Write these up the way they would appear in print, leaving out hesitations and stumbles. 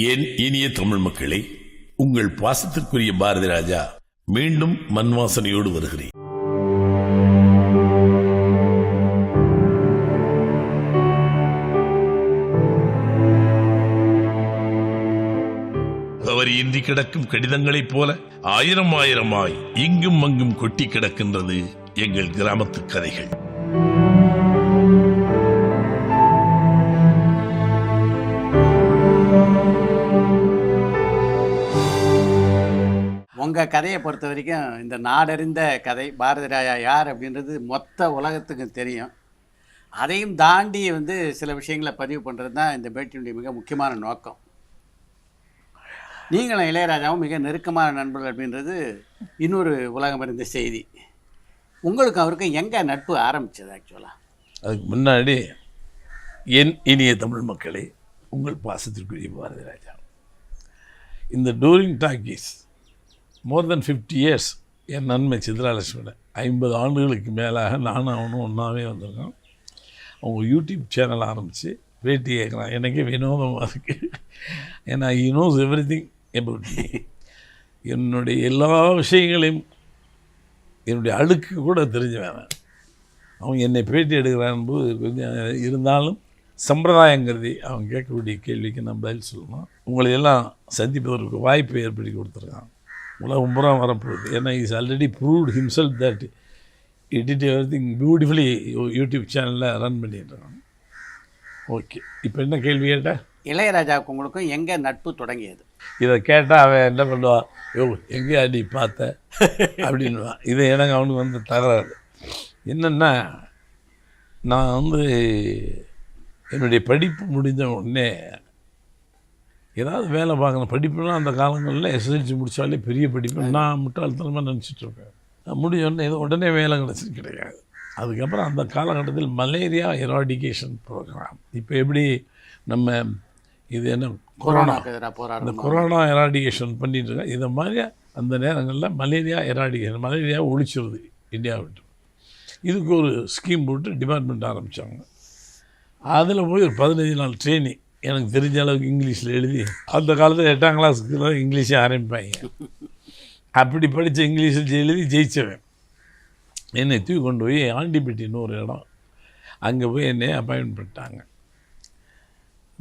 என் இனிய தமிழ் மக்களே, உங்கள் பாசத்திற்குரிய பாரதி ராஜா மீண்டும் மண் வாசனையோடு வருகிறேன். அவர் இன்றி கிடக்கும் கடிதங்களைப் போல ஆயிரம் ஆயிரமாய் இங்கும் அங்கும் கொட்டி கிடக்கின்றது எங்கள் கிராமத்து கதைகள். உங்கள் கதையை பொறுத்த வரைக்கும் இந்த நாடறிந்த கதை பாரதி ராஜா யார் அப்படின்றது மொத்த உலகத்துக்கு தெரியும். அதையும் தாண்டி சில விஷயங்களை பதிவு பண்ணுறது தான் இந்த பேட்டியுடைய மிக முக்கியமான நோக்கம். நீங்களும் இளையராஜாவும் மிக நெருக்கமான நண்பர்கள் அப்படின்றது இன்னொரு உலகம் அறிந்த செய்தி. உங்களுக்கு அவருக்கு எங்கே நட்பு ஆரம்பித்தது? ஆக்சுவலாக அதுக்கு முன்னாடி என் இனிய தமிழ் மக்களே, உங்கள் பாசத்திற்குரிய பாரதி ராஜா. இந்த டூரிங் டாக்கீஸ் மோர் தென் 50 years என் நன்மை சித்ராலட்சுமியோட 50 ஆண்டுகளுக்கு மேலாக நானும் அவனும் ஒன்றாவே வந்திருக்கோம். அவங்க யூடியூப் சேனல் ஆரம்பித்து பேட்டி கேட்குறான். எனக்கே வினோதமாக இருக்குது. ஏன்னா he knows everything about me. என்னுடைய எல்லா விஷயங்களையும் என்னுடைய அழுக்கு கூட தெரிஞ்சவன். அவன் என்னை பேட்டி எடுக்கிறான்போது கொஞ்சம் இருந்தாலும் சம்பிரதாயங்கிறதி அவன் கேட்கக்கூடிய கேள்விக்கு நான் பதில் சொல்லணும். உங்களை எல்லாம் சந்திப்பதற்கு வாய்ப்பை ஏற்படுத்தி கொடுத்துருக்கான். உலகம் பூரா வரப்போகுது. ஏன்னா is already proved himself that edit everything beautifully YouTube சேனலில் ரன் பண்ணிட்டுருக்கான். ஓகே, இப்போ என்ன கேள்வி கேட்டால்? இளையராஜாவுக்கு உங்களுக்கும் எங்கே நட்பு தொடங்கியது? இதை கேட்டால் அவன் என்ன பண்ணுவான், யோ எங்கேயா நீ பார்த்த அப்படின்வான். இதை எனக்கு அவனுக்கு தகராறு. என்னென்னா, நான் என்னுடைய படிப்பு முடிஞ்ச உடனே ஏதாவது வேலை பார்க்கணும். படிப்புனா அந்த காலங்களில் எஸ்எஸ்எல்சி முடித்தாலே பெரிய படிப்பு. நான் முட்டாள்தனமாக நினச்சிட்ருப்பேன். முடிஞ்சோடனே ஏதோ உடனே வேலை கிடச்சிட்டு கிடையாது. அதுக்கப்புறம் அந்த காலகட்டத்தில் மலேரியா எராடிகேஷன் ப்ரோக்ராம், இப்போ எப்படி நம்ம இது என்ன கொரோனா, அந்த கொரோனா எராடிகேஷன் பண்ணிட்டு இருக்கேன். இதை மாதிரி அந்த நேரங்களில் மலேரியா எராடிகேஷன், மலேரியா ஒழிச்சிருது இந்தியா விட்டு. இதுக்கு ஒரு ஸ்கீம் போட்டு டிபார்ட்மெண்ட் ஆரம்பித்தாங்க. அதில் போய் ஒரு 15 நாள் ட்ரைனிங். எனக்கு தெரிஞ்ச அளவுக்கு இங்கிலீஷில் எழுதி, அந்த காலத்தில் 8ஆம் கிளாஸுக்கு தான் இங்கிலீஷே ஆரம்பிப்பாங்க. அப்படி படித்த இங்கிலீஷில் எழுதி ஜெயித்தவன். என்னை தூக்கி கொண்டு போய் ஆண்டிப்பட்டின்னு ஒரு இடம், அங்கே போய் என்னை அப்பாயின்மெண்ட் பண்ணிட்டாங்க.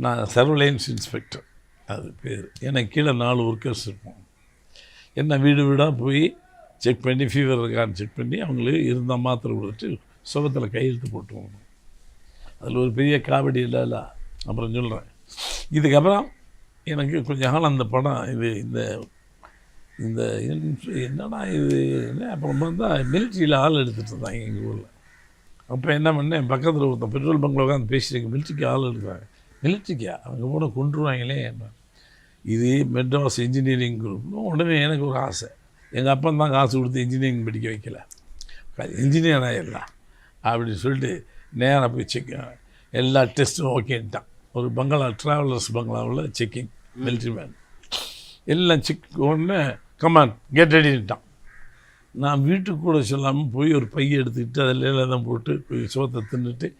நான் சர்வலைன்ஸ் இன்ஸ்பெக்டர் அது பேர். எனக்கு கீழே 4 ஒர்க்கர்ஸ் இருப்போம். என்ன வீடு வீடாக போய் செக் பண்ணி ஃபீவர் இருக்கான்னு செக் பண்ணி அவங்களுக்கு இருந்தால் மாத்திரை கொடுத்துட்டு சுகத்தில் கையெழுத்து போட்டுவோம். அதில் ஒரு பெரிய காமெடி இல்லை, அப்புறம் சொல்கிறேன். இதுக்கப்புறம் எனக்கு கொஞ்சம் காலம் அந்த படம் இது இந்த இந்த என்னடா இது அப்புறம் தான் மிலிட்ரியில் ஆள் எடுத்துகிட்டு இருந்தாங்க எங்கள் ஊரில். அப்போ என்ன பண்ணேன், பக்கத்தில் ஒருத்தன் பெட்ரோல் பங்கில் உட்காந்து பேசிட்டு, மிலிட்ரிக்கு ஆள் எடுக்கிறாங்க. மிலிட்ரிக்கா அவங்க போனால் கொண்டுருவாங்களே. இது மெட்ராஸ் இன்ஜினியரிங் குரூப்னு உடனே எனக்கு ஒரு ஆசை. எங்கள் அப்பா தான் காசு கொடுத்து இன்ஜினியரிங் படிக்க வைக்கல, இன்ஜினியர் ஆகிடலாம் அப்படின்னு சொல்லிட்டு நேராக போய் செக் எல்லா டெஸ்ட்டும் ஓகேன்ட்டான். ஒரு பங்களா, ட்ராவலர்ஸ் பங்களாவில் செக்கிங், மிலிட்ரி மேன் எல்லாம் செக் ஒன்று கமான் கெட் ரெடின்ட்டான். நான் வீட்டுக்கு கூட சொல்லாமல் போய் ஒரு பையை எடுத்துக்கிட்டு அதில் தான் போட்டு போய் சோத்தை தின்னுட்டு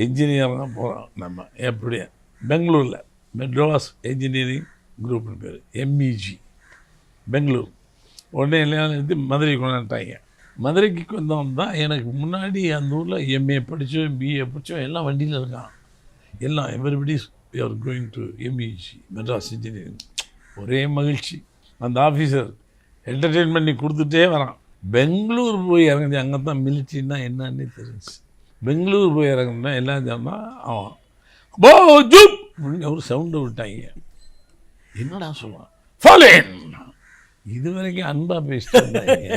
என்ஜினியர் தான் போகிறோம். நம்ம எப்படி பெங்களூரில் மெட்ராஸ் இன்ஜினியரிங் குரூப்னு பேர், MEG பெங்களூர். உடனே எல்லாம் எடுத்து மதுரைக்கு கொண்டாட்டாங்க. மதுரைக்கு வந்தவன் தான் எனக்கு முன்னாடி அந்த ஊரில் MA படித்தோம், BA படித்தோம், எல்லாம் வண்டியில் இருக்கான். எல்லாம் everybody are going to MEG Madras engineering. ஒரே மகிழ்ச்சி. அந்த ஆஃபீஸர் என்டர்டெயின் பண்ணி கொடுத்துட்டே வரான். பெங்களூர் போய் இறங்குது, அங்கே தான் மிலிட்ரின்னா என்னன்னே தெரிஞ்சு. பெங்களூர் போய் இறங்குனா எல்லாம் சொன்னால் அவன் போ ஜூப் அப்படின்னு ஒரு சவுண்டை விட்டாங்க. என்னடா சொல்லுவான், ஃபாலோன். இது வரைக்கும் அன்பாக பேசிட்டு இருந்தாங்க,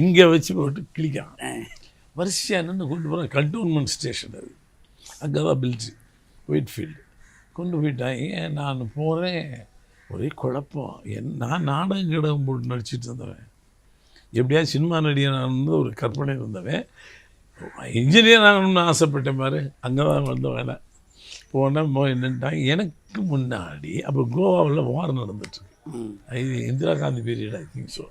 இங்கே வச்சு போட்டு கிளிக்கான். வரிசையாக நின்று கொண்டு போகிற கண்டோன்மெண்ட் ஸ்டேஷன் அது, அங்கே தான் மிலிட்ரி ஒயிட்ஃபீல்டு கொண்டு போயிட்டாங்க. நான் போகிறேன், ஒரே குழப்பம். நான் நாடகம் கிடகம் போட்டு நடிச்சிட்டு இருந்தவன், எப்படியாவது சினிமா நடிகனாக ஒரு கற்பனை இருந்தவன். இன்ஜினியர் ஆகணும்னு ஆசைப்பட்டேன் பாரு, அங்கே தான் வந்த வேலை. போனால் நின்றுட்டாங்க. எனக்கு முன்னாடி அப்போ கோவாவில் வார் நடந்துட்டுருக்கு. இது Indira Gandhi period, I think so.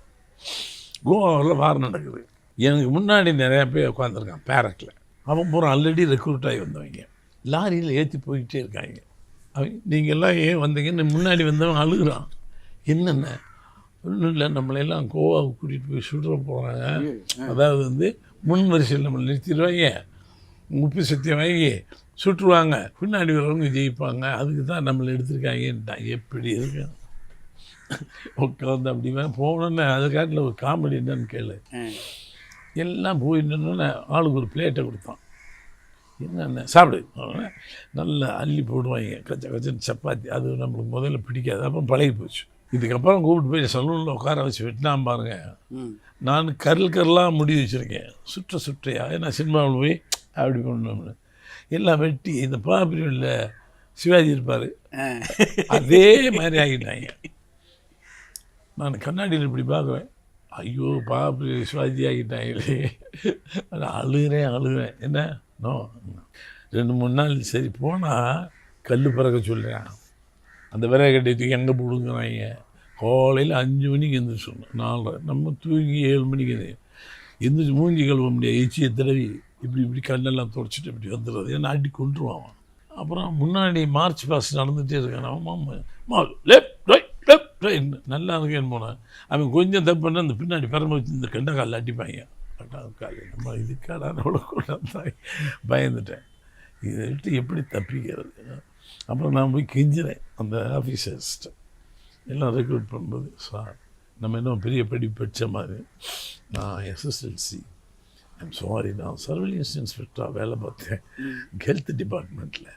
கோவாவில் வார் நடக்குது. எனக்கு முன்னாடி நிறையா பேர் உட்காந்துருக்கான் பேரட்டில். அவன் பூரா ஆல்ரெடி ரெக்ரூட் ஆகி வந்தவங்க. லாரியில் ஏற்றி போய்கிட்டே இருக்காங்க. நீங்கள்லாம் ஏன் வந்தீங்கன்னு முன்னாடி வந்தவன் அழுகுறான். என்னென்ன ஒன்றும் இல்லை, நம்மளையெல்லாம் கோவாவுக்கு கூட்டிகிட்டு போய் சுடுற போகிறாங்க. அதாவது வந்து முன் வரிசையில் நம்மளை நிறுத்திடுவாங்க, உப்பு சத்தியம் வாங்கி சுட்டுருவாங்க, பின்னாடி வரவங்க ஜெயிப்பாங்க, அதுக்கு தான் நம்மளை எடுத்திருக்காங்கன்ட்டான். எப்படி இருக்கு உட்காந்து அப்படி போகணுன்னு. அதுக்காட்டில் ஒரு காமெடி என்னன்னு கேளு. எல்லாம் போயிட்டோன்னு ஆளுக்கு ஒரு பிளேட்டை கொடுத்தான். என்னென்ன சாப்பிடு, நல்லா அள்ளி போடுவாங்க, கச்ச கச்சன்னு சப்பாத்தி. அது நம்மளுக்கு முதல்ல பிடிக்காது, அப்புறம் பழகி போச்சு. இதுக்கப்புறம் கூப்பிட்டு போய் சலூனில் உட்கார வச்சு வெட்டினாம் பாருங்க. நான் கருளாக முடி வச்சுருக்கேன், சுற்றையா. ஏன்னா சினிமாவில் போய் அப்படி பண்ணோம்னு எல்லாம் வெட்டி, இந்த பாப்பிரியில் சிவாஜி இருப்பார், அதே மாதிரி ஆகிட்டாங்க. நான் கண்ணாடியில் இப்படி பார்க்குறேன், ஐயோ பாப்பிரி சிவாஜி ஆகிட்டாங்களே. அழுகிறேன். என்ன நோ 2-3 நாள் சரி போனால் கல் பறக்க சொல்கிறேன். அந்த விறகு கட்டி தூக்கி எங்கே போடுங்கிறாங்க. காலையில் 5 மணிக்கு எழுந்திரிச்சோம், 4:30. நம்ம தூங்கி 7 மணிக்கு எந்திரிச்சு மூஞ்சி கழுவ முடியாது, எச்சியை தடவி இப்படி கண்ணெல்லாம் துடைச்சிட்டு இப்படி வந்துடுறது. ஏன்னா அடி கொண்டுருவான். அப்புறம் முன்னாடி மார்ச் பாஸ்ட் நடந்துகிட்டே இருக்கான். அவன் லெஃப்ட் ரைட் நல்லா இருக்கேன்னு போனேன். அவன் கொஞ்சம் தப்பு பண்ண அந்த பின்னாடி பெரம்பு வச்சு இந்த கண்டக்காலில் அடிப்பாங்க. நம்ம இதுக்கான கொண்டாந்தாங்க, பயந்துட்டேன். இதை விட்டு எப்படி தப்பிக்கிறது? அப்புறம் நான் போய் கெஞ்சிறேன் அந்த ஆஃபீஸர்ஸ்ட்டு. எல்லாம் ரெக்ரூட் பண்ணும்போது, சார் நம்ம இன்னும் பெரிய படிப்பு படித்த மாதிரி, நான் எஸ்எஸ்எல்சி, ஐம் சாரி, நான் சர்வேலன்ஸ் இன்ஸ்பெக்டராக வேலை பார்த்தேன் ஹெல்த் டிபார்ட்மெண்ட்டில்,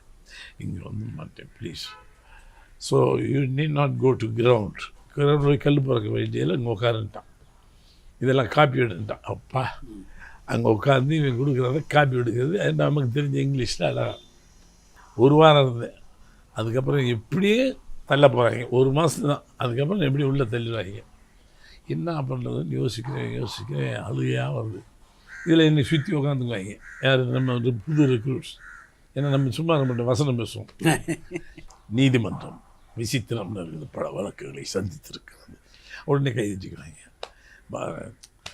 இங்கே வந்து மாட்டேன் please. So you need not go to ground போய் கல் பிறக்க வேண்டியதில் இங்கே உட்காருன்ட்டான். இதெல்லாம் காப்பி எடுத்துட்டான். அப்பா அங்கே உட்காந்து இவன் கொடுக்குறத காப்பி எடுக்கிறது நமக்கு தெரிஞ்ச இங்கிலீஷில் அழகா 1 வாரம் இருந்தேன். அதுக்கப்புறம் எப்படியே தள்ள போகிறாங்க, 1 மாதம் தான். அதுக்கப்புறம் எப்படி உள்ளே தள்ளிடுவாங்க. என்ன பண்ணுறதுன்னு யோசிக்கிறேன், அழுகையாக வருது. இதில் என்னை சுற்றி உட்காந்துக்குவாங்க யார், நம்ம புது ரெக்ரூட்ஸ். ஏன்னா நம்ம சும்மா நம்ம வசனம் பேசுவோம். நீதிமன்றம் விசித்திரம் பல வழக்குகளை சந்தித்திருக்கிறது. உடனே கைதிச்சுக்கிறாங்க.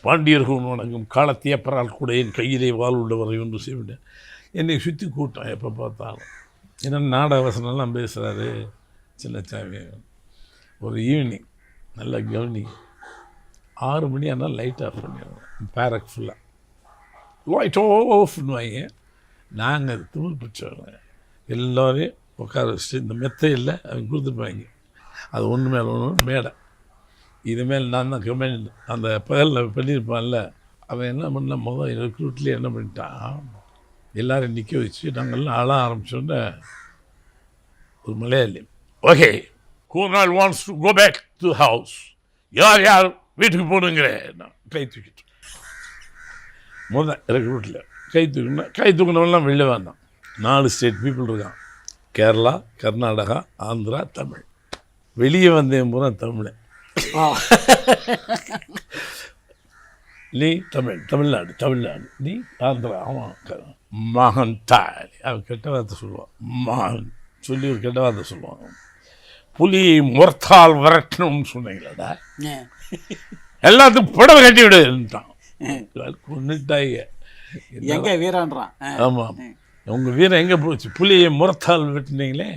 பாண்டியர்கள் வணங்கும் காலத்தியப்பரால் கூட என் கையிலே வாழ் உள்ளவரை ஒன்று செய்விட்டேன். என்னை சுற்றி கூட்டம் எப்போ பார்த்தாலும். ஏன்னா நாடக வசனம்லாம் பேசுகிறாரு சின்னச்சாமி. ஒரு ஈவினிங் நல்லா கவனி, 6 மணி ஆனால் லைட் ஆஃப் பண்ணிடுவோம். பேரக் ஃபுல்லாக லைட் ஆஃப்னு வாங்க. நாங்கள் திமிர் பிடிச்சவங்க எல்லோரையும் உட்கார வச்சுட்டு இந்த மெத்தையில் அவங்க கொடுத்துருப்பாங்க. அது ஒன்று மேலே ஒன்று மேடை. இதுமேல் நான் தான் கமெண்ட் அந்த பகலில் பண்ணியிருப்பான்ல. அவன் என்ன பண்ண முதல் ரெக்ரூட்லேயே என்ன பண்ணிட்டான், எல்லோரும் நிற்க வச்சு நாங்கள்லாம் அழ ஆரம்பிச்சோன்னே ஒரு மலையாளி, ஓகே கூர்நாள் wants to go back to house, யார் வீட்டுக்கு போகணுங்கிறேன். கை தூக்கிட்டு முதல் ரெக்ரூட்டில் கை தூக்கினவெல்லாம் வெளில வந்தான். 4 ஸ்டேட் பீப்புள் இருக்கான், கேரளா, கர்நாடகா, ஆந்திரா, தமிழ். வெளியே வந்தேன் பூரா தமிழ். நீ தமிழ்நாடு, நீ ஆந்திரா. அவன் மகன் தாய், அவன் கெட்ட வார்த்தை சொல்லுவான். மகன் சொல்லி ஒரு கெட்ட வார்த்தை சொல்லுவான். புலி முறத்தால் விரட்டணும்னு சொன்னீங்களாடா, எல்லாத்துக்கும் புடவை கட்டி விடுட்டான். கொண்டுட்டாங்க. எங்க வீரன்றான். ஆமாம், உங்கள் வீரம் எங்கே போச்சு? புலியை முறத்தால் வெட்டினீங்களே.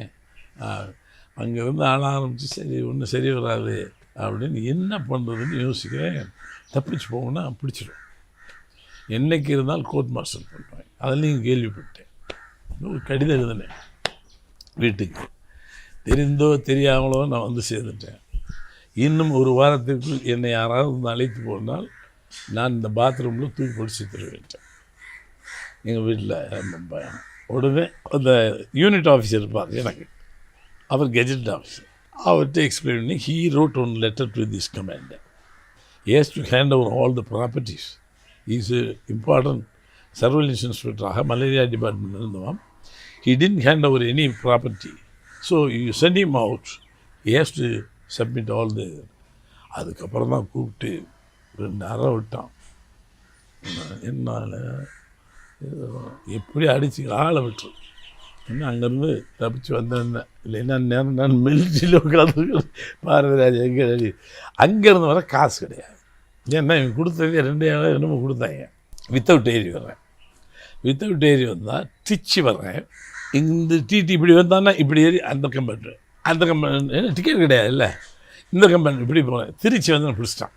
அங்கேருந்து ஆள ஆரம்பித்து சரி ஒன்றும் சரி வராது அப்படின்னு என்ன பண்ணுறதுன்னு யோசிக்கிறேன். தப்பிச்சு போகணுன்னா பிடிச்சிடும். என்றைக்கு இருந்தாலும் கோர்ட் மார்ஷல் பண்ணுவாங்க. அதெல்லாம் கேள்விப்பட்டேன். ஒரு கடிதம் எழுதினேன் வீட்டுக்கு. தெரிந்தோ தெரியாமலோ நான் வந்து சேர்ந்துட்டேன். இன்னும் 1 வாரத்திற்குள் என்னை யாராவது வந்து அழைத்து போனால் நான் இந்த பாத்ரூமில் தூக்கி பிடிச்சி தருவேன்ட்டேன். எங்கள் வீட்டில் உடனே அந்த யூனிட் ஆஃபீஸர் இருப்பார் எனக்கு, அவர் கெஜெட் ஆஃபீஸர். அவர்கிட்ட எக்ஸ்பிளைன் பண்ணி he wrote one letter to this commander. He has to hand over all the properties. He is an important surveillance inspector, malaria department இருந்தவாம். He didn't hand over any property. So you send him out. He has to submit all the. அதுக்கப்புறம் தான் கூப்பிட்டு 2 அறை விட்டான். என்னால் எப்படி அடித்து ஆளை விட்டுரு. இன்னும் அங்கேருந்து தப்பிச்சு வந்தேன். இல்லைன்னா நேரம் நான் மிலிட்ரியில் உட்காந்து பாரதிராஜா எங்கே அடி. அங்கேருந்து வர காசு கிடையாது. ஏன்னா இவங்க கொடுத்ததே 2,000 என்னமோ கொடுத்தாங்க. வித்தவுட் ஏரி வர்றேன். வித்தவுட் ஏரி வந்தால் திருச்சி வர்றேன். இந்த டிடி இப்படி வந்தான்னா இப்படி ஏறி அந்த கம்பெனி டிக்கெட் கிடையாது இல்லை, இந்த கம்பெனி இப்படி போகிறேன். திருச்சி வந்து நான் பிடிச்சிட்டான்.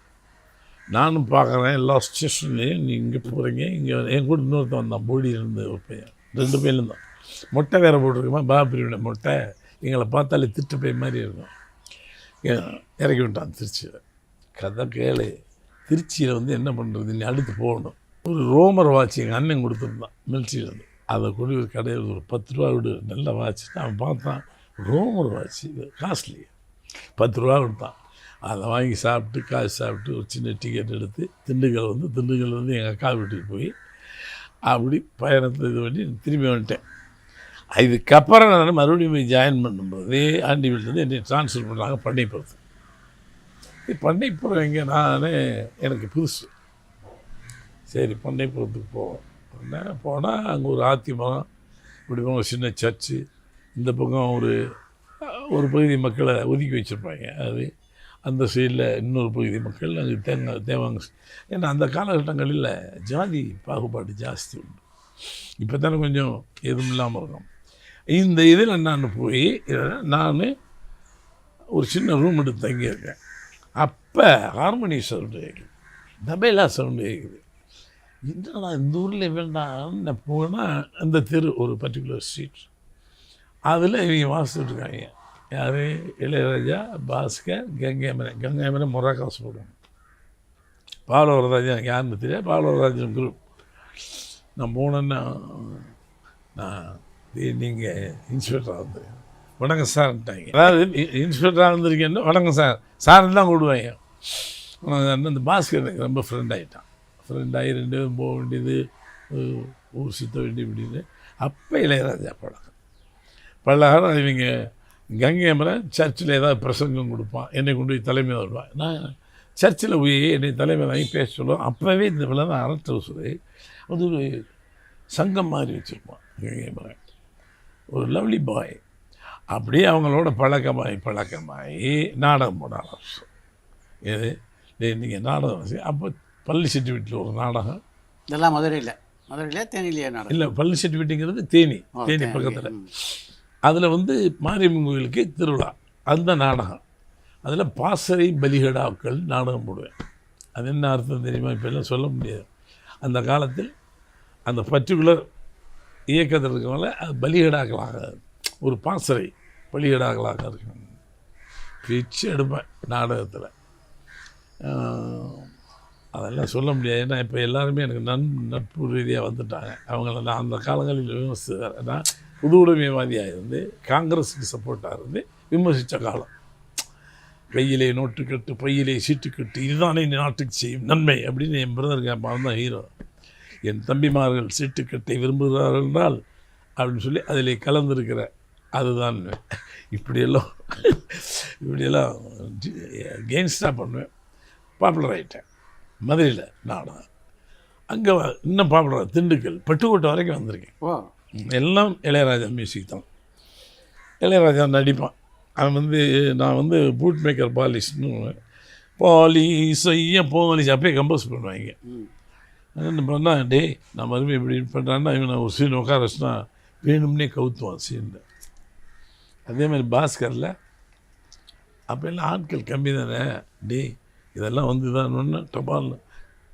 நானும் பார்க்குறேன் எல்லா ஸ்டேஷன்லேயும், நீ இங்கே போகிறீங்க, இங்கே என் கூட இன்னொருத்தன் வந்தான், போடியிலேருந்து ஒரு பையன், 2 பேர்லேருந்து தான். மொட்டை வேறு போட்டிருக்குமா, பாபிரியோட மொட்டை, எங்களை பார்த்தாலே திட்டு போய் மாதிரி இருக்கும். இறக்கி விட்டான் திருச்சியில். கதை கேளு. திருச்சியில் வந்து என்ன பண்ணுறது, நீ அடுத்து போகணும். ஒரு ரோமர் வாட்ச் எங்கள் அண்ணன் கொடுத்துருந்தான் மில்ட்ரியிலேருந்து. அதை கொண்டு ஒரு கடையில் ஒரு 10 ரூபா விடு, நல்ல வாட்ச். அவன் பார்த்தான், ரோமர் வாட்ச் இது காஸ்ட்லி, 10 ரூபா கொடுத்தான். அதை வாங்கி சாப்பிட்டு காசு சாப்பிட்டு ஒரு சின்ன டிக்கெட் எடுத்து திண்டுக்கல் வந்து எங்கள் அக்கா வீட்டுக்கு போய் அப்படி பயணத்தை இது பண்ணி திரும்பி வந்துட்டேன். இதுக்கப்புறம் நான் மறுபடியும் போய் ஜாயின் பண்ணும்போது ஆண்டி வீட்டிலேருந்து என்னை ட்ரான்ஸ்ஃபர் பண்ணுறாங்க பண்ணைப்புறத்துக்கு. பண்ணைப்புறம் எங்கே, நான் எனக்கு புதுசு. சரி பண்ணைப்புறத்துக்கு போனால் அங்கே ஒரு ஆத்திமரம், இப்படி ஒரு சின்ன சர்ச்சு, இந்த பக்கம் ஒரு பகுதி மக்களை ஒதுக்கி வச்சுருப்பாங்க. அது அந்த சைடில் இன்னொரு பகுதி மக்கள் அங்கே தேவாங்க. ஏன்னா அந்த காலகட்டங்களில் ஜாதி பாகுபாடு ஜாஸ்தி உண்டு. இப்போ தானே கொஞ்சம் எதுவும் இல்லாமல் இருக்கும். இந்த இதில் நான் போய் நான் ஒரு சின்ன ரூம் எடுத்து தங்கியிருக்கேன். அப்போ ஹார்மோனி சவுண்டு கேட்குது, தபேலா சவுண்டு கேட்குது. என்னடா இந்த ஊரில் வேண்டாம் போனால் அந்த தெரு ஒரு பர்டிகுலர் ஸ்ட்ரீட், அதில் இவங்க வாசிச்சுட்ருக்காங்க. யார்? இளையராஜா, பாஸ்கர், கங்கைமரன் முறை காசு போடுவாங்க. பாலவரராஜன் எனக்கு யாருன்னு தெரியாது, பாலவரராஜன் குரூப். நான் போனேன்னா, நான் நீங்கள் இன்ஸ்பெக்டராக வந்து வணக்கம் சார்ட்டாங்க. அதாவது இன்ஸ்பெக்டராக வந்திருக்கேன்னு வணக்கம் சார்ன்னு தான் கூடுவாங்க. அந்த பாஸ்கர் எனக்கு ரொம்ப ஃப்ரெண்ட் ஆகிட்டான். ஃப்ரெண்டாகி 2 பேரும் போக வேண்டியது, ஊர் சுற்ற வேண்டிய இப்படின்னு. அப்போ இளையராஜா பழகாரம். இவங்க கங்கைமரன் சர்ச்சில் ஏதாவது பிரசங்கம் கொடுப்பான், என்னை கொண்டு போய் தலைமை வருவான். நான் சர்ச்சில் போய் என்னை தலைமை வாங்கி பேச சொல்லுவோம். அப்போவே இந்த பிள்ளை தான் அரட்டை சொல்லி அது ஒரு சங்கம் மாதிரி வச்சுருப்பான் கங்கைமரன், ஒரு லவ்லி பாய். அப்படியே அவங்களோட பழக்கமாகி நாடகம் போட ஆரம்பிச்சோம். எது நீங்கள் நாடகம் அப்போ பள்ளிச்செட்டி வீட்டில் ஒரு நாடகம். இதெல்லாம் மதுரையில் தேனியிலேயே நாடகம் இல்லை, பள்ளிச்செட்டி வீட்டுங்கிறது தேனி பக்கத்தில். அதில் வந்து மாரியம்மன் கோயிலுக்கு திருவிழா, அந்த நாடகம். அதில் பாசறை பலிகடாக்கள் நாடகம் போடுவேன். அது என்ன அர்த்தம் தெரியுமா? இப்போ எல்லாம் சொல்ல முடியாது. அந்த காலத்தில் அந்த பர்டிகுலர் இயக்கத்தில் இருக்கவங்கள அது பலிகடாக்களாக, ஒரு பாசறை பலிகடாக்களாக இருக்காங்க. பிச்சு எடுப்பேன் நாடகத்தில். அதெல்லாம் சொல்ல முடியாது. ஏன்னா இப்போ எல்லாருமே எனக்கு நட்பு ரீதியாக வந்துட்டாங்க. அவங்கள நான் அந்த காலங்களில் விமர்சித்தார். நான் புது உடைமைவாதியாக இருந்து காங்கிரஸுக்கு சப்போர்ட்டாக இருந்து விமர்சித்த காலம். கையிலே நோட்டுக்கட்டு, பையிலே சீட்டுக்கட்டு, இதுதானே நாட்டுக்கு செய்யும் நன்மை அப்படின்னு என் பிரதர் கேட்பான் தான் ஹீரோ. என் தம்பிமார்கள் சீட்டுக்கட்டை விரும்புகிறார்கள் என்றால் அப்படின்னு சொல்லி அதில் கலந்துருக்கிற அதுதான். இப்படியெல்லாம் கெயின்ஸ்டாக பண்ணுவேன். பாப்புலர் ஆகிட்டேன் மதுரையில் நாடகம். அங்கே இன்னும் பாப்புலர், திண்டுக்கல் பட்டுக்கோட்டை வரைக்கும் வந்திருக்கேன். எல்லாம் இளையராஜா மியூசிக் தான். இளையராஜா நடிப்பான். அவன் வந்து நான் வந்து பூட் மேக்கர் பாலிஷ்னு பாலிஷ் அப்பயே கம்போஸ் பண்ணுவாங்க. என்ன பண்ணால் டே நான் மறுபடியும் இப்படி பண்ணுறான்னா இவன் ஒரு சீன் உட்கார வச்சுனா வேணும்னே கவுத்துவான் சீனில். அதே மாதிரி பாஸ்கரில் அப்போ எல்லாம் ஆட்கள் கம்மி தானே, டே இதெல்லாம் வந்து தான் டபால்னு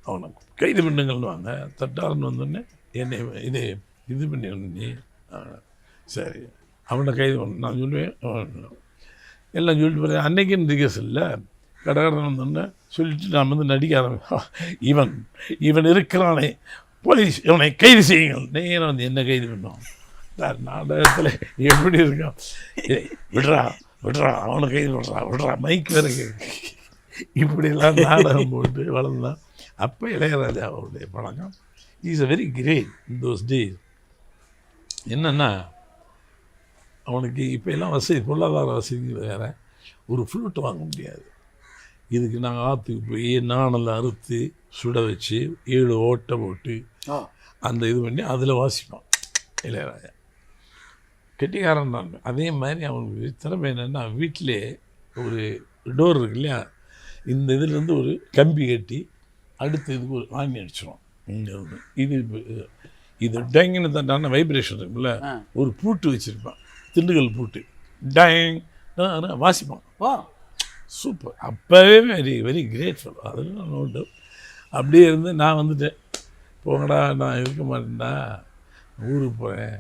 அவனை கைது பண்ணுங்கள்னு வாங்க. தட்டார்னு வந்தோடனே என்னை இது பண்ணி நீ சரி அவனை கைது பண்ண நான் சொல்லுவேன். எல்லாம் சொல்லிட்டு போகிறேன். அன்னைக்குன்னு ரிகர்சல் இல்லை, கடகடன் வந்தோடனே சொல்லிவிட்டு நான் வந்து நடிக்க ஆரம்பிப்பேன். இவன் இருக்கிறானே போலீஸ், இவனை கைது செய்யுங்கள். நேரம் வந்து என்ன கைது பண்ணோம் நாடகத்தில் எப்படி இருக்கான், விடுறா அவனை கைது விடுறா மைக் வேறு இப்படிலாம் நாடகம் போட்டு வளர்ந்தான். அப்போ இளையராஜா அவருடைய பழக்கம் is a very great in those days. என்னென்னா அவனுக்கு இப்போ எல்லாம் வசதி, பொருளாதார வசதி வேறு. ஒரு ஃப்ளூட் வாங்க முடியாது. இதுக்கு நாங்கள் ஆற்றுக்கு போய் நாணெல்லாம் அறுத்து சுட வச்சு 7 ஓட்டை போட்டு அந்த இது பண்ணி அதில் வாசிப்பான் இளையராஜா. கெட்டிக்காரன் தான். அதே மாதிரி அவனுக்கு திறமை என்னென்னா வீட்டிலே ஒரு டோர் இருக்கு இல்லையா, இந்த இதுலேருந்து ஒரு கம்பி கட்டி அடுத்த இதுக்கு ஒரு ஆணி அடிச்சிடும். இங்கே இது இது டேங்குன்னு தட்டான வைப்ரேஷன் இருக்குல்ல, ஒரு பூட்டு வச்சுருப்பான், திண்டுக்கல் பூட்டு, டேங் வாசிப்பான். ஓ சூப்பர். அப்போவே வெரி வெரி கிரேட்ஃபுல். அதெல்லாம் நோட்டு. அப்படியே இருந்து நான் வந்துட்டேன். போங்கடா, நான் இருக்க மாட்டேன்டா, ஊருக்கு போகிறேன்.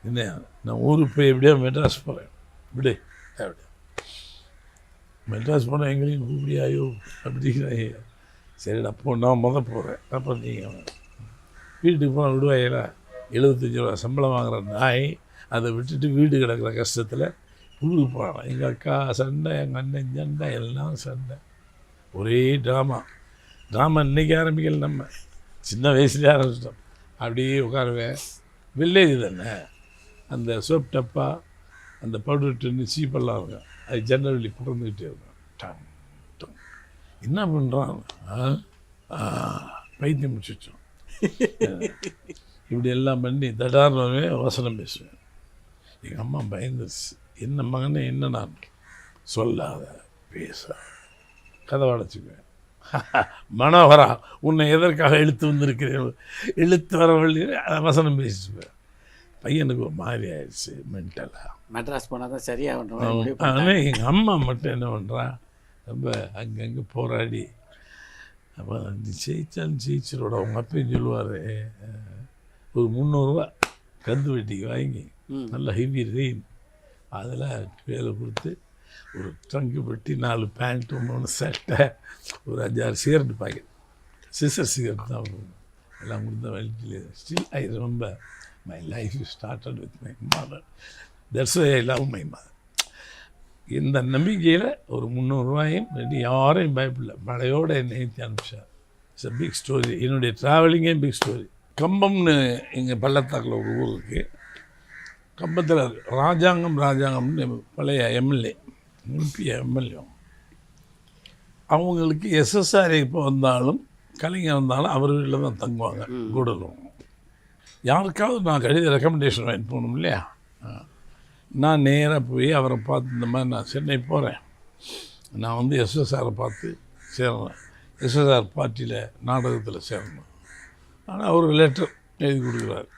என்ன, நான் ஊருக்கு போய் எப்படியோ மெட்ராஸ் போகிறேன். விடு அப்படி. மெட்ராஸ் போனால் எங்களையும் கூப்பிடியாயோ அப்படிங்கிறாங்க. சரிடா போ, நான் போகிறேன். அப்புறம் நீங்கள் வீட்டுக்கு போனால் விடுவாங்களா? 75 ரூபா சம்பளம் வாங்குகிற நாய் அதை விட்டுட்டு வீடு கிடக்கிற கஷ்டத்தில் ஊருக்கு போகலாம். எங்கள் அக்கா சண்டை, எங்கள் அண்ணன் சண்டை, எல்லாம் சண்டை, ஒரே ட்ராமா. இன்றைக்கி ஆரம்பிக்கல, நம்ம சின்ன வயசுலேயே ஆரம்பிச்சிட்டோம். அப்படியே உட்காருவேன். வில்லேஜ் தானே, அந்த சோப் டப்பா, அந்த பவுடர் டின்னு சீப்பெல்லாம் இருக்கும், அது ஜன்னவெளி பிறந்துக்கிட்டே இருக்கும். டம் டம். என்ன பண்ணுறான், பைத்தியம் முடிச்சிச்சோம். இப்படி எல்லாம் பண்ணி தடார்னவே வசனம் பேசுவேன். எங்கள் அம்மா பயந்துருச்சு. என்ன மகனே, என்ன நான் சொல்லாத பேச கதை வளைச்சிக்குவேன். மனோகரா, உன்னை எதற்காக இழுத்து வந்திருக்கிறேன், இழுத்து வரவழி வசனம் பேசிச்சுவேன். பையனுக்கு ஒரு மாதிரி ஆயிடுச்சு மென்டலாக. மெட்ராஸ் போனால் தான் சரியாக. ஆனால் எங்கள் அம்மா மட்டும் என்ன பண்ணுறான், ரொம்ப அங்கங்கே போராடி. அப்போ நீ ஜெயிச்சாலும் ஜெயிச்சிரோட. அவங்க அப்பையும் சொல்லுவார், ஒரு 300 ரூபா கந்து வெட்டிக்கு வாங்கி நல்ல ஹெவி ரெயின் அதில் வேலை கொடுத்து ஒரு ட்ரங்கு பெட்டி, 4 பேண்ட்டு, 3 சட்டை, ஒரு 5-6 சிகரெட் பாக்கெட், சிசர் சிகரெட் தான் எல்லாம் கொடுத்த வழியில். Still I remember my life started with my mother. That's why I love my mother. இந்த நம்பிக்கையில் ஒரு 300 ரூபாயும் ரெண்டு, யாரையும் பயப்படல, மழையோடு என்னை ஏற்றி அனுப்பிச்சார். It's a big story. என்னுடைய ட்ராவலிங்கே பிக் ஸ்டோரி. கம்பம்னு எங்கள் பள்ளத்தாக்கில் ஒரு ஊர் இருக்குது. கம்பத்தில் ராஜாங்கம்னு பழைய எம்எல்ஏ, எம்எல்ஏ, அவங்களுக்கு எஸ்எஸ்ஆர் இப்போ வந்தாலும் கலைஞர் வந்தாலும் அவர் வீட்டில் தான் தங்குவாங்க கூடலும். யாருக்காவது நான் கடித ரெக்கமெண்டேஷன் வாங்கிட்டு போகணும் இல்லையா, நான் நேராக போய் அவரை பார்த்து, இந்த மாதிரி நான் சென்னை போகிறேன், நான் வந்து எஸ்எஸ்ஆரை பார்த்து சேரணும், எஸ்எஸ்ஆர் பார்ட்டியில் நாடகத்தில் சேரணும். ஆனால் அவர் லெட்டர் எழுதி கொடுக்குறாரு.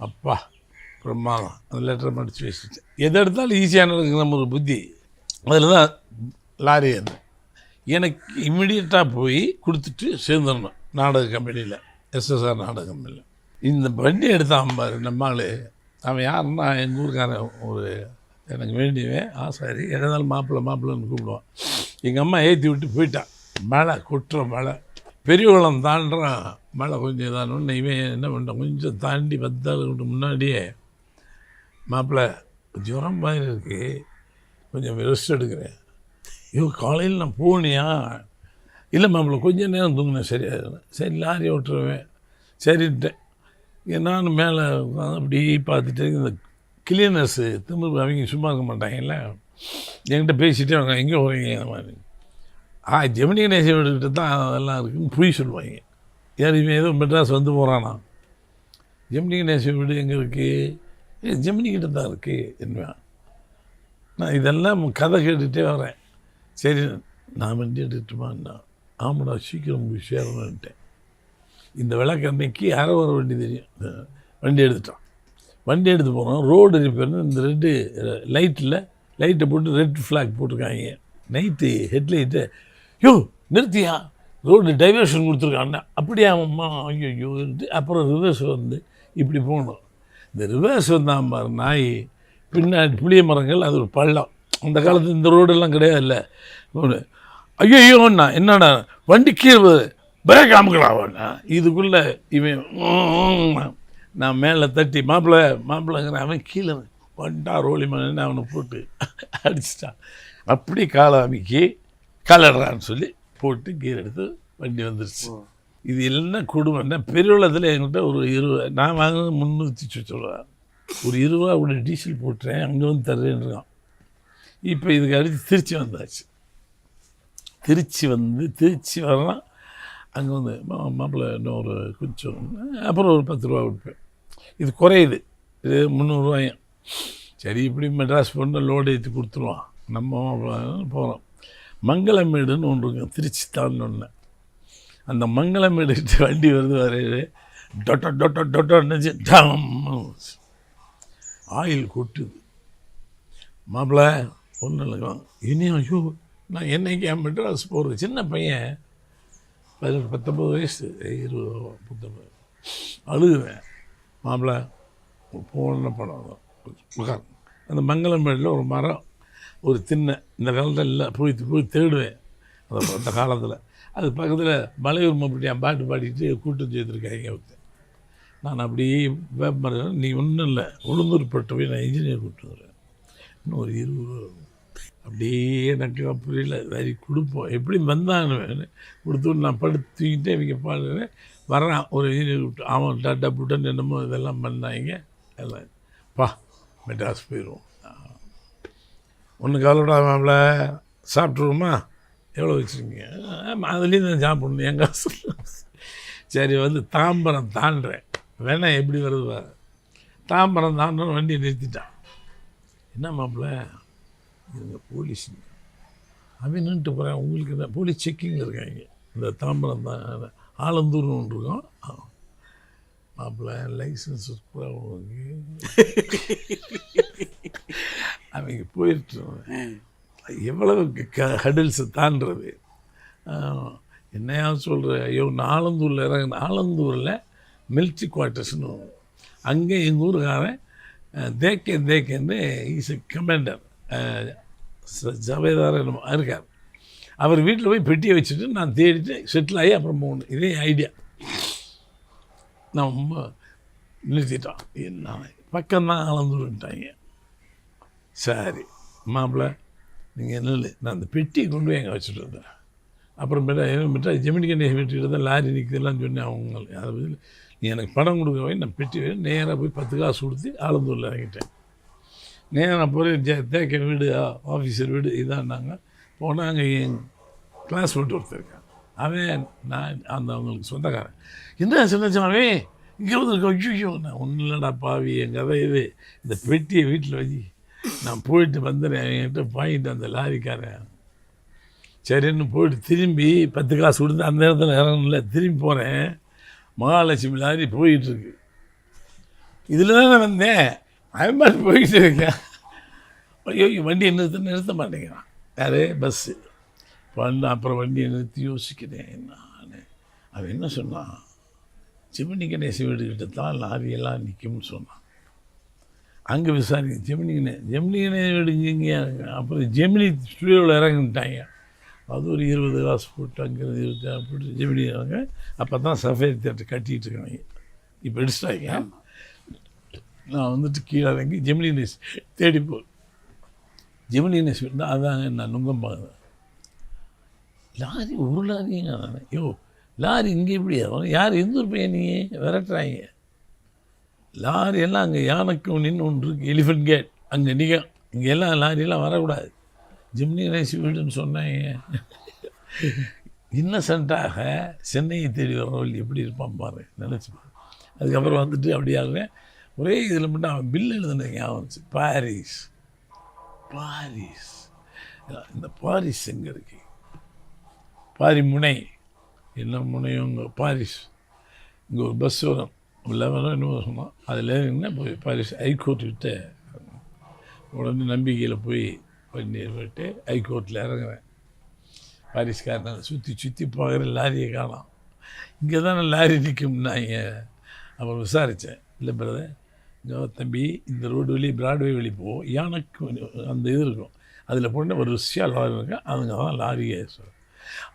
அப்பா பிரமாதம். அந்த லெட்டரை மடித்து வச்சுட்டேன். எதை எடுத்தாலும் ஈஸியாக நடக்குது நம்ம ஒரு புத்தி. அதில் தான் லாரி எனக்கு இம்மிடியட்டாக போய் கொடுத்துட்டு சேர்ந்துடணும் நாடக கம்பெனியில், எஸ்எஸ்ஆர் நாடக கம்பெனியில். இந்த வண்டி எடுத்தான் பாரு நம்மால். அவன் யாருன்னா எங்கள் ஊருக்காரன், ஒரு எனக்கு வேண்டியவன் ஆசாரி. எதாலும் மாப்பிள்ளைன்னு கூப்பிடுவான். எங்கள் அம்மா ஏற்றி விட்டு போயிட்டான். மழை கொட்டுற மழை, பெரியவளம் தாண்டுறான். மழை கொஞ்சம் இதானோன்னு இவன் என்ன பண்ணுறான், கொஞ்சம் தாண்டி 10 ஆளுக்கு முன்னாடியே, மாப்பிள்ளை ஜுரம் மாதிரி இருக்குது, கொஞ்சம் ரெஸ்ட் எடுக்கிறேன். ஐயோ காலையில் நான் போனியா? இல்லை மாப்பிள்ளை கொஞ்சம் நேரம் தூங்கினேன், சரியாக. சரி லாரியை விட்டுருவேன், சரின்ட்டேன். நானும் மேலே அப்படி பார்த்துட்டு, இந்த கிளீனர்ஸு திரும்ப அவங்க சும்மா இருக்க மாட்டாங்கல்ல, என்கிட்ட பேசிகிட்டே அவங்க எங்கே போகிறீங்க அந்த மாதிரி. ஜெமினி கணேசன் வீட்டுக்கிட்ட தான் அதெல்லாம் இருக்குன்னு போய் சொல்லுவாங்க. யார் இவன் ஏதோ மெட்ராஸ் வந்து போகிறானா, ஜெமினி கணேசன் வீடு எங்கே இருக்குது, ஜெமினி கிட்ட தான் இருக்குது என்ன. நான் இதெல்லாம் கதை கேட்டுகிட்டே வரேன். சரி நான் வண்டி எடுத்துட்டுமான்னா, ஆமாடா சீக்கிரம் போய் சேரணுன்ட்டேன். இந்த விளக்கன்னைக்கு அரை வர வண்டி தெரியும். வண்டி எடுத்துட்டான். வண்டி எடுத்து போகிறோம். ரோடு ரிப்பேர்னு இந்த ரெட்டு லைட்டை போட்டு ரெட் ஃப்ளாக் போட்டிருக்காங்க. நைட்டு ஹெட்லைட்டு, யோ நிறுத்தியா, ரோடு டைவர்ஷன் கொடுத்துருக்காங்க. அப்படியே அம்மா ஐயோ இருந்து அப்புறம் ரிவர்ஸ் வந்து இப்படி போகணும். இந்த ரிவர்ஸ் வந்தான் பாரு நாய், பின்னாடி புளிய மரங்கள், அது ஒரு பள்ளம். அந்த காலத்தில் இந்த ரோடெல்லாம் கிடையாது இல்லை. ஐயோண்ணா என்னடா வண்டி கீழே பிரேக் அமுக்கலாம்ண்ணா. இதுக்குள்ளே இவன் நான் மேலே தட்டி மாப்பிள்ளைங்கிற அவன் கீழே வண்டா ரோலி மண்ணு அவனை போட்டு அடிச்சிட்டான். அப்படி காலை அமைக்கி கலடுறான்னு சொல்லி போட்டு கீர் எடுத்து வண்டி வந்துருச்சு. இது என்ன குடும்பம்னா, பெருவளத்தில் என்கிட்ட ஒரு 20, நான் வாங்கினது 300 சொல்லுவேன், ஒரு 20 ரூபா கூட டீசல் போட்டுறேன், அங்கே வந்து தர்றேன்னு இருக்கான். இப்போ இதுக்கு அடுத்து திருச்சி வந்தாச்சு. திருச்சி வரலாம். அங்கே வந்து மாப்பிள்ளை இன்னும் ஒரு கொஞ்சம், அப்புறம் ஒரு 10 ரூபா கொடுப்பேன். இது குறையுது, இது 300 ரூபாயும். சரி இப்படி மெட்ராஸ் போட்டு லோடு ஏற்றி கொடுத்துருவான். நம்ம போகிறோம். மங்களமேடுன்னு ஒன்று இருக்கும் திருச்சி தாண்டினோடனே. அந்த மங்களமேடுக்கிட்ட வண்டி வருது வரையிலே, டொட்டோன்னு ஆயில் கொட்டுது. மாப்பிள்ள ஒன்றும் இல்லைங்க இனியும் ஐயோ நான் என்னைக்கு மெட்ராஸ் போகிறது சின்ன பையன் 19 வயசு 20 அழுகுவேன். மாப்பிள்ள போன படம் உட்கார் அந்த மங்களம்பேட்டில் ஒரு மரம் ஒரு திண்ணை இந்த காலத்தில் இல்லை போய் தேடுவேன் அந்த காலத்தில். அது பக்கத்தில் மலையூர் மம்பட்டியான் பாட்டு பாடிட்டு கூட்டம் செய்திருக்காங்க ஒருத்தன். நான் அப்படியே வேப்பமரம் நீ ஒன்றும் இல்லை உளுந்தூர்பட்டு போய் நான் இன்ஜினியர் கூப்பிட்டு வந்துடுறேன் இன்னும் ஒரு 20 ரூபா அப்படியே எனக்கு புரியல சரி கொடுப்போம் எப்படி வந்தாங்கன்னு கொடுத்து நான் படுத்துக்கிட்டே இவங்க பாடுறேன். வர்றான் ஒரு இன்ஜினியர் கூப்பிட்டு அவன் டாட்டா புட்டன் என்னமோ இதெல்லாம் பண்ணாங்க எல்லாம் பா மெட்ராஸ் போயிடுவோம். ஒன்று கவலைப்படாமல சாப்பிட்ருவோமா எவ்வளோ வச்சுருக்கீங்க அதுலேயும் தான் சாப்பிடணும் என் காசு. சரி வந்து தாம்பரம் தாண்டுறேன் வேணா எப்படி வருது தாம்பரம் தாண்டணும் வண்டியை நிறுத்திட்டான். என்ன மாப்பிள்ள இவங்க போலீஸ் அவன் நின்றுட்டு போகிறேன் உங்களுக்கு என்ன போலீஸ் செக்கிங்கில் இருக்காங்க இந்த தாம்பரம் தான் ஆலந்தூர்னு ஒன்று இருக்கும். மாப்பிள்ள லைசன்ஸ் கூட அவங்க போயிட்டு எவ்வளவு ஹடில்ஸை தாண்டுறது. என்னையா சொல்கிற ஐயோ நான் ஆலந்தூரில் இறங்கின ஆலந்தூரில் மிலிட்ரி குவார்ட்டர்ஸ்னு அங்கே எங்கள் ஊருக்காரன் தேக்கேன்னு இஸ் எ கமாண்டர் ஜவேதார் இருக்கார். அவர் வீட்டில் போய் பெட்டியை வச்சுட்டு நான் தேடிட்டு செட்டில் ஆகி அப்புறம் போகணும் இதே ஐடியா. நம்ம நிறுத்திட்டோம் என்ன பக்கம்தான் ஆலந்தூர்ட்டாங்க. சரி மாப்பிள்ள நீங்கள் என்ன நான் அந்த பெட்டியை கொண்டு போய் எங்கே வச்சுட்டு வந்தேன். அப்புறமேட்டா ஜெமினி கணேஷ் வீட்டுக்கிட்ட தான் லாரி நிற்குதெல்லாம் சொன்னேன் அவங்களுக்கு. அதை பற்றி நீ எனக்கு பணம் கொடுக்க போய் நான் பெட்டி நேராக போய் 10 காசு கொடுத்து ஆலந்தூரில் இறங்கிட்டேன். நேராக போய் தேக்க வீடு ஆஃபீஸர் வீடு இதான்னாங்க. போனால் அங்கே என் கிளாஸ் விட்டு ஒருத்தர் இருக்கான் அவன் நான் அந்த அவங்களுக்கு சொந்தக்காரன். என்ன சொன்னே இங்கே வந்து ஐயோ நான் ஒன்றும் இல்லைடா பாவி என் கதை இது இந்த பெட்டியை வீட்டில் வச்சு நான் போயிட்டு வந்துடுறேன் என்கிட்ட வாங்கிட்டு அந்த லாரிக்காரன். சரின்னு போயிட்டு திரும்பி 10 காசு கொடுத்து அந்த நேரத்தில் இறங்கல திரும்பி போகிறேன். மகாலட்சுமி லாரி போயிட்டுருக்கு. இதில் தான் நான் வந்தேன் அவன் மாதிரி போயிட்டு இருக்கேன். ஐயோ வண்டியை நிறுத்த மாட்டேங்கிறான் யாரே பஸ்ஸு பண்ண. அப்புறம் வண்டியை நிறுத்தி யோசிக்கிறேன் நான். அவன் என்ன சொன்னான் ஜெமினி கணேச வீடுகிட்ட தான் லாரியெல்லாம் நிற்கும்னு சொன்னான். அங்கே விசாரிக்க ஜெமினி கணேச வீடுங்க இங்கே. அப்புறம் ஜெமினி ஸ்டுடியோவில் இறங்கிட்டாங்க. அது ஒரு 20 காசு போட்டு அங்கேருந்து 20 போட்டு ஜெமினி இறங்க. அப்போ தான் சஃபேரி தேட்டர் கட்டிகிட்டு இருக்காங்க. இப்போ எடுத்துட்டாங்க. நான் வந்துட்டு கீழே இறங்கி ஜெமினி கணேஷ் தேடி ஜெமினி கணேஷ் வீடுனா அதாங்க நான் நுங்கம்பாங்க. லாரி ஒரு லாரிங்க தானே யோ லாரி இங்கே இப்படி யார் எந்த ஒரு பையன் நீங்கள் விரட்டுறாங்க. லாரி எல்லாம் அங்கே யானைக்கு நின்று ஒன்று இருக்குது எலிஃபென்ட் கேட் அங்கே நிற்கும். இங்கே எல்லாம் லாரியெல்லாம் வரக்கூடாது. ஜெமினி கணேஷ் வீடுன்னு சொன்னாங்க. இன்னசென்ட்டாக சென்னையை தேடி வரவள் எப்படி இருப்பான் பாரு நினச்சி பாரு. அதுக்கப்புறம் வந்துட்டு அப்படியாகவே ஒரே இதில் மட்டும் அவன் பில் எழுதுனது ஞாபகம் வந்துச்சு. பாரிஸ் இந்த பாரிஸ் எங்கே இருக்கு பாரிமுனை என்ன முனையும் இங்கே பாரிஸ் இங்கே ஒரு பஸ் வரும் 11 என்னமோ சொன்னோம். அதில் என்ன போய் பாரிஸ் ஹைகோர்ட்டுக்கிட்ட உடனே நம்பிக்கையில் போய் போயிட்டு ஹைகோர்ட்டில் இறங்குறேன். பாரிஸ்காரனை சுற்றி பார்க்குற லாரியை காணோம். இங்கே தானே லாரி நிற்கும்னாங்க. அப்புறம் விசாரித்தேன். இல்லை பிரதர் இங்கே தம்பி இந்த ரோடு வழி பிராட்வே வழி எனக்கு அந்த இது இருக்கும் அதில் போனால் ஒரு ருசியாக லாரி இருக்கும் அதுங்க தான் லாரியே சார்.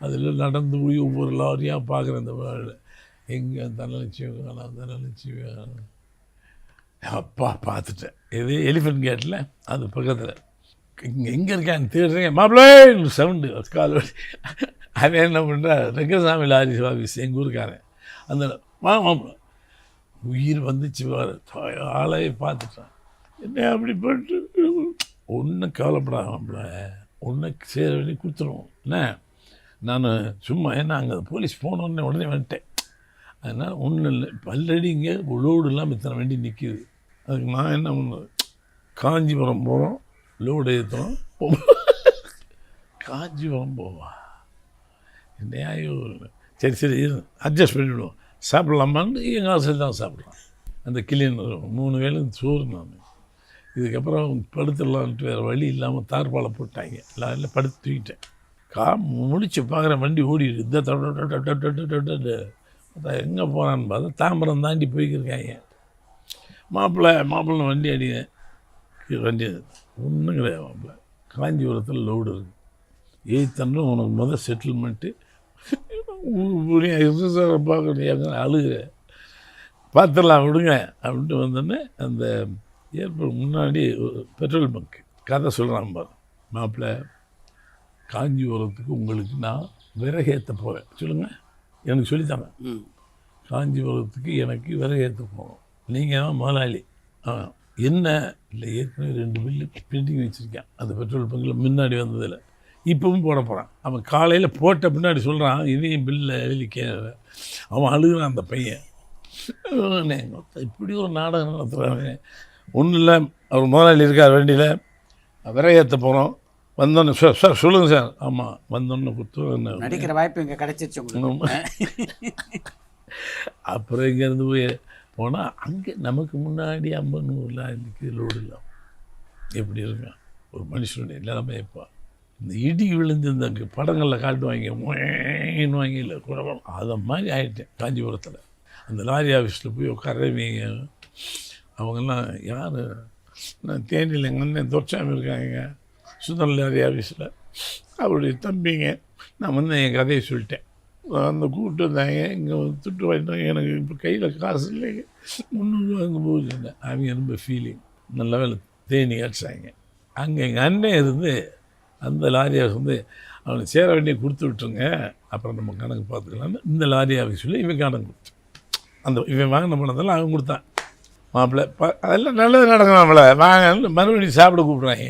அதில் நடந்து போய் ஒவ்வொரு லாரியாக பார்க்குறேன். இந்த வேர்டு எங்கே தனலட்சுமி அப்பா பார்த்துட்டேன். இது எலிஃபென்ட் கேட்டில் அது பக்கத்தில் எங்கே இருக்கான்னு தேடுறேன். மாப்பிள்ளை சவுண்டு கால் வழி. அவன் என்ன பண்ணுறா ரெங்கசாமி லாரி ஆஃபீஸ் எங்கள் ஊருக்காரன் அந்த மாப்பிள்ளை உயிர் வந்துச்சு வேறு ஆளையே பார்த்துட்டான். என்ன அப்படி பண்ணிட்டு ஒன்றும் கவலைப்படாமல ஒன்றை சேர வேண்டி கொடுத்துருவோம். என்ன நான் சும்மா ஏன்னா அங்கே போலீஸ் போனோடனே உடனே வந்துட்டேன். அதனால் ஒன்றும் இல்லை ஆல்ரெடி இங்கே லோடு இல்லாமல் இத்தனை வண்டி நிற்கிது. அதுக்கு நான் என்ன பண்ணுறது காஞ்சிபுரம் போகிறோம் லோடு ஏற்றுறோம் காஞ்சிபுரம் போவா என்னையோ சரி அட்ஜஸ்ட் பண்ணிவிடுவோம். சாப்பிட்லாமான்னு எங்கள் ஆசை தான் சாப்பிட்லாம். அந்த கிளீனர் 3 வேளை சோறு நான். இதுக்கப்புறம் படுத்துடலான்ட்டு வேறு வழி இல்லாமல் தார்பாலை போட்டாங்க. எல்லாம் படுத்து தூக்கிட்டேன். முடிச்சு பார்க்குறேன் வண்டி ஓடிடுது. எங்கே போகிறான்னு பார்த்தா தாம்பரம் தாண்டி போய்க்கிருக்காங்க. மாப்பிள்ளை வண்டி அடிங்க. வண்டி ஒன்றும் கிடையாது மாப்பிள்ளை. காஞ்சிபுரத்தில் லோடு இருக்குது. தன்னும் உனக்கு முதல் செட்டில்மெண்ட்டு பார்க்க அழுகுற பார்த்துடலாம் விடுங்க அப்படின்ட்டு வந்தோடனே அந்த ஏர்போர்ட் முன்னாடி பெட்ரோல் பங்க் கதை சொல்கிறான் பாரு. மாப்பிள்ளை காஞ்சிபுரத்துக்கு உங்களுக்கு நான் விறகேற்ற போகிறேன். சொல்லுங்கள், எனக்கு சொல்லித்தாங்க. காஞ்சிபுரத்துக்கு எனக்கு விறகேற்ற போகணும். நீங்கள் தான் முதலாளி. என்ன இல்லை, ஏற்கனவே 2 பில்லு பெண்டிங் வச்சுருக்கேன் அந்த பெட்ரோல் பங்கில் முன்னாடி வந்ததில். இப்பவும் போட போகிறான். அவன் காலையில் போட்ட பின்னாடி சொல்கிறான் இதையும் பில்லை எழுதிக்க. அவன் அழுகுறான் அந்த பையன். இப்படி ஒரு நாடகம் நடத்துகிறாங்க. ஒன்றும் இல்லை, அவர் முதலாளி இருக்கார் வண்டியில், விறகேற்ற போகிறோம். வந்தோன்னு சார் சொல்லுங்கள் சார். ஆமாம், வந்தோன்னு கொடுத்து நடிக்கிற வாய்ப்பு இங்கே கிடச்சிச்சு. அப்புறம் இங்கேருந்து போய் போனால் அங்கே நமக்கு முன்னாடி 50-100 லோடு இல்லாமல் எப்படி இருக்கான் ஒரு மனுஷனுடைய நிலைமை. இப்போ இந்த இடி விழுந்து இந்த படங்களில் காட்டுவாங்க வாங்கி இல்லை குழப்பம் அதை மாதிரி ஆகிட்டேன். காஞ்சிபுரத்தில் அந்த லாரி ஆஃபீஸில் போய் உட்காரவீங்க. அவங்கெல்லாம் யார், நான் தேனியில் எங்கள் அண்ணன் துரைசாமி இருக்காங்க சுந்தர் லாரி ஆஃபீஸில், அவருடைய தம்பிங்க. நான் வந்து என் கதையை சொல்லிட்டேன். அந்த கூப்பிட்டு வந்தாங்க, இங்கே துட்டு வாங்கிட்டாங்க. எனக்கு இப்போ கையில் காசு இல்லைங்க, 300 ரூபா அங்கே போச்சுட்டேன். அவங்க ரொம்ப ஃபீலிங். நல்ல வேலை தேனி அடிச்சாங்க. அங்கே எங்கள் அண்ணன் இருந்து அந்த லாரி ஆஃபீஸ் வந்து அவனுக்கு சேர வேண்டிய கொடுத்து விட்டுருங்க, அப்புறம் நம்ம கணக்கு பார்த்துக்கலான்னு இந்த லாரி ஆஃபீஸ் சொல்லி இவன் கணக்கு கொடுத்து அந்த இவன் வாங்கின பணத்தெல்லாம் அவன் கொடுத்தான். மாப்பிள்ளை அதெல்லாம் நல்லது நடக்கும். நம்மளை வாங்க மறுபடியும் சாப்பிட கூப்பிட்றாங்க.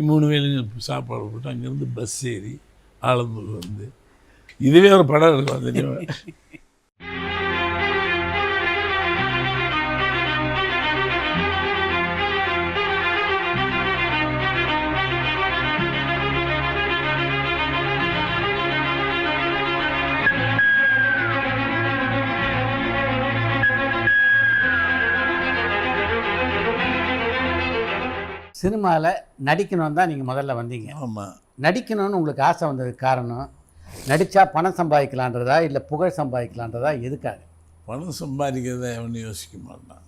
3 வேலையும் சாப்பாடு போட்டு அங்கேருந்து பஸ் ஏறி ஆலந்தூர் வந்து இதுவே ஒரு படம் இருக்கும் தெரியுமா. சினிமாவில் நடிக்கணும்னு தான் நீங்கள் முதல்ல வந்தீங்க. ஆமாம், நடிக்கணும்னு உங்களுக்கு ஆசை வந்ததுக்கு காரணம் நடித்தா பணம் சம்பாதிக்கலான்றதா இல்லை புகழ் சம்பாதிக்கலான்றதா? எதுக்காக? பணம் சம்பாதிக்கிறத எவனும் யோசிக்க மாட்டான்.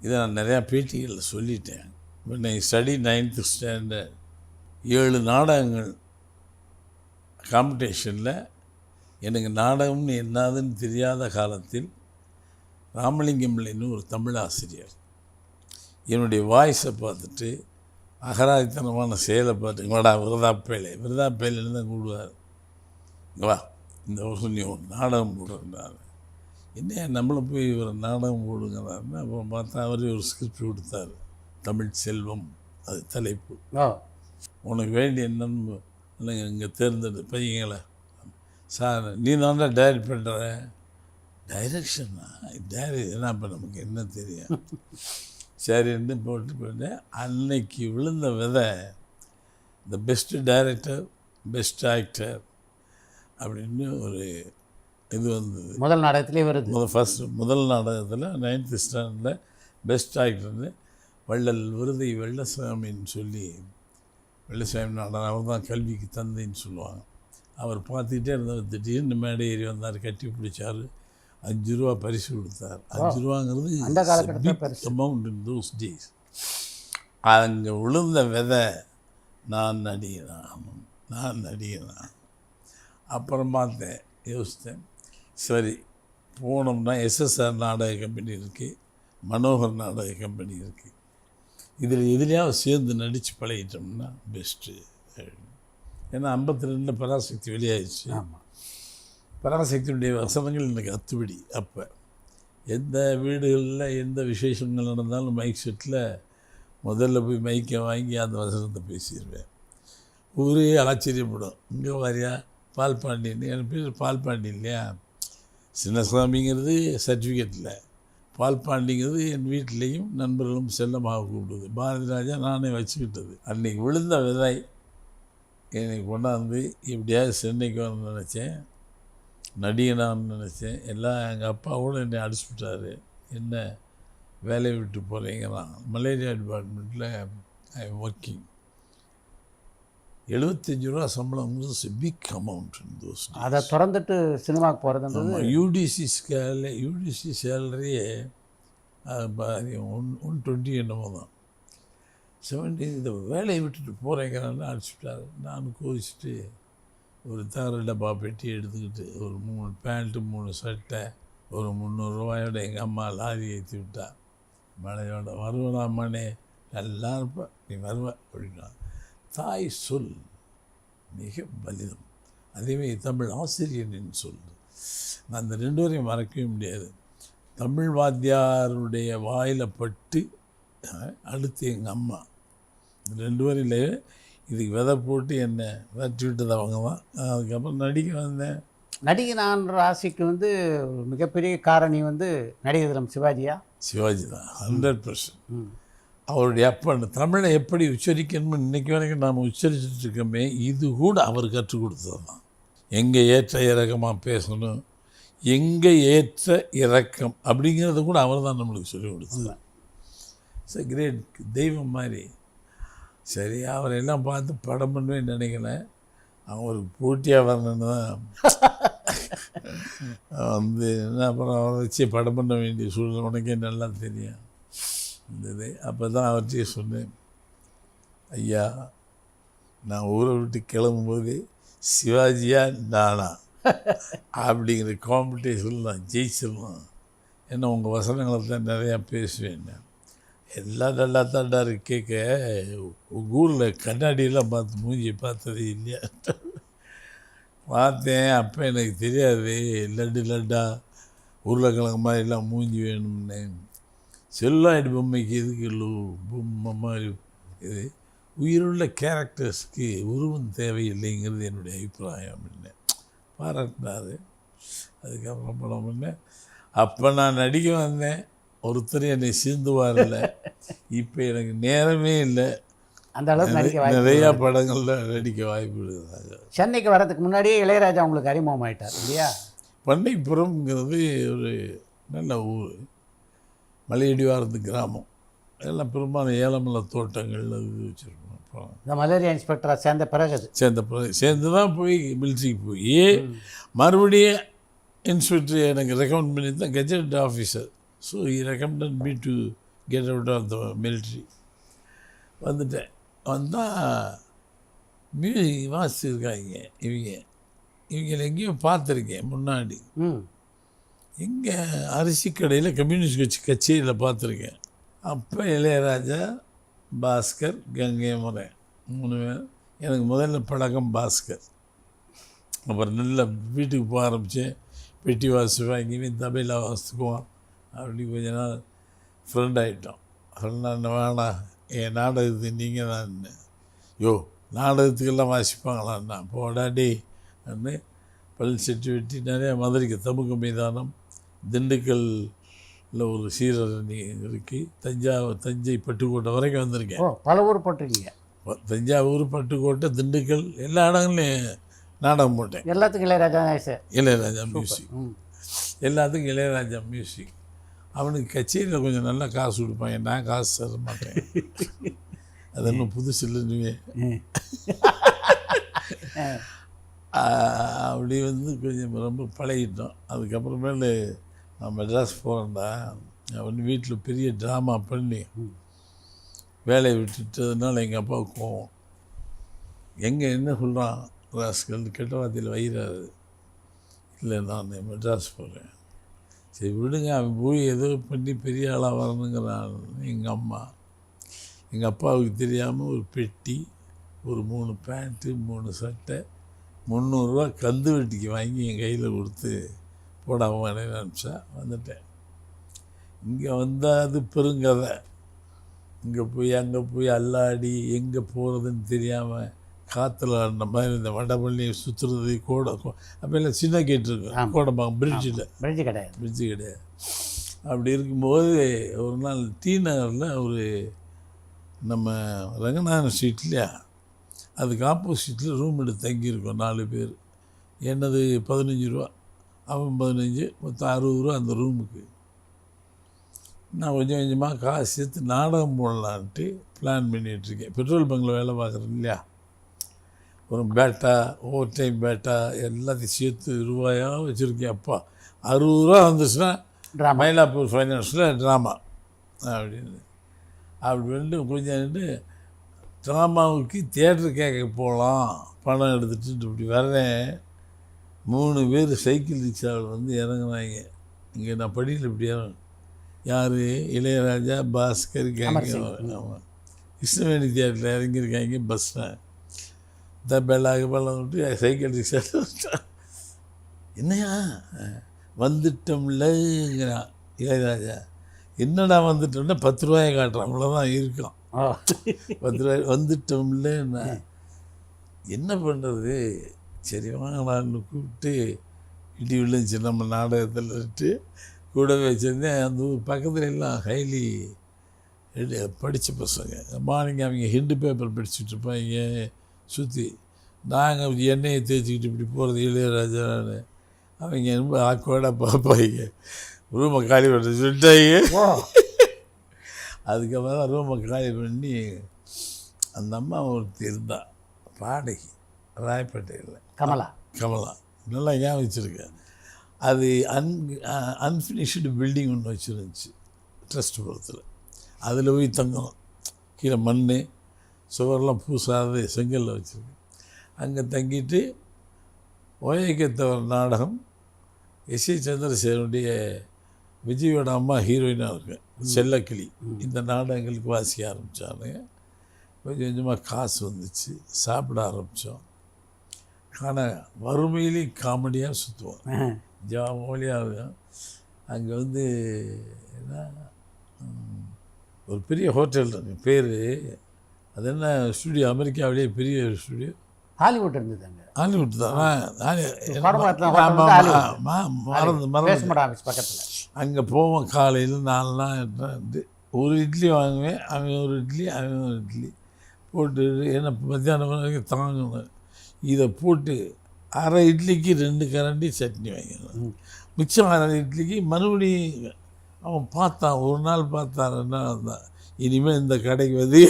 இதை நான் நிறையா பேட்டிகளில் சொல்லிட்டேன். இப்போ நான் ஸ்டடி 9th ஸ்டாண்டர்ட் 7 நாடகங்கள் காம்படிஷனில் எனக்கு நாடகம்னு என்னதுன்னு தெரியாத காலத்தில் ராமலிங்கம் பிள்ளைன்னு ஒரு தமிழ் ஆசிரியர் என்னுடைய வாய்ஸை பார்த்துட்டு அகராதித்தனமான செயலை பார்த்து வாடா விருதாப்பேலைன்னு தான் கூடுவார். இங்கே வா, இந்த வருஷம் நீ ஒரு நாடகம் போடுறாரு. என்ன நம்மளை போய் ஒரு நாடகம் போடுங்கிறாருன்னு அப்புறம் பார்த்தா அவரே ஒரு ஸ்கிரிப்ட் கொடுத்தார். தமிழ் செல்வம், அது தலைப்பு. உனக்கு வேண்டிய என்னன்னு இல்லைங்க இங்கே தேர்ந்தெடு பையங்களை. சார் நீ தான்டா டைரக்ட் பண்ணுற. டைரக்ஷனா? என்ன இப்போ நமக்கு என்ன தெரியும். சரின்னு போட்டு போயிட்டேன். அன்னைக்கு விழுந்த விதை இந்த பெஸ்ட்டு டைரக்டர், பெஸ்ட் ஆக்டர் அப்படின்னு ஒரு இது வந்தது. முதல் நாடகத்திலே வருது. முதல் நாடகத்தில் 9th ஸ்டாண்டர்டில் பெஸ்ட் ஆக்டர்னு வள்ளல் விருதை வெள்ளசாமின்னு சொல்லி, வெள்ளசாமி நாடகம் அவர் தான் கல்விக்கு தந்தைன்னு சொல்லுவாங்க. அவர் பார்த்துக்கிட்டே இருந்தவர் திடீர்னு மேடை ஏறி வந்தார், கட்டி பிடிச்சார், 5 ரூபா பரிசு கொடுத்தார். 5 ரூபாங்கிறது அந்த காலகட்டத்தில் அமௌண்ட் இன் தோஸ் டேஸ். அங்கே விழுந்த விதை நான் நடிகதான். அப்புறம் பார்த்தேன், யோசித்தேன், சரி போனோம்னா SSR நாடக கம்பெனி இருக்குது, மனோகர் நாடக கம்பெனி இருக்குது, இதில் எதுலையாவது சேர்ந்து நடித்து பழகிட்டோம்னா பெஸ்ட்டு. ஏன்னா 52 பராசக்தி வெளியாகிடுச்சு. ஆமாம், பராசக்தியுடைய வசனங்கள் எனக்கு அத்துப்படி. அப்போ எந்த வீடுகளில் எந்த விசேஷங்கள் நடந்தாலும் மைக் செட்டில் முதல்ல போய் மைக்கை வாங்கி அந்த வசனத்தை பேசிடுவேன். ஊரே ஆச்சரியப்படும், இங்கே வாரியா பால்பாண்டியன், என் பேர் பால்பாண்டி இல்லையா, சின்னசாமிங்கிறது சர்டிஃபிகேட்டில், பால்பாண்டிங்கிறது என் வீட்டிலையும் நண்பர்களும் செல்லமாக கூப்பிடுது. பாரதி ராஜா நானே வச்சுக்கிட்டது. அன்றைக்கி விழுந்த விதை என்னை கொண்டாந்து எப்படியாவது சென்னைக்கு வரணும்னு நினச்சேன். நடிகனான்னு நினச்சேன். எல்லாம் எங்கள் அப்பாவோடு என்னை அடிச்சு விட்டார். என்ன வேலையை விட்டு போகிறீங்களாம். மலேரியா டிபார்ட்மெண்ட்டில் ஐ ஒர்க்கிங். 75 ரூபா சம்பளம் பிக் அமௌண்ட். அதை திறந்துட்டு சினிமாவுக்கு போகிறதுன்றது யூடிசி சேலரியே 120 என்னமோ தான். 70 இந்த வேலையை விட்டுட்டு போகிறேங்கிறனால அடிச்சுட்டாரு. நான் கோவிச்சுட்டு ஒரு தகர டப்பா பெட்டி எடுத்துக்கிட்டு ஒரு 3 பேண்ட்டு 3 சட்டை ஒரு 300 ரூபாயோட எங்கள் அம்மா லாரி ஏற்றி விட்டா. மழையோட வருவனாமனே நல்லா இருப்ப, நீ வருவ அப்படின்னா. தாய் சொல் மிக பலிதம். அதேமாதிரி தமிழ் ஆசிரியனின் சொல். நான் அந்த 2 வரையும் மறக்கவே முடியாது. தமிழ் வாத்தியாருடைய வாயில் பட்டு அடுத்து எங்கள் அம்மா, இந்த 2 வரையில் இதுக்கு விதை போட்டு என்னை விரட்டி விட்டது அவங்க தான். அதுக்கப்புறம் நடிக்க வந்தேன். நடிகனான் ராசிக்கு வந்து மிகப்பெரிய காரணி வந்து நடிகர் தினம் சிவாஜியா? சிவாஜி தான் 100%. அவருடைய அப்பன் தமிழை எப்படி உச்சரிக்கணும்னு இன்றைக்கி வரைக்கும் நாம் உச்சரிச்சுட்டு இருக்கோமே, இது கூட அவர் கற்றுக் கொடுத்தது தான். எங்கே ஏற்ற இறக்கமாக பேசணும், எங்கே ஏற்ற இறக்கம் அப்படிங்கிறத கூட அவர் தான் நம்மளுக்கு சொல்லிக் கொடுத்தார். It's great. தெய்வம் மாதிரி. சரி, அவரையெல்லாம் பார்த்து படம் பண்ணுவேன்னு நினைக்கிறேன். அவருக்கு போட்டியாக வரணுன்னு தான் வந்து என்ன, அப்புறம் அவரை வச்சு படம் பண்ண வேண்டிய சூழ்நிலை உனக்கே நல்லா தெரியும் இருந்தது. அப்போ தான் அவர்கிட்டயே சொன்னேன், ஐயா நான் ஊரை விட்டு கிளம்பும்போது சிவாஜியா நானா அப்படிங்கிற காம்படிஷனில் நான் ஜெயிச்சிடலாம். ஏன்னா உங்கள் வசனங்களை தான் நிறையா பேசுவேன். எல்லாம் நல்லா தாண்டா இருக்கு கேட்க. உங்கள் ஊரில் கண்ணாடியெல்லாம் பார்த்து மூஞ்சியை பார்த்ததே இல்லையா? பார்த்தேன். அப்போ எனக்கு தெரியாது லட்டா உருளைக்கிழங்கு மாதிரிலாம் மூஞ்சி வேணும்னு. செல்லாய்டு பொம்மைக்கு எதுக்கு பொம்மை மாதிரி இது உயிருள்ள கேரக்டர்ஸ்க்கு உருவம் தேவையில்லைங்கிறது என்னுடைய அபிப்பிராயம் அப்படின்னு பாராட்டினார். அதுக்கப்புறம் படம் பண்ணேன். அப்போ நான் நடிக்க வந்தேன். ஒருத்தர் என்னை சீந்துவாரில்லை. இப்போ எனக்கு நேரமே இல்லை. அந்த அளவுக்கு நிறையா படங்களில் நடிக்க வாய்ப்பு இருக்குதாங்க. சென்னைக்கு வரதுக்கு முன்னாடியே இளையராஜா உங்களுக்கு அறிமுகமாயிட்டார் இல்லையா? பண்ணைப்புறம்ங்கிறது ஒரு நல்ல ஊர், மலையடிவாரத்து கிராமம். எல்லாம் பெரும்பாலும் ஏலமலை தோட்டங்கள் அது வச்சுருக்கோம். அப்புறம் இந்த மலேரியா இன்ஸ்பெக்டராக சேர்ந்த பிறகு சேர்ந்து தான் போய் மிலிட்ரிக்கு போய் மறுபடியும் இன்ஸ்பெக்டர் எனக்கு ரெக்கமெண்ட் பண்ணி தான் gazette officer. So he recommended me to get out of the military. வந்துட்டேன். வந்தால் மியூசிக் வாசிச்சிருக்காங்க இவங்களை எங்கேயும் பார்த்துருக்கேன் முன்னாடி. எங்கே அரிசி கடையில் கம்யூனிஸ்ட் கட்சியில் பார்த்துருக்கேன். அப்போ இளையராஜா, பாஸ்கர், கங்கை முறை 3 பேர். எனக்கு முதல்ல பழக்கம் பாஸ்கர். அப்புறம் நல்ல வீட்டுக்கு போக ஆரம்பித்தேன். பெட்டி வாசிப்பேன், இங்கேயும் தபையில் வாசிக்குவான். அப்படி கொஞ்ச நாள் ஃப்ரெண்ட் ஆகிட்டோம். ஃப்ரெண்டான வேணாம் என் நாடகத்துக்கு நீங்கள் தான். நாடகத்துக்கெல்லாம் வாசிப்பாங்களான்னா போடாடி அன்னு பல் செட்டு வெட்டி நிறையா மதுரைக்கு தமுக மைதானம், திண்டுக்கல்ல ஒரு சீரரணி இருக்குது, தஞ்சை பட்டுக்கோட்டை வரைக்கும் வந்திருக்கேன். பல ஊர் போட்டிருக்கீங்க. தஞ்சாவூர், பட்டுக்கோட்டை, திண்டுக்கல் எல்லா இடங்கள்லையும் நாடகம் போட்டேன். எல்லாத்துக்கும் இளையராஜா மியூசிக். எல்லாத்துக்கும் இளையராஜா மியூசிக். அவனுக்கு கச்சேரியில் கொஞ்சம் நல்லா காசு கொடுப்பாங்க, நான் காசு தர மாட்டேன். அது இன்னும் புதுசு இல்லைன்னுவே. அப்படி வந்து கொஞ்சம் ரொம்ப பழகிட்டோம். அதுக்கப்புறமேலு நான் மெட்ராஸ் போகிறேன்டா அவன் வீட்டில் பெரிய ட்ராமா பண்ணி வேலையை விட்டுட்டதுனால எங்கள் அப்பாவுக்கு கோவம். எங்கே என்ன சொல்கிறான் ராஸ்கல் கெட்ட வார்த்தையில் வைகிறாரு. இல்லை நான் மெட்ராஸ் போகிறேன். சரி விடுங்க, அவன் போய் ஏதோ பண்ணி பெரிய ஆளாக வரணுங்கிறான். எங்கள் அம்மா எங்கள் அப்பாவுக்கு தெரியாமல் ஒரு பெட்டி, ஒரு 3 பேண்ட்டு 3 சட்டை 300 ரூபா கந்து வெட்டிக்கு வாங்கி என் கையில் கொடுத்து போடாமல் அனுப்பிச்சா. வந்துட்டேன். இங்கே வந்தால் அது பெருங்கதை. இங்கே போய் அங்கே போய் அல்லாடி எங்கே போகிறதுன்னு தெரியாமல் காற்றுல ஆடின மாதிரி இந்த வடபள்ளியை சுற்றுறது. அப்போ எல்லாம் சின்ன கேட் இருக்கும் கோடம்பாங்க, பிரிட்ஜு கிடையாது. அப்படி இருக்கும்போது ஒரு நாள் டி நகரில் ஒரு நம்ம ரங்கநாதன் ஸ்ட்ரீட் இல்லையா, அதுக்கு ஆப்போசிட்டில் ரூம் எடுத்து தங்கியிருக்கோம் 4 பேர். என்னது 15 ரூபா. அவன் 15, மொத்தம் 60 ரூபா அந்த ரூமுக்கு. நான் கொஞ்சம் கொஞ்சமாக காசு சேர்த்து நாடகம் போடலான்ட்டு பிளான் பண்ணிகிட்ருக்கேன். பெட்ரோல் பங்கில் வேலை பார்க்குறேன் இல்லையா, ஒரு பேட்டா, ஓவர் டைம் பேட்டா எல்லாத்தையும் சேர்த்து ரூபாயாக வச்சுருக்கேன். அப்பா 60 ரூபா வந்துச்சுன்னா மயிலாப்பூர் ஃபைனான்ஸில் ட்ராமா அப்படின்னு அப்படின்னு கொஞ்சம் ட்ராமாவுக்கு தியேட்டர் கேட்க போகலாம் பணம் எடுத்துகிட்டு இப்படி வர்றேன். 3 பேர் சைக்கிள் ரிக்ஷாவில் வந்து இறங்குறாங்க. இங்கே நான் படியில் இப்படி இறங்க, யார், இளையராஜா, பாஸ்கர் கேங்க, கிருஷ்ணவேணி தியேட்டரில் இறங்கியிருக்காங்க. பஸ்ஸில் தப்பெல்லாம் விட்டு சைக்கிள் ரிக்ஷா என்னையா வந்துட்டோம்லங்கிறான் இளையராஜா. என்னடா வந்துட்டோம்னா 10 ரூபாயை காட்டுறான், அவ்வளோதான் இருக்கும். 10 ரூபாய் வந்துட்டோம்ல. என்ன பண்ணுறது, சரி வாங்கலான்னு கூப்பிட்டு இடி விழுந்துச்சு நம்ம நாடகத்தில் விட்டு கூட வச்சுருந்தேன். அந்த பக்கத்துல எல்லாம் ஹைலி படித்த பசங்க. மார்னிங் அவங்க ஹிண்டு பேப்பர் படிச்சுட்டு இருப்பாங்க சுற்றி. நாங்கள் எண்ணெயை தேய்ச்சிக்கிட்டு இப்படி போகிறது இளையராஜான்னு. அவங்க ரொம்ப ஆக்வர்டாக பார்ப்பாங்க. ரூமை காலி பண்ண சொல்லிட்டாங்க. அதுக்கப்புறம் தான் ரூமை காலி பண்ணி அந்த அம்மா ஒருத்தர் இருந்தா பாடகி, ராயப்பேட்டையில் கமலா நல்லா ஞாபகம் வச்சுருக்கேன். அது அன்ஃபினிஷ்டு பில்டிங் ஒன்று வச்சுருந்துச்சு ட்ரஸ்ட் புறத்தில். அதில் போய் தங்கணும். கீழே மண் சுவரெல்லாம் பூசாது செங்கலில் வச்சுருக்கு. அங்கே தங்கிட்டு ஓயக்கத்தவர் நாடகம் எஸ்ஏ சந்திரசேகருடைய விஜயோட அம்மா ஹீரோயினாக இருக்கேன் செல்லக்கிளி. இந்த நாடகங்களுக்கு வாசிக்க ஆரம்பித்தாங்க. கொஞ்சம் கொஞ்சமாக காசு வந்துச்சு, சாப்பிட ஆரம்பித்தோம். ஆனால் வறுமையிலேயும் காமெடியாக சுற்றுவோம், ஜாலியாக. அங்கே வந்து என்ன ஒரு பெரிய ஹோட்டல் இருக்கு, பேர் அது என்ன ஸ்டுடியோ, அமெரிக்காவிலேயே பெரிய ஸ்டுடியோ, ஹாலிவுட் இருந்தது. அங்கே ஹாலிவுட் தான் மறந்து பக்கத்தில். அங்கே போவோம். காலையில் 4 நாள் ஒரு இட்லி வாங்குவேன், அவன் ஒரு இட்லி அவன் ஒரு இட்லி போட்டு என்ன மத்தியானம் வரைக்கும் தாங்கணும். இதை போட்டு அரை இட்லிக்கு 2 கரண்டி சட்னி வாங்கிடுவேன். மிச்சம் அரை இட்லிக்கு மறுபடியும் அவன் பார்த்தான். ஒரு நாள் பார்த்தான், 2 நாள் வந்தான். இனிமேல் இந்த கடைக்கு வந்து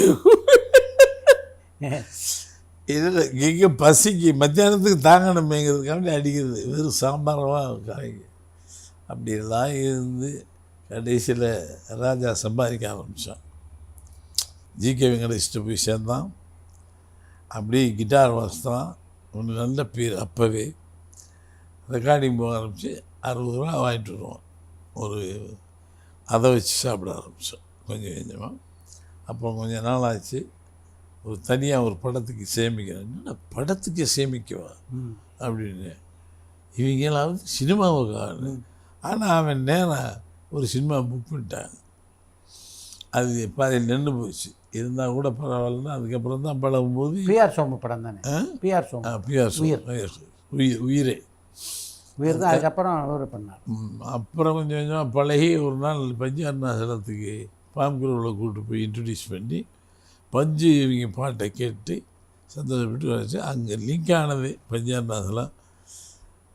இதில் எங்கே பசிக்கு மத்தியானத்துக்கு தாங்கணுமேங்கிறதுக்காண்டி அடிக்கிறது. வெறும் சாம்பாரமாக கடைக்கு அப்படியெல்லாம் இருந்து கடைசியில் ராஜா சம்பாதிக்க ஆரம்பித்தான். ஜிகே வெங்கடேஷ்ட போய் சேர்ந்தான். அப்படியே கிட்டார் வாசித்தான். ஒன்று நல்ல பேர். அப்போவே ரெக்கார்டிங் போக ஆரம்பித்து 60 ரூபா வாங்கிட்டு வருவோம். அதை வச்சு சாப்பிட ஆரம்பித்தோம் கொஞ்சம் கொஞ்சமாக. அப்புறம் கொஞ்சம் நாள் ஆச்சு. ஒரு தனியாக ஒரு படத்துக்கு சேமிக்கிறேன். என்னென்ன படத்துக்கு சேமிக்கவா அப்படின்னு இவங்களாவது சினிமாவுக்கு. ஆனால் அவன் நேராக ஒரு சினிமா புக் பண்ணிட்டாங்க. அது பாதையில் நின்று போச்சு. இருந்தால் கூட பரவாயில்லன்னா அதுக்கப்புறம் தான் பழகும்போது பிஆர் சோமு படம் தானே, பிஆர் சோமு உயிரே உயிர் தான். அதுக்கப்புறம் அவர் பண்ணார். அப்புறம் கொஞ்சம் கொஞ்சமாக பழகி ஒரு நாள் பஞ்சு அருணாசலத்துக்கு பாம்குருவில் கூப்பிட்டு போய் இன்ட்ரடியூஸ் பண்ணி பஞ்சு இவங்க பாட்டை கேட்டு சந்தோஷப்பட்டு வச்சு அங்கே லிங்க் ஆனது பஞ்சு அருணாசலம்.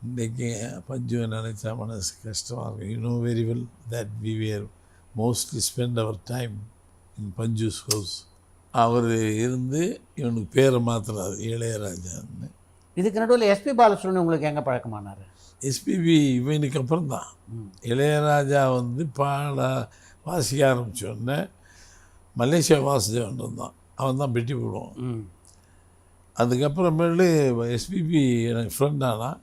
இன்றைக்கி பஞ்சுவை நினச்சா மனசு கஷ்டமாக இருக்கும். You know very well that we were mostly spend our time in Panchu's house. அவர் இருந்து இவனுக்கு பேரை மாற்றுறாரு இளையராஜான்னு. இதுக்கு நடுவில் எஸ்பி பாலசுப்ரமணியம் உங்களுக்கு எங்கே பழக்கமானார்? எஸ்பிபி இவனுக்கு அப்புறம் தான். இளையராஜா வந்து வாசிக்க ஆரம்பித்தோடனே மலேசியா வாசுதேவன் தான், அவன் தான் பெட்டி போடுவான். அதுக்கப்புறமேலு எஸ்பிபி எனக்கு ஃப்ரெண்ட் ஆனால்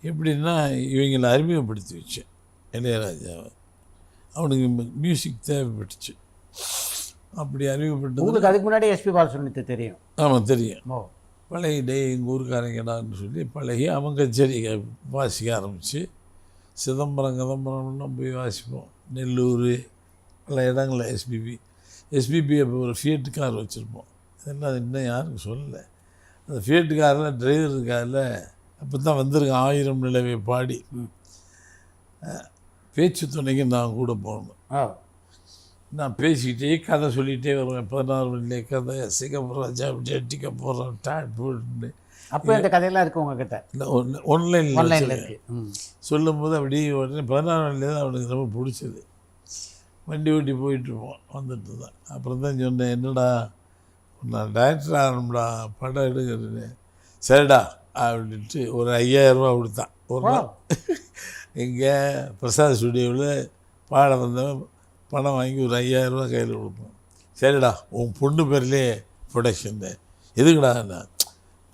எப்படின்னா இவங்களை அறிமுகப்படுத்தி வச்சேன் இளையராஜாவை. அவனுக்கு மியூசிக் தேவைப்பட்டுச்சு. அப்படி அறிமுகப்பட்டு உங்களுக்கு அதுக்கு முன்னாடி எஸ்பி பாலசுப்ரமணியத்தை தெரியும்? ஆமாம் தெரியும். பழகி எங்கள் ஊருக்காரங்கடான்னு சொல்லி பழகி அவங்க கச்சேரி வாசிக்க ஆரம்பித்து சிதம்பரம்லாம் போய் வாசிப்போம். நெல்லூர் பல இடங்களில் எஸ்பிபி அப்போ ஒரு ஃபியட் கார் வச்சுருப்போம். இதெல்லாம் இன்னும் யாருக்கும் சொல்லலை. அந்த ஃபியட் காரில் டிரைவர் இருக்காரில் அப்போ தான் வந்திருக்கேன் 1000 நிலவை பாடி. பேச்சு துணைக்கு நான் கூட போகணும். நான் பேசிக்கிட்டே கதை சொல்லிகிட்டே வருவேன். 16 மணிலே கதை, சிங்கப்பூர் ராஜா அப்படி அட்டிக்க போகிறோம் டாட் போட்டு அப்போ இந்த கதையெல்லாம் இருக்குது உங்ககிட்ட? ஆன்லைனில் ஆன்லைனில் இருக்குது. சொல்லும்போது அப்படியே உடனே 14 தான் அவனுக்கு ரொம்ப பிடிச்சது. வண்டி ஓட்டி போயிட்டுருப்போம், வந்துட்டு தான். அப்புறம் தான் சொன்னேன், என்னடா நான் டைரக்டர் ஆகணும்டா, படம் எடுக்கிறது. சரிடா அப்படின்ட்டு ஒரு 5000 ரூபா கொடுத்தான் ஒரு நாள். இங்கே பிரசாத் ஸ்டுடியோவில் பாட வந்தவன் பணம் வாங்கி ஒரு 5000 ரூபா கையில் கொடுப்போம். சரிடா உன் பொண்ணு பேர்லேயே ப்ரொடக்ஷன்னு. எதுக்குடா நான்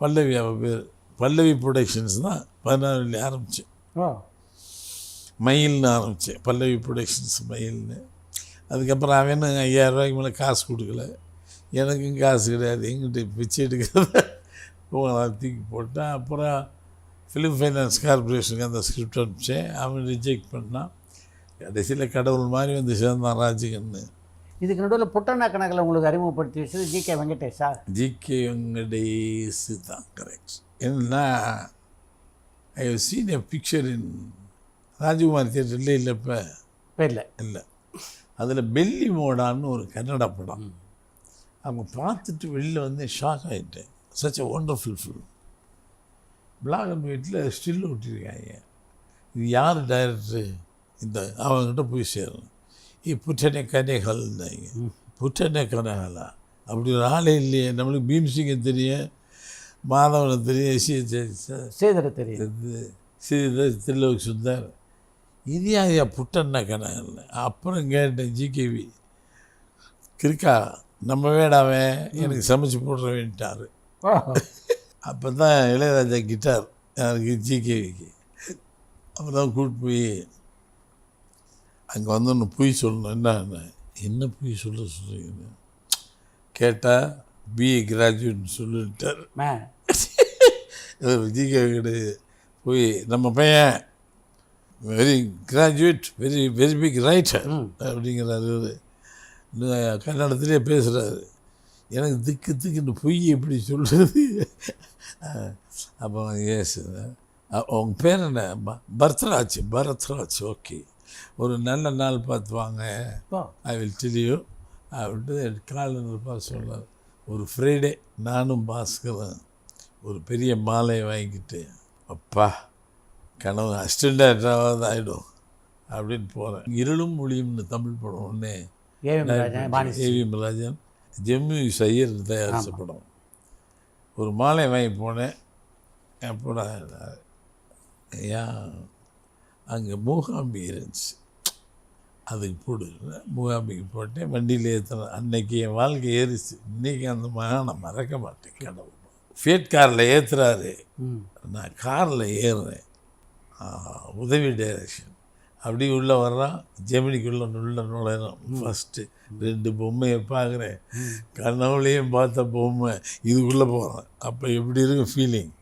பல்லவி அவள் பேர், பல்லவி ப்ரொடக்ஷன்ஸ் தான் 14 ஆரம்பித்தேன். மயில்னு ஆரம்பித்தேன், பல்லவி ப்ரொடக்ஷன்ஸ் மயில்னு. அதுக்கப்புறம் அவன் 5000 ரூபாய்க்கு மேலே காசு கொடுக்கல, எனக்கும் காசு கிடையாது, எங்கிட்ட பிச்சை எடுக்கிறத தூக்கி போட்டேன். அப்புறம் ஃபிலிம் ஃபைனான்ஸ் கார்பரேஷனுக்கு அந்த ஸ்கிரிப்ட் அனுப்பிச்சேன், அவன் ரிஜெக்ட் பண்ணான். கடைசியில் கடவுள் மாதிரி வந்து சேர்ந்தான் ராஜகன்னு. இதுக்கு நடுவில் புட்டண்ணா கணக்கில் உங்களுக்கு அறிமுகப்படுத்தி வச்சது ஜிகே வெங்கடேஷா? ஜிகே வெங்கடேஷ் தான் கரெக்ட். என்னன்னா I have seen a picture in Rajakumari தியேட்டர்ல இல்லை இப்போ இல்லை, அதில் பெல்லி மோடான்னு ஒரு கன்னட படம். அவங்க பார்த்துட்டு வெளியில் வந்து ஷாக் ஆகிட்டேன். Such a wonderful film. Black and ஒயிட்டில் ஸ்டில் ஒட்டியிருக்காங்க. இது யார் டைரக்டரு? இந்த அவங்ககிட்ட போய் சேரணும். புற்றனை கனைகள்னாங்க. புற்றனை கனைகளா? அப்படி ஒரு ஆளே இல்லையே. நம்மளுக்கு பீம்சிங்கை தெரியும், மாதவனை தெரியும், சேதரை தெரியும், ஸ்ரீதர், தில்லோக் சுந்தர். இது ஐயா புட்டண்ணா கனகல்ல. அப்புறம் கேட்டேன், ஜிகேவி கிருக்கா நம்ம வேடாவே எனக்கு சமைச்சு போடுற வேண்டார். அப்போ தான் இளையராஜா கிட்டார் எனக்கு ஜிகேவிக்கு. அப்புறம் தான் கூப்பிட்டு போய் அங்கே வந்து ஒன்று பொய் சொல்லணும். என்ன பொய் சொல்கிறீங்க கேட்டால் பிஏ கிராஜுவேட்னு சொல்லிட்டார். ஜிகேவி போய் நம்ம பையன் very graduate, very very big writer அப்படிங்கிறாரு. கன்னடத்திலே பேசுகிறாரு. எனக்கு திக்குன்னு பொய் எப்படி சொல்கிறது. அப்போ ஏசு அவங்க பேர் என்ன? பரத்ராஜ். ஓகே, ஒரு நல்ல நாள் பார்த்து வாங்க, ஐ வில் டெல் யூ அப்படின்ட்டு காலண்டர் பார்த்து சொன்னார். ஒரு ஃப்ரைடே நானும் பாஸ்கரும் ஒரு பெரிய மாலையை வாங்கிக்கிட்டு, அப்பா கனவு அசிஸ்டண்ட் டைரக்டராக ஆகிடும் அப்படின்னு போகிறேன். இருளும் மொழியும்னு தமிழ் படம் ஒன்று ஏவிஎம் ராஜன் ஜெம்மு சையர் தயாரித்த படம். ஒரு மாலை வாங்கி போனேன். எப்படா ஏன் அங்கே மூகாம்பி இருந்துச்சு, அதுக்கு போடு. மூகாம்பிக்கு போட்டேன், வண்டியில் ஏற்றுனேன். அன்னைக்கு என் வாழ்க்கை ஏறிச்சு. இன்றைக்கி அந்த மகனை மறக்க மாட்டேன். கடவுள் ஃபியட் காரில் ஏற்றுறாரு, நான் காரில் ஏறுறேன். உதவி டைரக்ஷன் அப்படி உள்ளே வர்றான். ஜெமினிக்குள்ளே நுழையிறோம். ஃபஸ்ட்டு 2 பொம்மையை பார்க்குறேன். கனவுலையும் பார்த்த பொம்மை இதுக்குள்ளே போகிறேன். அப்போ எப்படி இருக்கும் ஃபீலிங்?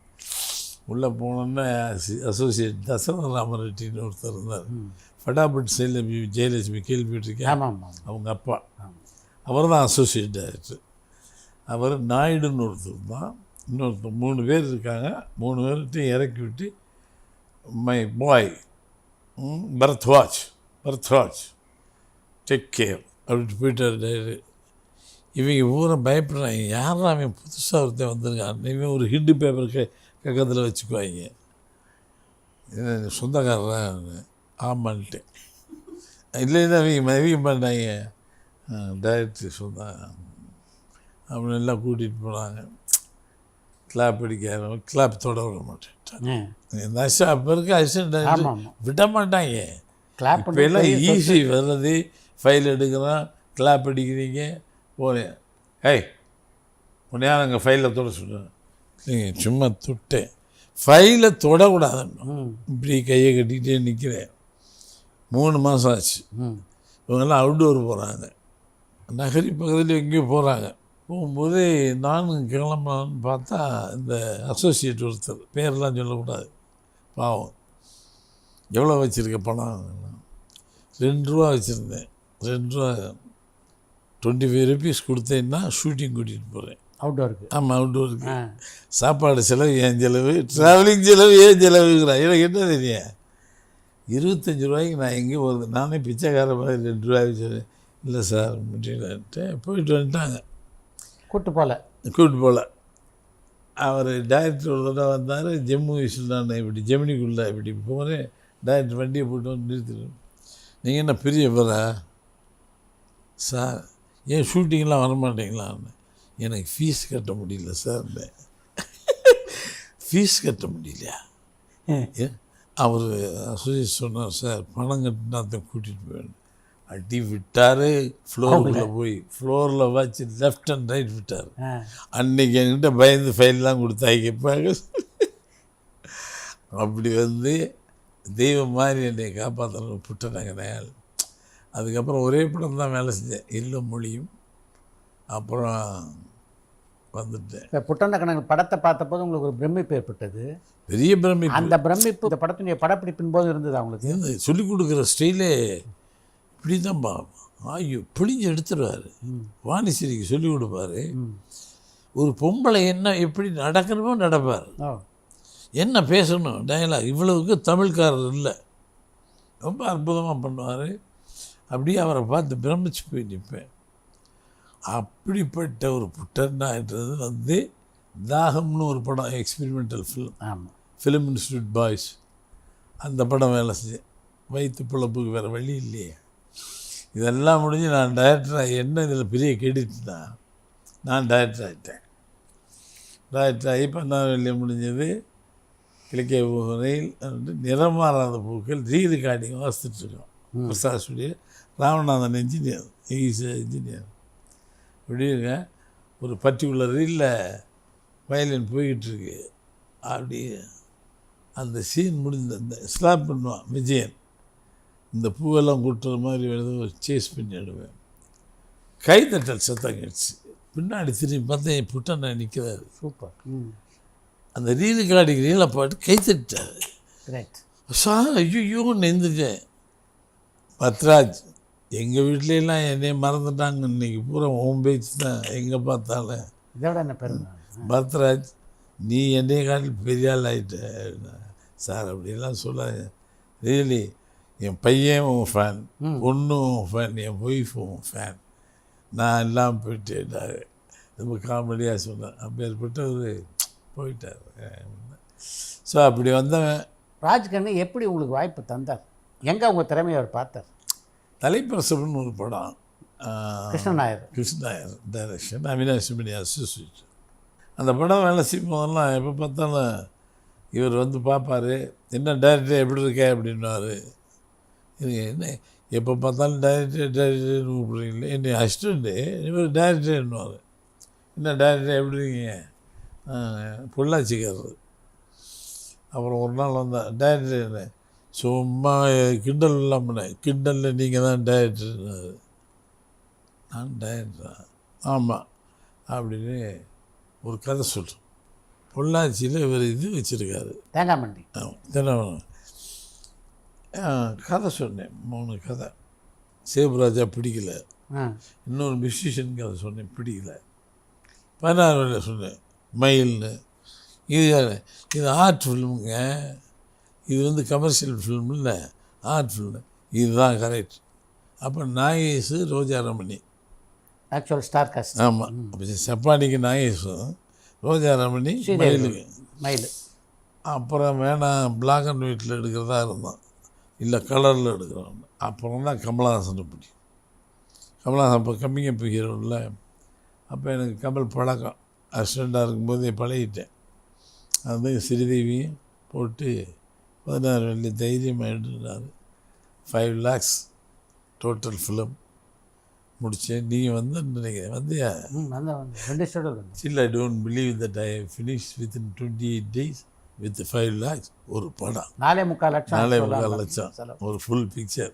உள்ளே போனோன்னா அசோசியேட் தசரத ராமரெட்டின்னு ஒருத்தர் இருந்தார். ஃபடாபட் ஜெயலட்சுமி கேள்விப்பட்டிருக்கேன். அவங்க அப்பா அவர் தான் அசோசியேட் டைரக்டர். அவர் நாயுடுன்னு ஒருத்தர் தான். இன்னொருத்தர் 3 பேர் இருக்காங்க. 3 பேர்கிட்டையும் இறக்கி விட்டு my boy Bharadwaj take care அப்படின்ட்டு போயிட்டார். இவங்க பூரா பயப்படுறாங்க. யாரும் அவன் புதுசாக ஒருத்தன் வந்திருக்கான், இவன் ஒரு ஹிண்டு பேப்பர் பக்கத்தில் வச்சுக்குவாங்க. சொந்தக்காரன் ஆமான்ட்டு. இல்லைன்னா அவங்க பண்ணாங்க டைரக்டர் சொந்தம் அப்படின்னு எல்லாம் கூட்டிகிட்டு போனாங்க. கிளாப் அடிக்க கிளாப் தொட விட மாட்டேன். அப்போ இருக்க அசிஸ்டன்ட் விட மாட்டாங்க. இப்போ எல்லாம் ஈஸி வர்றது, ஃபைல் எடுக்கிறோம், கிளாப் அடிக்கிறீங்க, போகிறேன். ஏய் உன்னையா நாங்கள் ஃபைலில் தொட சொல்கிறேன். இல்லைங்க சும்மா தொட்டேன். ஃபைலை தொடக்கூடாதுன்னு இப்படி கையை கட்டிக்கிட்டே நிற்கிறேன். 3 மாதம் ஆச்சு. இவங்கெல்லாம் அவுட்டோர் போகிறாங்க, நகரி பக்கத்தில் எங்கேயோ போகிறாங்க. போகும்போது நானும் கிளம்பலான்னு பார்த்தா இந்த அசோசியேட் ஒருத்தர், பேரெலாம் சொல்லக்கூடாது பாவம், எவ்வளோ வச்சுருக்க பணம்? 2 ரூபா வச்சுருந்தேன். 2 ரூபா 25 ருபீஸ் கொடுத்தேன்னா ஷூட்டிங் கூட்டிகிட்டு போகிறேன் அவுட்டோருக்கு. ஆமாம் அவுட்டோருக்கு. சாப்பாடு செலவு ஏன் செலவு, ட்ராவலிங் செலவு ஏன் செலவுங்கிறான். எனக்கு என்ன தெரியும்? 25 ரூபாய்க்கு நான் எங்கேயும் வருது. நானே பிச்சைக்கார மாதிரி 2 ரூபாய் வச்சு இல்லை சார் முடியலன்ட்டு போயிட்டு வந்துட்டாங்க. கூட்டு போகல. அவர் டைரக்டர் ஒரு தடவை வந்தார், ஜம்மு வயசில் நான் இப்படி ஜெமினிக்குள்ளே இப்படி போகிறேன், டைரக்டர் வண்டியை போட்டு வந்து நிறுத்திடுவேன். நீங்கள் என்ன பெரியவரா சார், ஏன் ஷூட்டிங்லாம் வரமாட்டீங்களான்னு. எனக்கு ஃபீஸ் கட்ட முடியல சார். ஃபீஸ் கட்ட முடியலையா? அவர் அசோசியேட் சொன்னார், சார் பணம் கட்டினா தான் கூட்டிகிட்டு போவேன். அடி விட்டார், ஃப்ளோருக்குள்ளே போய் ஃப்ளோரில் வச்சு லெஃப்ட் அண்ட் ரைட் விட்டார். அன்றைக்கி என்கிட்ட பயந்து ஃபைல்லாம் கொடுத்தாங்க. அப்படி வந்து தெய்வம் மாதிரி என்னை காப்பாற்றணும் புட்டனாங்க தயாள். அதுக்கப்புறம் ஒரே படம் தான் வேலை செஞ்சேன், இல்ல மொழியும். அப்புறம் வந்துட்டேன். இப்போ புட்டண்ண கணக்கு படத்தை பார்த்தபோது உங்களுக்கு ஒரு பிரமிப்பு ஏற்பட்டது. பெரிய பிரமிப்பு. அந்த பிரமிப்பு இந்த படத்தினுடைய படப்பிடிப்பின் போது இருந்தது அவங்களுக்கு. இந்த சொல்லிக் கொடுக்குற ஸ்டைலே இப்படி தான் ஐயோ பிழிஞ்சு எடுத்துருவார். வாணிஸ்ரீக்கு சொல்லிக் கொடுப்பாரு. ஒரு பொம்பளை என்ன எப்படி நடக்கணுமோ நடப்பார், என்ன பேசணும் டயலாக். இவ்வளவுக்கு தமிழ்காரர் இல்லை, ரொம்ப அற்புதமாக பண்ணுவார். அப்படியே அவரை பார்த்து பிரமிச்சு போய் நிற்பேன். அப்படிப்பட்ட ஒரு புட்டன்னான்றது வந்து தாகம்னு ஒரு படம், எக்ஸ்பெரிமெண்டல் ஃபிலிம். ஆமாம், ஃபிலிம் இன்ஸ்டியூட் பாய்ஸ், அந்த படம் வேலை செஞ்சேன். வயிற்று பிழப்புக்கு வேறு வழி இல்லையே. இதெல்லாம் முடிஞ்சு நான் டைரக்டராக, என்ன இதில் பெரிய கிரெடிட்னா, நான் டைரக்டர் ஆகிட்டேன். டைரக்டர் ஆகி 14 முடிஞ்சது. இலக்கிய முறையில் வந்து நிறமாறாத பூக்கள் ரீரெக்கார்டிங் வாசித்துட்ருக்கோம். Prasad studio, Ramanathan engineer, is engineer. அப்படிங்க ஒரு பர்டிகுலர் ரீலில் வயலின் போய்கிட்டுருக்கு. அப்படி அந்த சீன் முடிந்த அந்த ஸ்லாப் பண்ணுவான் விஜயன், இந்த பூவெல்லாம் கூட்டுற மாதிரி எழுத சேஸ் பண்ணி எடுவேன். கைத்தட்டல் சத்தம் கிடச்சி, பின்னாடி திரும்பி பார்த்தேன், புட்டண்ணா நிற்கிறாரு. சூப்பர். அந்த ரீரெக்கார்டிங் ரீலை பாட்டு கைத்தட்டார். ரைட் சார், ஐயோ நெந்துட்டேன். பத்ராஜ், எங்கள் வீட்லாம் என்னைய மறந்துட்டாங்க, இன்றைக்கி பூரா ஹோம் பேஜ் தான் எங்கே பார்த்தாலும். இதோட என்ன பெருமை? பத்ராஜ், நீ என்னைய காட்டில் பெரிய ஆள் ஆகிட்ட சார். அப்படிலாம் சொல்லாங்க. ரியலி என் பையன் உன் ஃபேன், பொண்ணும் உன் ஃபேன், என் ஒய்ஃபும் உன் ஃபேன். நான் எல்லாம் போயிட்டேன். ரொம்ப காமெடியாக சொன்னேன். அப்பேற்பட்ட ஒரு போயிட்டார். ஸோ அப்படி வந்தவன். ராஜ்கண்ணு எப்படி உங்களுக்கு வாய்ப்பு தந்தார்? எங்கே உங்கள் திறமையை அவர் பார்த்தார்? தலைப்பிரசவன் ஒரு படம், கிருஷ்ணநாயர் டைரக்ஷன், அவினாஷ் மணி அசோசியேட். அந்த படம் வேலை செய்யும் போதெல்லாம் எப்போ பார்த்தாலும் இவர் வந்து பார்ப்பார், என்ன டைரக்டர் எப்படி இருக்கே அப்படின்வார். என்ன எப்போ பார்த்தாலும் டைரக்டர்னு கூப்பிட்றீங்களே, என்னை அசிஸ்டண்ட்டு, இவர் டைரக்டர்னுவார். என்ன டைரக்டர் எப்படி இருக்கீங்க? பொள்ளாச்சிக்காரர். அப்புறம் ஒரு நாள் வந்தால் டைரக்டர், சும்மா கிண்டல் இல்லாமல், கிண்டலில் நீங்கள் தான் டைரக்டர்னாரு. நான் டைரக்டரா? ஆமாம் அப்படின்னு ஒரு கதை சொல்கிறேன். பொள்ளாச்சியில் இவர் இது வச்சுருக்காரு, தேங்காய் மண்டி. தினம் கதை சொன்னேன், 3 கதை. சேபுராஜா பிடிக்கல, இன்னொரு மியூசிஷியன் கதை சொன்னேன், பிடிக்கல. 16 சொன்னேன், மயில்னு. இது ஆர்ட் ஃபில்முங்க, இது வந்து கமர்ஷியல் ஃபில்ம் இல்லை, ஆர்ட் ஃபில்மு. இதுதான் கரெக்ட். அப்போ நாகேஷு, ரோஜா ரமணி ஆக்சுவல் ஸ்டார் காஸ்ட். ஆமாம், அப்போ செப்பானிக்கு நாகேஷும், ரோஜா ரமணி மயிலுக்கு மயில். அப்புறம் வேணாம் பிளாக் அண்ட் ஒயிட்டில் எடுக்கிறதா இருந்தோம், இல்லை கலரில் எடுக்கிறோம். அப்புறம் தான் கமலஹாசனை பிடிக்கும். கமலஹாசன் அப்போ கம்மிங் அப் ஹீரோவில். அப்போ எனக்கு கமல் பழக்கம், அசிஸ்டண்ட்டாக இருக்கும்போதே பழகிட்டேன். அது ஸ்ரீதேவியும் போட்டு 16 வெள்ளி தைரியமாக எடுத்துட்டார். 5 lakhs டோட்டல் ஃபிலிம் முடித்தேன். நீங்கள் வந்து நினைக்கிறேன் வந்தியா? 2 store. Still I don't believe that I finish within 28 days with 5 lakhs ஒரு படம். 4.25 லட்சம். 4.25 லட்சம் ஒரு ஃபுல் பிக்சர்.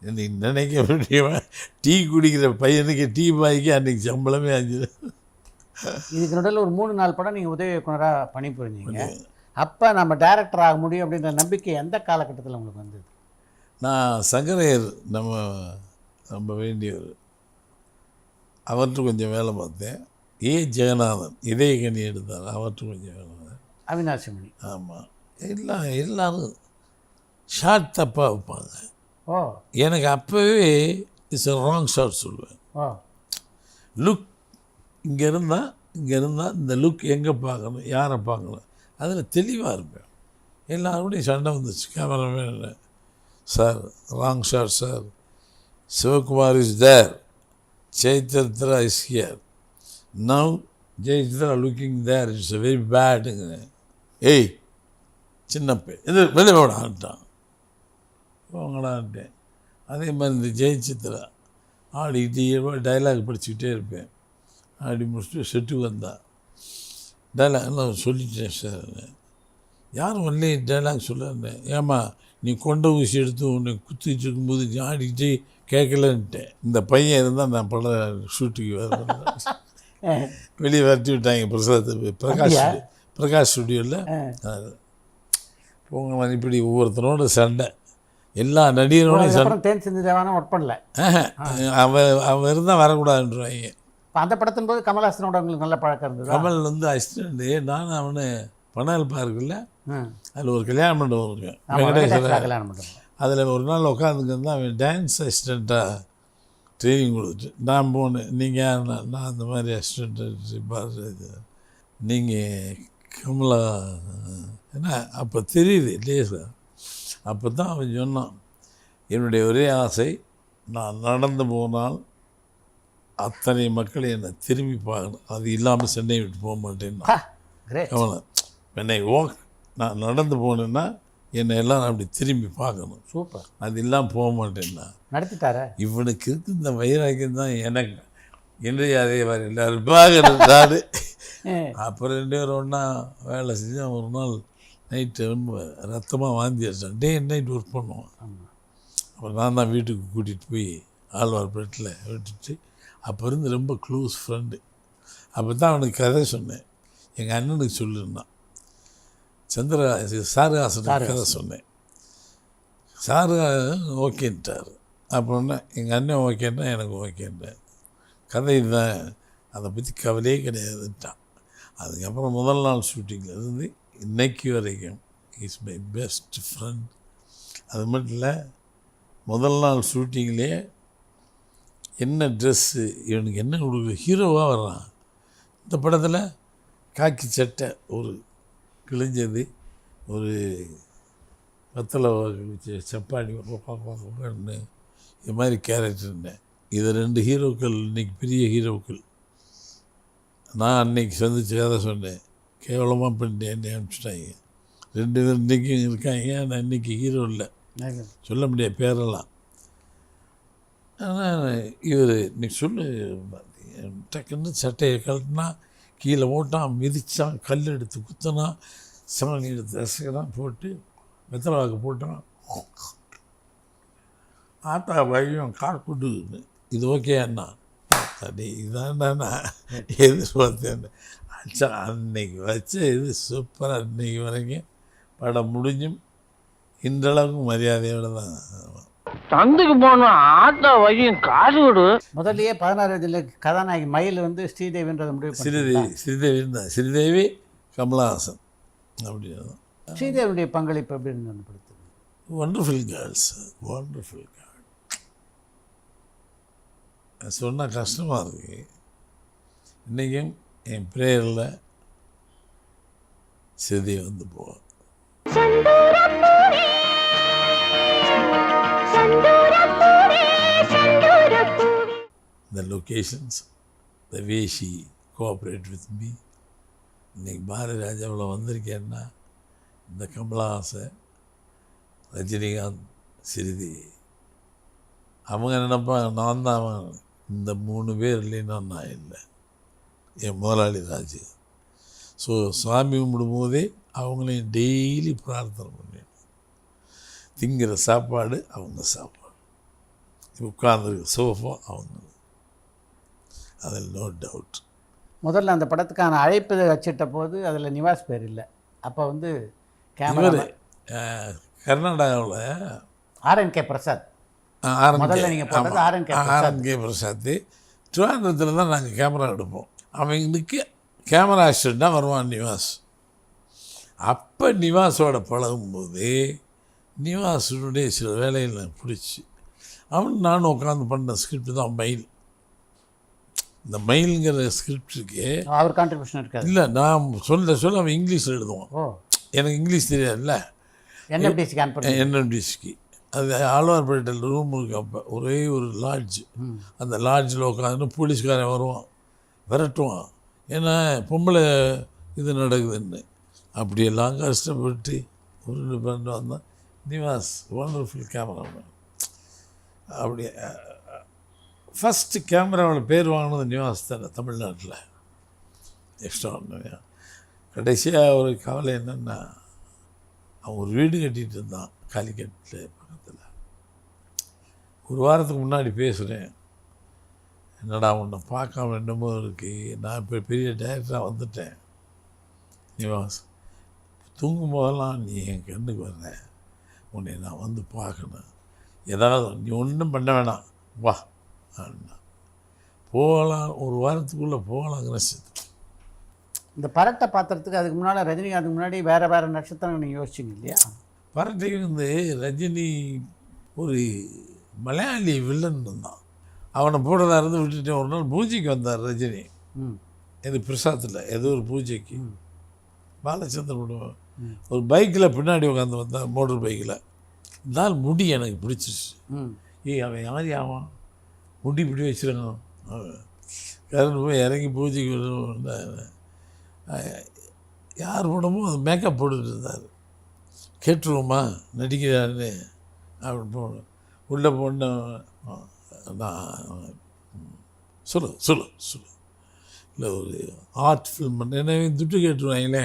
இன்னைக்கு நினைக்க வேண்டியவன் டீ குடிக்கிற பையனுக்கு, டீ பாய்க்கு அன்றைக்கி சம்பளமே 5. இதுக்கு நடுவில் ஒரு 3-4 படம் நீங்கள் உதவி இயக்குனராக பணிபுரிஞ்சிங்க. அப்போ நம்ம டைரக்டர் ஆக முடியும் அப்படின்ற நம்பிக்கை எந்த காலகட்டத்தில் உங்களுக்கு வந்தது? நான் சங்கரையர் நம்ம வேண்டியவர், அவர்கிட்ட கொஞ்சம் வேலை பார்த்தேன். ஜெகநாதன் இதயக்கனி எடுத்தார், அவர்கிட்ட கொஞ்சம் வேலை பார்த்தேன். அவினாஷ் மணி. ஆமாம், எல்லோரும் ஷார்ட் தப்பாக வைப்பாங்க. ஓ, எனக்கு அப்போவே இட்ஸ் ராங் ஷார்ட் சொல்லுவேன். ஓ, லுக் இங்கே இருந்தால் இங்கே இருந்தால் இந்த லுக் எங்கே பார்க்கணும், யாரை பார்க்கணும், அதில் தெளிவாக இருப்பேன். எல்லாருடையும் சண்டை வந்துச்சு. Cameraman, sir wrong shot sir, Sivakumar is there, Jayachitra is here, now Jayachitra looking there, it's very பேடுங்க. ஏய் சின்னப்பே இது வெளியே போடான்ட்டான், போங்கடான்ட்டேன். அதே மாதிரி இந்த ஜெயசித்ரா ஆடிக்கிட்டே டைலாக் படிச்சுக்கிட்டே இருப்பேன். ஆடி முடிச்சுட்டு செட்டுக்கு வந்தான், டைலாக் எல்லாம் சொல்லிட்டேன் சார். யாரும் வரலே டைலாக் சொல்லிருந்தேன். ஏம்மா நீ கொண்ட ஊசி எடுத்து உன்னை குத்திட்டு இருக்கும்போது நீ ஆடிக்கிட்டே கேட்கலன்ட்டேன். இந்த பையன் இருந்தால் நான் பட ஷூட்டுக்கு வரேன். வெளியே வரட்டி விட்டாங்க பிரகாஷ் ஸ்டுடியோவில். போங்க இப்படி ஒவ்வொருத்தனோட சண்டை, எல்லா நடிகரோடையும் சண்டை. தேன் சிந்து தேவான ஒர்க் பண்ணல, அவன் இருந்தால் வரக்கூடாதுன்றாங்க. அந்த படத்தின் போது கமல்ஹாசனோட உங்களுக்கு நல்ல பழக்கம் இருந்தது. கமல் வந்து அசிஸ்டண்ட்டு, நான் அவனு பனால் பார்க்குல்ல, அதில் ஒரு கல்யாண மண்டபம் இருக்கேன், வெங்கடேஸ்வரர் கல்யாணம் பண்ணுறேன். அதில் ஒரு நாள் உட்காந்துக்கிட்டு அவன் டான்ஸ் அசிஸ்டண்ட்டாக ட்ரைனிங் கொடுத்துட்டு நான் போனேன். நீங்கள் யாருன்னா, நான் அந்த மாதிரி அசிஸ்டண்ட்டு பாரு, நீங்கள் கமலா ஏன்னா அப்போ தெரியுது இல்லையே சார். அப்போ தான் அவன் சொன்னான், என்னுடைய ஒரே ஆசை நான் நடந்து போனால் அத்தனை மக்கள் என்னை திரும்பி பார்க்கணும், அது இல்லாமல் சென்னை விட்டு போக மாட்டேன்னா. கமலா என்னை நான் நடந்து போனேன்னா என்னை எல்லாம் அப்படி திரும்பி பார்க்கணும், சூப்பர், அது இல்லாமல் போக மாட்டேன்னா நடத்திட்டார. இவனுக்கு இருக்கு இந்த வைராக்கியம் தான் எனக்கு. இன்றைய அதே மாதிரி எல்லோரும் பார்க்கறது. அப்புறம் 2 பேரும் ஒன்றா வேலை செஞ்சு ஒரு நாள் நைட்டு ரொம்ப ரத்தமாக வாந்தி அடிச்சான். டே அண்ட் நைட் ஒர்க் பண்ணுவான். அப்புறம் நான் தான் வீட்டுக்கு கூட்டிகிட்டு போய் ஆழ்வார்பேட்டில் விட்டுட்டு, அப்போ இருந்து ரொம்ப க்ளோஸ் ஃப்ரெண்டு. அப்போ தான் அவனுக்கு கதை சொன்னேன், எங்கள் அண்ணனுக்கு சொல்லியிருந்தான். சாருஹாசனுக்கு கதை சொன்னேன். சாரு ஓகேன்ட்டார். அப்புறம்னா எங்கள் அண்ணன் ஓகேன்னா எனக்கு ஓகேன்ட்டார். கதை தான், அதை பற்றி கவலையே கிடையாதுன்ட்டான். அதுக்கப்புறம் முதல் நாள் ஷூட்டிங்கில் இருந்து இன்னைக்கு வரைக்கும் இஸ் மை பெஸ்ட் ஃப்ரெண்ட். அது மட்டும் இல்லை, முதல் நாள் ஷூட்டிங்லேயே என்ன ட்ரெஸ்ஸு இவனுக்கு என்ன கொடுக்குற, ஹீரோவாக வர்றான். இந்த படத்தில் காக்கி சட்டை ஒரு கிழிஞ்சது, ஒரு வெத்தலை சப்பாடி இது மாதிரி கேரக்டர்னேன். இது 2 ஹீரோக்கள் இன்றைக்கி பெரிய ஹீரோக்கள். நான் அன்னைக்கு சந்திச்சு கதை சொன்னேன், கேவலமாக பண்ணிட்டேன், என்னை அனுப்பிச்சிட்டாங்க. 2 பேர் இன்றைக்கும் இருக்காங்க, நான் இன்றைக்கி ஹீரோ இல்லை, சொல்ல முடியாது பேரெல்லாம். ஆனால் இவர் நீ சொல்லு, டக்குன்னு சட்டையை கழட்டினா கீழே ஓட்டான், மிதித்தான், கல் எடுத்து குத்தினான், சாணி எடுத்து ரசிகலாம் போட்டு வெத்தலை வாக்கு போட்டான். ஆத்தா பையன் காக்குடு, இது ஓகே அண்ணா, அடி இதான்டா எதிர்பார்த்தேன். அச்சா அன்னைக்கு வச்ச இது சூப்பராக இன்றைக்கி வரைக்கும் படம் முடிஞ்சும் இன்றளவுக்கு மரியாதையோடு தான். சந்தைக்கு போனோம், ஆட்டா வையும் காசு விடு. முதல்லயே 16 வயதில் கதாநாயகி மயில் வந்து ஸ்ரீதேவின்றதை முடிவு ஸ்ரீதேவி தான், ஸ்ரீதேவி கமலஹாசன் அப்படின்னு. ஸ்ரீதேவியுடைய பங்களிப்பு எப்படி இருந்து படுத்து? Wonderful girls, wonderful girl. சொன்னால் கஷ்டமாக இருக்குது. இன்றைக்கும் என் ப்ரேயரில் ஸ்ரீதேவி வந்து போவாள். The locations, the way she cooperated with me. இன்றைக்கி பாரதி ராஜாவில் வந்திருக்கேன்னா இந்த கமலஹாசன், ரஜினிகாந்த், ஸ்ரீதேவி அவங்க நினைப்பாங்க நான் தான் அவன். இந்த 3 பேர் இல்லைன்னா நான் இல்லை, என் முதலாளி ராஜு. ஸோ சாமி கும்பிடும்போதே அவங்களையும் டெய்லி பிரார்த்தனை பண்ணிடணும். திங்கிற சாப்பாடு அவங்க சாப்பாடு, உட்கார்ந்துருக்க சோஃபா அவங்க, அதில் நோ டவுட். முதல்ல அந்த படத்துக்கான அழைப்பு வச்சிட்ட போது அதில் நிவாஸ் பேர் இல்லை. அப்போ வந்து கேமரா கர்நாடகாவில் RNK பிரசாத், முதல்ல நீங்கள் போட்டது RNK பிரசாத். திருவாரூரத்தில் தான் நாங்கள் கேமரா எடுப்போம். அவங்களுக்கு கேமரா அசிஸ்டண்ட்டாக வருவான் நிவாஸ். அப்போ நிவாஸோட பழகும்போது நிவாஸுடைய சில வேலையில் பிடிச்சி அவன் நானும் உட்காந்து பண்ண ஸ்கிரிப்ட் தான் மயில். இந்த மயிலுங்கிற ஸ்கிரிப்டுக்கு அவர் கான்ட்ரிபியூஷன் இருக்காது. இல்லை, நான் சொல்ல அவன் இங்கிலீஷில் எழுதுவான். ஓ, எனக்கு இங்கிலீஷ் தெரியாதுல்ல. என்எஃப்டிசி ஸ்கேன் பண்ணி என்எம்டிசிக்கு அது ஆழ்வார்பேட்டையில் ரூம் இருக்கு. அப்போ ஒரே ஒரு லாட்ஜ். அந்த லாட்ஜில் உட்காந்து போலீஸ்காரன் வருவான், விரட்டுவான். ஏன்னா பொம்பளை இது நடக்குதுன்னு. அப்படியெல்லாம் கஷ்டப்பட்டு ஒரு 2 பேர் வந்தான். Nivas wonderful cameraman. அப்படி ஃபஸ்ட்டு கேமராவில் பேர் வாங்கினது நிவாஸ் தானே தமிழ்நாட்டில். எக்ஸ்ட்ரா ஒன்று. கடைசியாக ஒரு கவலை என்னென்னா, அவன் ஒரு வீடு கட்டிகிட்டு இருந்தான் காலிக்கட்டில் பக்கத்தில். ஒரு வாரத்துக்கு முன்னாடி பேசுகிறேன், என்னடா உன்னை பார்க்காம என்னமோ இருக்குது, நான் இப்போ பெரிய டைரக்டராக வந்துட்டேன் நிவாஸ், தூங்கும் போதெல்லாம் நீ என் கண்ணுக்கு வர்ற, உன்னை நான் வந்து பார்க்கணும், ஏதாவது நீ ஒன்றும் பண்ண வேணாம் வா அப்படின்னா. போகலாம், ஒரு வாரத்துக்குள்ளே போகலாங்கிற இந்த பரட்டை பாத்திரத்துக்கு அதுக்கு முன்னால் ரஜினிகாந்துக்கு முன்னாடி வேறு வேறு நட்சத்திரம் நீங்கள் யோசிச்சிங்க இல்லையா? பரட்டைக்கு வந்து ரஜினி ஒரு மலையாளி வில்லன் இருந்தான். அவனை போடுறதா இருந்து விட்டுட்டு ஒரு நாள் பூஜைக்கு வந்தார் ரஜினி. இது பிரசாத்தில் ஏதோ ஒரு பூஜைக்கு. பாலச்சந்திரன் ஒரு பைக்கில் பின்னாடி உட்காந்து வந்தான், மோட்டர் பைக்கில். இருந்தால் முடி எனக்கு பிடிச்சிருச்சு. அவன் யார் ஆவான், முடி இப்படி வச்சுருக்கான். கரண்ட் போய் இறங்கி பூஜைக்கு யார் போடமோ அது மேக்கப் போட்டுட்டு இருந்தார். கேட்டுருவோமா நடிக்கிறாருன்னு அப்படி போகணும். உள்ளே போன நான் சொல்லு இல்லை, ஒரு ஆர்ட் ஃபில்ம் பண்ண என்ன துட்டு கேட்டுருவாங்களே.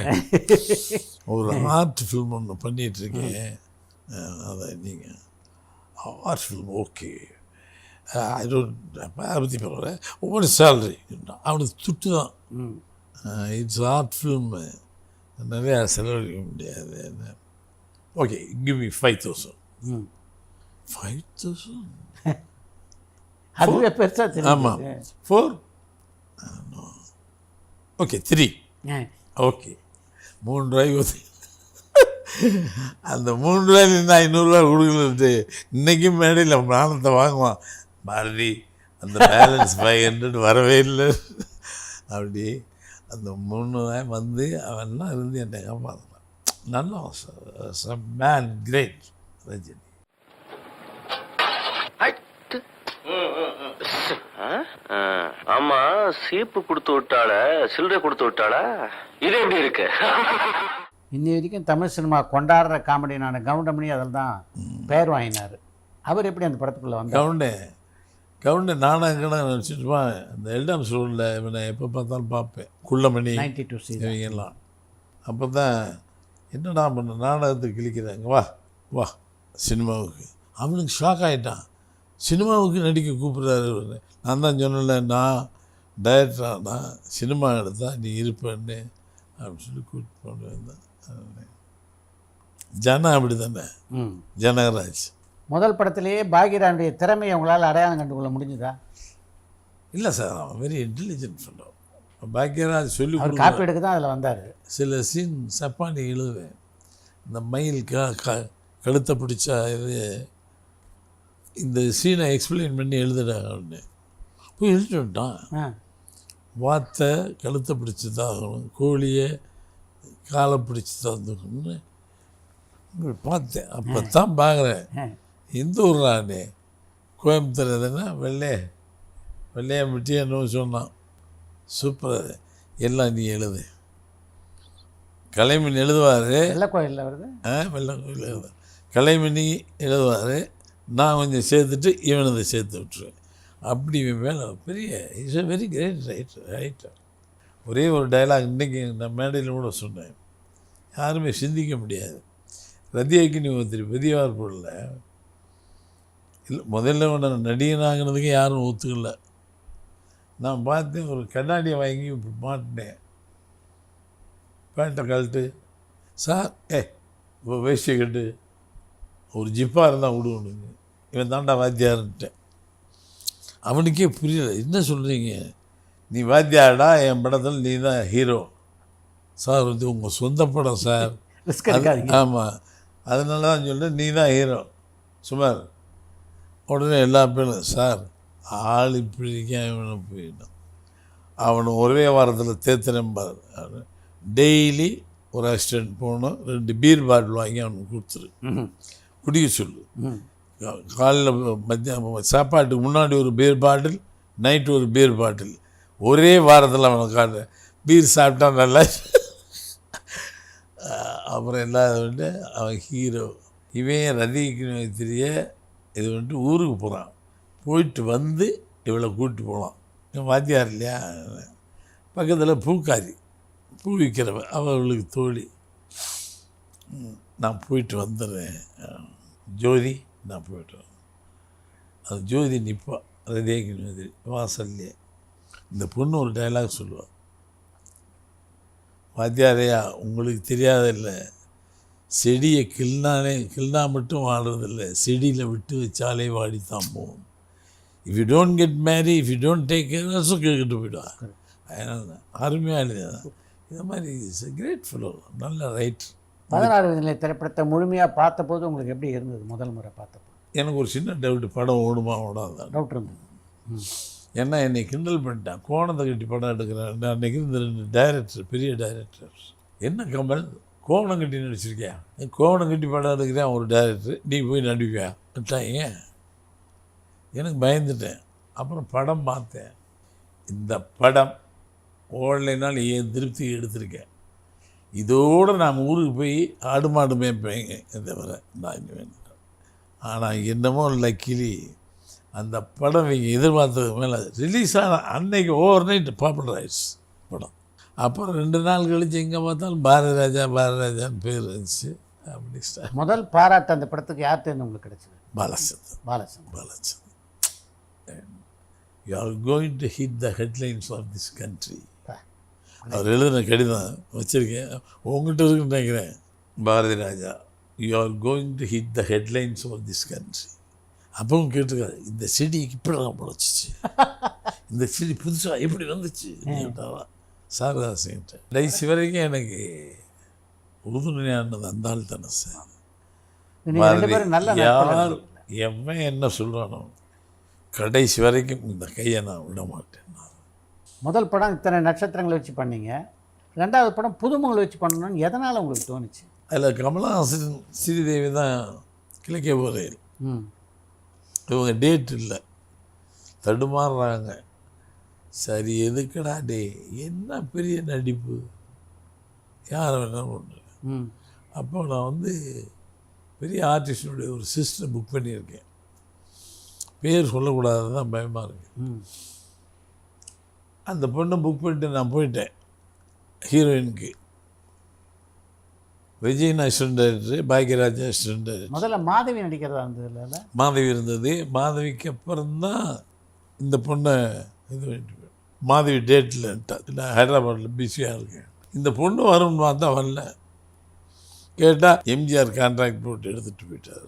ஒரு ஆர்ட் ஃபில்ம் ஒன்று பண்ணிகிட்ருக்கேன். அதை நீங்கள் art film okay, I don't அதை பற்றி பரவாயில்ல, ஒவ்வொரு சேலரி அவனுக்கு துட்டு தான். இட்ஸ் ஆர்ட் ஃபில்மு, நிறையா செலவழிக்க முடியாது. Okay, give me 5,000. 5,000 அதுவே பெருசாக தெரியும். ஆமாம், 4 ஓகே 3 ஓகே 3 ரூபாய்க்கு அந்த 3 ரூபாய் நின்று 500 ரூபா கொடுக்கலன்ட்டு இன்றைக்கும் மேடையில் பிராணத்தை வாங்குவான். பாரதி அந்த பேலன்ஸ் 500 வரவே இல்லை. அப்படி அந்த 3 ரூபாய் வந்து அவன்லாம் இருந்து என்னை காப்பாற்றினான். நல்லா மேன், கிரேட் ரஜினி. ஆமா, சீப்பு கொடுத்து விட்டாள, சில்லறை கொடுத்து விட்டாள, இது எப்படி இருக்கு? இன்னி வரைக்கும் தமிழ் சினிமா கொண்டாடுற காமெடியான கவுண்டமணி அதில் தான் பேர் வாங்கினார். அவர் எப்படி அந்த படத்துக்குள்ளே வந்தார்? கவுண்டை நாடகங்கடா நினச்சிட்டுப்பான். அந்த எல்டாம் ஸ்டோரில் இவனை எப்போ பார்த்தாலும் பார்ப்பேன். குள்ளமணி 92 இவங்கெல்லாம். அப்போ தான் என்னடா பண்ண நாடகத்துக்கு கிழிக்கிறாங்க, வா வா சினிமாவுக்கு. அவனுக்கு ஷாக் ஆகிட்டான். சினிமாவுக்கு நடிக்க கூப்பிட்றாரு. நான் தான் சொன்னல, நான் டைரக்டரானா சினிமா எடுத்தால் நீ இருப்பேன்னு அப்படின்னு சொல்லி கூப்பிட்டு கொண்டு வந்தேன். ஜனா அப்படி தானே, ஜனகராஜ். முதல் படத்திலேயே பாக்யராஜுடைய திறமையை உங்களால் அடையாளம் கண்டுகொள்ள முடிஞ்சுதா? இல்லை சார், அவன் வெரி இன்டெலிஜென்ட் ஃபெல்லோ. பாக்யராஜ் சொல்லி காப்பி எடுக்க தான் அதில் வந்தார். சில சீன் சப்பானி எழுதுவேன். இந்த மயில் கழுத்தை பிடிச்சா இது இந்த சீனை எக்ஸ்பிளைன் பண்ணி எழுதுறாங்க. போய் எழுதிட்டு விட்டான். வாத்தை கழுத்தை பிடிச்சி தான், கோழியை காலை பிடிச்சி தந்துக்கணும்னு பார்த்தேன். அப்போ தான் பார்க்குறேன், எந்த ஊர்றானே, கோயம்புத்தூர் எதுனா வெள்ளையாம்பட்டி என்னவோ சொன்னான். சூப்பர், எல்லாம் நீ எழுது. கலைமணி எழுதுவார், வெள்ளைக்கோயிலில் வருது. வெள்ளைக்கோயில் எழுதுவார், கலைமணி எழுதுவார், நான் கொஞ்சம் சேர்த்துட்டு இவனதை சேர்த்து விட்டுருவேன். அப்படி வேலை பெரிய is a very great writer. ஒரே ஒரு டைலாக் இன்றைக்கி நான் மேடையில் கூட சொன்னேன், யாருமே சிந்திக்க முடியாது. ரத்தியாக்கி நீ ஒருத்தர் பெரியவார் போடல. இல்லை, முதல்ல ஒன்று நடிகனாகிறதுக்கு யாரும் ஒத்துக்கல. நான் பார்த்தேன், ஒரு கண்ணாடியை வாங்கி இப்படி மாட்டினேன், பேண்ட்டை கழட்டு சார், இப்போ வேஷ்டியை கட்டு, ஒரு ஜிப்பாக இருந்தால் விடுவணுங்க, இவன் தாண்டா வாத்தியார்ன்ட்டேன். அவனுக்கே புரியல, என்ன சொல்கிறீங்க, நீ வாத்தியாடா, என் படத்தில் நீ தான் ஹீரோ. சார் வந்து உங்கள் சொந்த படம் சார். ஆமாம், அதனால தான் சொல்கிறேன், நீ தான் ஹீரோ சுமார். உடனே எல்லா பேரும் சார் ஆள் இப்படி இருக்கேன், இவனை போயிட்டான். அவனை ஒரே வாரத்தில் தேத்துறேன்பார். டெய்லி ஒரு அசிஸ்டன்ட் போகணும், 2 பீர் பாட்டில் வாங்கி அவனுக்கு கொடுத்துரு, குடிக்க சொல்லு. காலையில் மத்தியானம் சாப்பாட்டுக்கு முன்னாடி ஒரு பீர் பாட்டில், நைட்டு ஒரு பீர் பாட்டில். ஒரே வாரத்தில் அவனை பீர் சாப்பிட்டா நல்லா. அப்புறம் எல்லாம் வந்துட்டு அவன் ஹீரோ. இவன் ரதிக்கு தெரிய இது வந்துட்டு ஊருக்கு போகிறான். போயிட்டு வந்து இவளை கூப்பிட்டு போகலாம். வாத்தியார் இல்லையா, பக்கத்தில் பூக்காரி, பூ விற்கிறவ, அவளுக்கு தோழி. நான் போயிட்டு வந்துடுறேன் ஜோதி, நான் போயிட்டு வரேன். அது ஜோதி நிற்பா ரதிக்கு மாதிரி வாசல்லையே. இந்த பொண்ணு ஒரு டைலாக் சொல்லுவாள், வாத்தியாரையா உங்களுக்கு தெரியாதில்லை, செடியை கிள்னா மட்டும் வாடுறதில்லை, செடியில் விட்டு வச்சாலே வாடித்தான் போகும். If you don't get Mary, if you don't take care கேட்டு போயிடுவா. அதனால் அருமையாக எழுதியது. இந்த மாதிரி இஸ் எ கிரேட் ஃபெலோ, நல்ல ரைட். 16 வயதிலே திரைப்படத்தை முழுமையாக பார்த்தபோது உங்களுக்கு எப்படி இருந்தது முதல் முறை பார்த்தப்போ? எனக்கு ஒரு சின்ன டவுட்டு, படம் ஓடுமா ஓடாதான் டவுட் இருந்தது. ஏன்னா என்னை கிண்டல் பண்ணிட்டான், கோணத்தை கட்டி படம் எடுக்கிறேன். அன்றைக்கி இந்த 2 டைரக்டர், பெரிய டைரக்டர், என்ன கமல் கோவணம் கட்டி நடிச்சிருக்கியா, கோவணம் கட்டி படம் எடுக்கிறேன் ஒரு டைரக்டர், நீ போய் நடிப்பியா? ஏன் எனக்கு பயந்துட்டேன். அப்புறம் படம் பார்த்தேன். இந்த படம் ஓடலைனாலும் ஏன் திருப்தி எடுத்திருக்கேன். இதோடு நான் ஊருக்கு போய் ஆடு மாடு மேய்ப்பேங்க தவிர நான் இங்கே வேணும். ஆனால் என்னமோ லக்கிலி அந்த படம் இவங்க எதிர்பார்த்ததுக்கு மேலே ரிலீஸ் ஆன அன்னைக்கு ஓவர் நைட் பாப்புலர் ஆயிடுச்சு படம். அப்புறம் 2 நாள் கழிச்சு எங்கே பார்த்தாலும் பாரதிராஜான்னு பேர் இருந்துச்சு. அப்படி முதல் பாராட்டு அந்த படத்துக்கு யார்கிட்ட உங்களுக்கு கிடைச்சது? Balachander. You are going to hit the headlines of this country. அவர் எழுதின கடிதம் வச்சுருக்கேன், உங்கள்கிட்ட இருக்குன்னு நினைக்கிறேன். Bharathi Raja, you are going to hit the headlines of this country. அப்பவும் கேட்டுருக்காரு, இந்த செடி இப்படி தான் முளைச்சிச்சு, இந்த செடி புதுசாக எப்படி வந்துச்சு கேட்டாரா சாரதாசின்ட்டு. கடைசி வரைக்கும் எனக்கு உறுதுணையானது அந்த ஆள் தானே சார். யார் எவன் என்ன சொல்கிறானோ கடைசி வரைக்கும் இந்த கையை நான் விட மாட்டேன். முதல் படம் இத்தனை நட்சத்திரங்களை வச்சு பண்ணீங்க, 2வது படம் புதுமுகங்களை வச்சு பண்ணணும்னு எதனால் உங்களுக்கு தோணுச்சு? அதில் கமலஹாசன் ஸ்ரீதேவி தான் கிழக்கே போகிறேன். இவங்க டேட் இல்லை, தடுமாறுறாங்க. சரி எதுக்கடா டே, என்ன பெரிய நடிப்பு, யாரை வேணாலும் ஒன்று. அப்போ நான் பெரிய ஆர்டிஸ்டினுடைய ஒரு சிஸ்டர் புக் பண்ணியிருக்கேன். பேர் சொல்லக்கூடாது தான் பயமாக இருக்குது. அந்த பொண்ணை புக் பண்ணிட்டு நான் போயிட்டேன். ஹீரோயினுக்கு Vijayan assistant director, Bhagyaraj assistant director. முதல்ல மாதவி நடிக்கிறதா இருந்தது. மாதவி இருந்தது. மாதவிக்கு அப்புறம்தான் இந்த பொண்ணை இது பண்ணிட்டு மாதவி டேட்டில் நான் ஹைதராபாத்தில் பிஸியாக இருக்கேன். இந்த பொண்ணு வரும்னு பார்த்தா வரல. கேட்டால் எம்ஜிஆர் கான்ட்ராக்ட் போட்டு எடுத்துகிட்டு போயிட்டார்.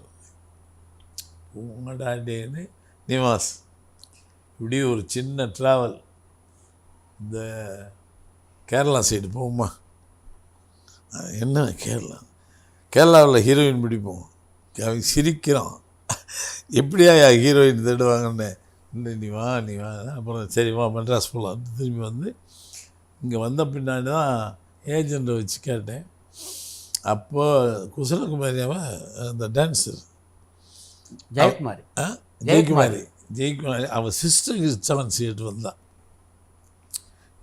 உங்களோட டேன்னு நிவாஸ் இப்படி ஒரு சின்ன ட்ராவல் இந்த கேரளா சைடு போகுமா, என்ன கேரளாவில் ஹீரோயின் பிடிப்போம். அவன் சிரிக்கிறான், எப்படியா ஹீரோயின் தேடுவாங்கன்னு. இல்லை நீ வா. அப்புறம் சரி வா மெட்ராஸ் போகலாம். திரும்பி இங்கே வந்த பின்னாடி தான் ஏஜெண்ட்டை வச்சு கேட்டேன். அப்போது குசலகுமாரியாவை அந்த டான்ஸர் ஜெயக்குமாரி அவன் சிஸ்டருக்கு 7 சீட்டு வந்தான்.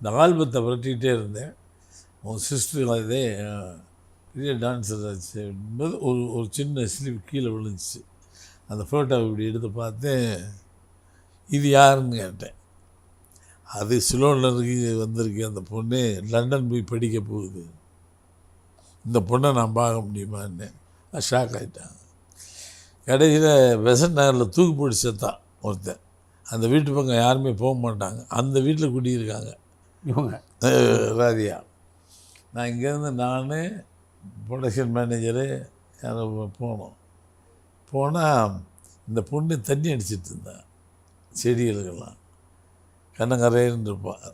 இந்த ஆல்பத்தை புரட்டிகிட்டே இருந்தேன். உன் சிஸ்டர் இதே பெரிய டான்ஸர் ஆச்சு அப்படின்போது ஒரு சின்ன ஸ்லிப் கீழே விழுந்துச்சு. அந்த ஃபோட்டோவை இப்படி எடுத்து பார்த்தேன். இது யாருன்னு கேட்டேன். அது சிலோனில் வந்திருக்கு, அந்த பொண்ணு லண்டன் போய் படிக்க போகுது, இந்த பொண்ணை நான் பார்க்க முடியுமான்னு ஷாக் ஆகிட்டாங்க. கடைசியில் பெசன்ட் நகரில் தூக்கு போட்டு செத்தான் ஒருத்தன். அந்த வீட்டு பக்கம் யாருமே போக மாட்டாங்க. அந்த வீட்டில் குடியிருக்காங்க இவங்க ராதியா. நான் இங்கேருந்து நான் ப்ரொடக்ஷன் மேனேஜரு யாரும் போனால் இந்த பொண்ணு தண்ணி அடிச்சிட்டு இருந்தேன் செடிகளுக்கெல்லாம். கண்ணங்கரைன்னு இருப்பான்.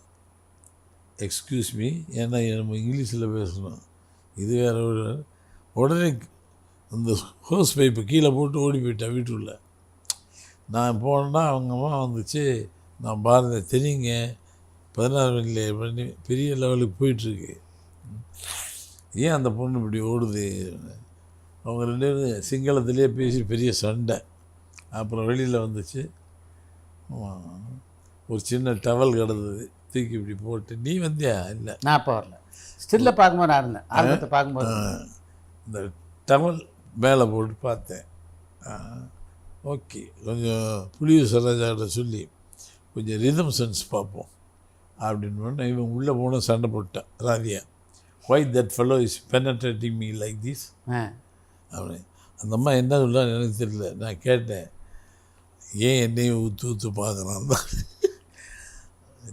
எக்ஸ்கியூஸ் மீ, ஏன்னா நம்ம இங்கிலீஷில் பேசணும், இது வேறு. உடனே அந்த ஹோஸ் பைப்பு கீழே போட்டு ஓடி போயிட்டேன் வீட்டுக்குள்ள. நான் போனேன்னா அவங்க அம்மா வந்துச்சு, நான் பாரதி தெரியுங்க 16 வயதில் பண்ணி பெரிய லெவலுக்கு போயிட்டுருக்கு. ஏன் அந்த பொண்ணு இப்படி ஓடுது? அவங்க 2 பேரும் சிங்களத்திலே பேசி பெரிய சண்டை. அப்புறம் வெளியில் வந்துச்சு, ஒரு சின்ன டவல் கிடந்தது, தூக்கி இப்படி போட்டு, நீ வந்தியா? இல்லை, நான் அப்போ வரல, ஸ்டில்ல பார்க்கும்போது நான் இருந்தேன், ஆரம்பத்தை பார்க்கும்போது. இந்த டவல் மேலே போட்டு பார்த்தேன். ஓகே, கொஞ்சம் புலியூர் சரோஜாக்கிட்ட சொல்லி கொஞ்சம் ரிதம் சென்ஸ் பார்ப்போம் அப்படின்னு இவன் உள்ளே போன சண்டை போட்டான் ராதியா. why that fellow is penetrating me like this அப்படி. அந்த அம்மா என்ன சொல்ல எனக்கு தெரியல. நான் கேட்டேன், ஏன் என்னையும் ஊற்று பார்க்குறான் தான்.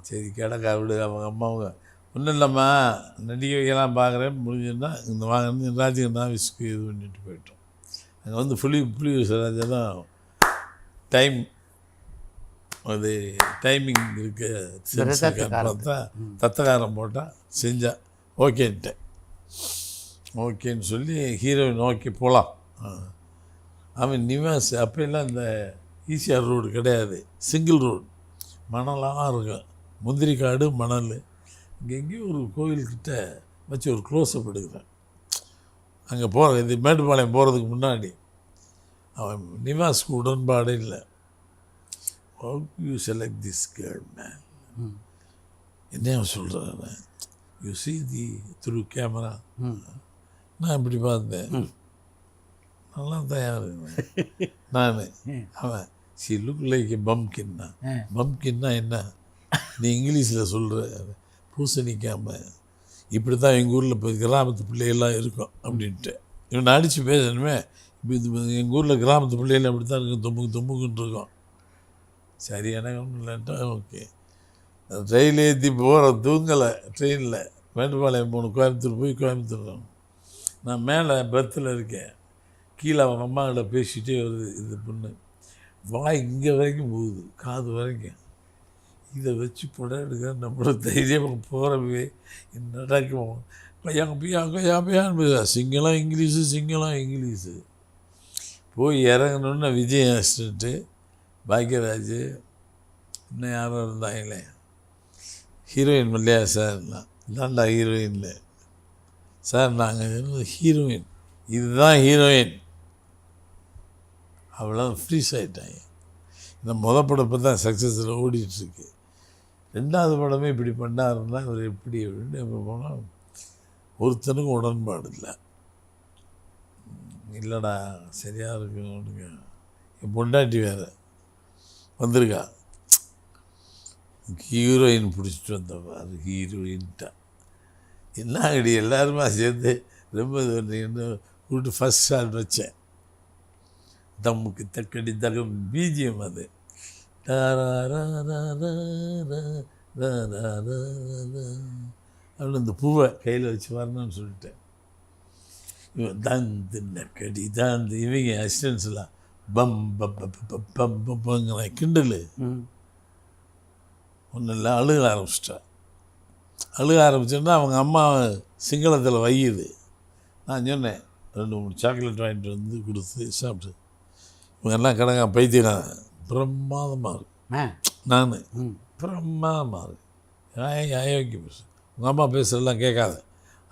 சரி கிடக்கா விடு. அவங்க அம்மாவுங்க ஒன்றும் இல்லைம்மா, நடிகை வைக்கலாம் பார்க்குறேன், முடிஞ்சுன்னா இந்த வாங்க ராஜிகண்ணா விஸ்க்கு இது பண்ணிட்டு போயிட்டோம். அங்கே வந்து புலியூர் சரோஜெல்லாம் டைம், அது டைமிங் இருக்க பார்த்தா தத்தகாரம் போட்டால் செஞ்சா ஓகேன்ட்டேன். ஓகேன்னு சொல்லி ஹீரோயின் ஓகே போகலாம். அவன் நிவாஸ் அப்போல்லாம் இந்த ஈசிஆர் ரோடு கிடையாது, சிங்கிள் ரோடு, மணலாக இருக்கும், முந்திரி காடு மணல். இங்கே எங்கேயும் ஒரு கோவில்கிட்ட வச்சு ஒரு க்ளோஸ்அப் எடுக்கிறேன். அங்கே போகிற இது மேட்டுப்பாளையம் போகிறதுக்கு முன்னாடி அவன் நிவாஸ்க்கு உடன்பாடு இல்லை. How you select this girl, man? என்ன சொல்கிறேன், you see the through camera. நான் இப்படி பார்த்தேன், நல்லா தயார் நான். அவன் சி லுக் லைக் பம்கின்னா. பம்கின்னா என்ன, நீ இங்கிலீஷில் சொல்கிற பூசணிக்காம இப்படி தான் எங்கள் ஊரில் இப்போ கிராமத்து பிள்ளைகள்லாம் இருக்கும் அப்படின்ட்டு இவனை அடித்து பேசணுமே. இப்போ இது எங்கள் ஊரில் கிராமத்து பிள்ளைகள் அப்படி தான் இருக்கும், தொம்புக்குன்னு இருக்கும். சரி எனக்கு ஒன்றும் இல்லைன்ட்டா ஓகே. ரயில் ஏற்றி போகிற தூங்கலை, ட்ரெயினில் மேட்டுப்பாளையம் போகணும், கோயம்புத்தூர் போய் கோயம்புத்தூர் வரணும். நான் மேலே பர்த்தில் இருக்கேன், கீழே அவங்க அம்மாக்கிட்ட பேசிகிட்டே வருது இது பொண்ணு. வாய் இங்கே வரைக்கும் போகுது, காது வரைக்கும். இதை வச்சு படம் எடுக்க நம்மளோட தைரியமாக போகிறவே நடக்கும். கையாமையான்னு சிங்களம் இங்கிலீஷு, சிங்களம் இங்கிலீஷு. போய் இறங்கணுன்னு விஜய் அசிஸ்டண்ட்டு, பாக்யராஜ், இன்னும் யாரும் இருந்தாங்களே, ஹீரோயின் இல்லையா சார், இதாண்டா ஹீரோயின்ல சார், நாங்கள் ஹீரோயின், இதுதான் ஹீரோயின். அவ்வளோ ஃப்ரீஸ் ஆகிட்டாங்க. இந்த படம் இப்போ தான் சக்ஸஸில் ஓடிட்டுருக்கு. 2வது படமே இப்படி பண்ணாருன்னா அவர் எப்படி அப்படின்னு இப்போ போனால் ஒருத்தனுக்கும் உடன்பாடு இல்லை. இல்லைடா சரியாக இருக்குங்க. என் பொண்டாட்டி வேறு வந்திருக்கா, ஹீரோயின் பிடிச்சிட்டு வந்தவார், ஹீரோயின்ட்டா என்ன அடி எல்லாருமா சேர்ந்து ரொம்ப கூப்பிட்டு ஃபஸ்ட் ஷாட் வச்சேன். தம்முக்கு தக்கடி தகம் பிஜிஎம் அது. அப்படின்னு அந்த பூவை கையில் வச்சு வரணும்னு சொல்லிட்டேன். இவன் தாந்து நக்கடி தாந்து, இவங்க அசிஸ்டன்ஸ்லாம் பம் பம்ங்கிற கிண்டல். ஒன்றும் இல்லை, அழுக ஆரம்பிச்சோன்னா அவங்க அம்மா சிங்களத்தில் வையுது. நான் சொன்னேன் 2-3 சாக்லேட் வாங்கிட்டு வந்து கொடுத்து சாப்பிட்டு. இவங்க எல்லாம் கிடங்க பைத்தியம், பிரமாதமாக இருக்கு. நான் பிரமாதமாக இருக்கு, அயோக்கிய பேசு, உங்கள் அம்மா பேசுகிறதெல்லாம் கேட்காத,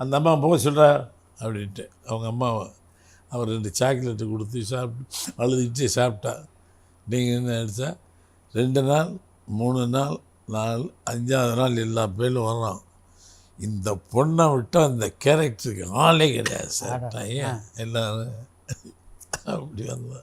அந்த அம்மா போக சொல்கிறா அப்படின்ட்டு அவங்க அம்மாவை அவர் 2 சாக்லேட்டு கொடுத்து சாப்பிட்டு அழுதுகிட்டே சாப்பிட்டா. நீங்கள் என்ன நினச்சா 2 நாள் 3 நாள் 4 5வது நாள் எல்லா பேரும் வர்றான். இந்த பொண்ணை விட்டால் அந்த கேரக்டருக்கு ஆளே கிடையாது சார். ஏன் எல்லோரும் அப்படி வந்தா.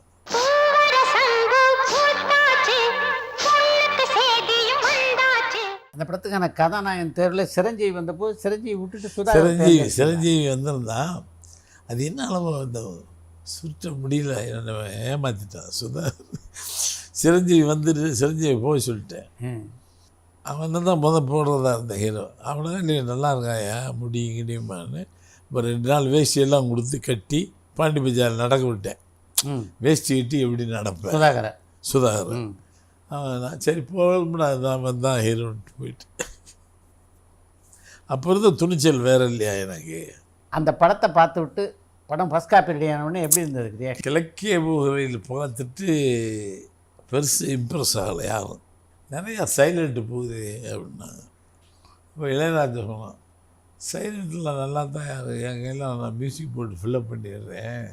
அந்த படத்துக்கான கதாநாயகன் தேர்வில் சிரஞ்சீவி வந்தபோது சிரஞ்சீவி விட்டுட்டு சிரஞ்சீவி வந்திருந்தா அது என்ன அளவு அந்த சுற்ற முடியல, என்ன ஏமாற்றிட்டான் சுதா. சிரஞ்சீவி வந்துட்டு சிரஞ்சீவி போய் சொல்லிட்டேன். அவன் தான் போடுறதா இருந்த ஹீரோ. அவனை நீ நல்லா இருக்காயா முடி கிடியுமான்னு இப்போ 2 நாள் வேஷ்டியெல்லாம் கொடுத்து கட்டி பாண்டி பஜார் நடக்க விட்டேன். வேஷ்டி கட்டி எப்படி நடப்பேன் சுதாகரன். அவன் சரி போகணும்னா அவன் தான் ஹீரோன்ட்டு போயிட்டு. அப்போ இருந்த துணிச்சல் வேற இல்லையா எனக்கு. அந்த படத்தை பார்த்து விட்டு படம் ஃபஸ்ட் காப்பி ரெடி ஆனவுடனே எப்படி இருந்தது? கிழக்கிய பூகரையில் பார்த்துட்டு பெருசு இம்ப்ரெஸ் ஆகலை யாரும். நிறையா சைலண்ட்டு போகுது அப்படின்னா அப்போ இளையராஜா சொன்னான், சைலண்டில் நல்லா தான் என் கையில் நான் மியூசிக் போட்டு ஃபில்லப் பண்ணிடுறேன்,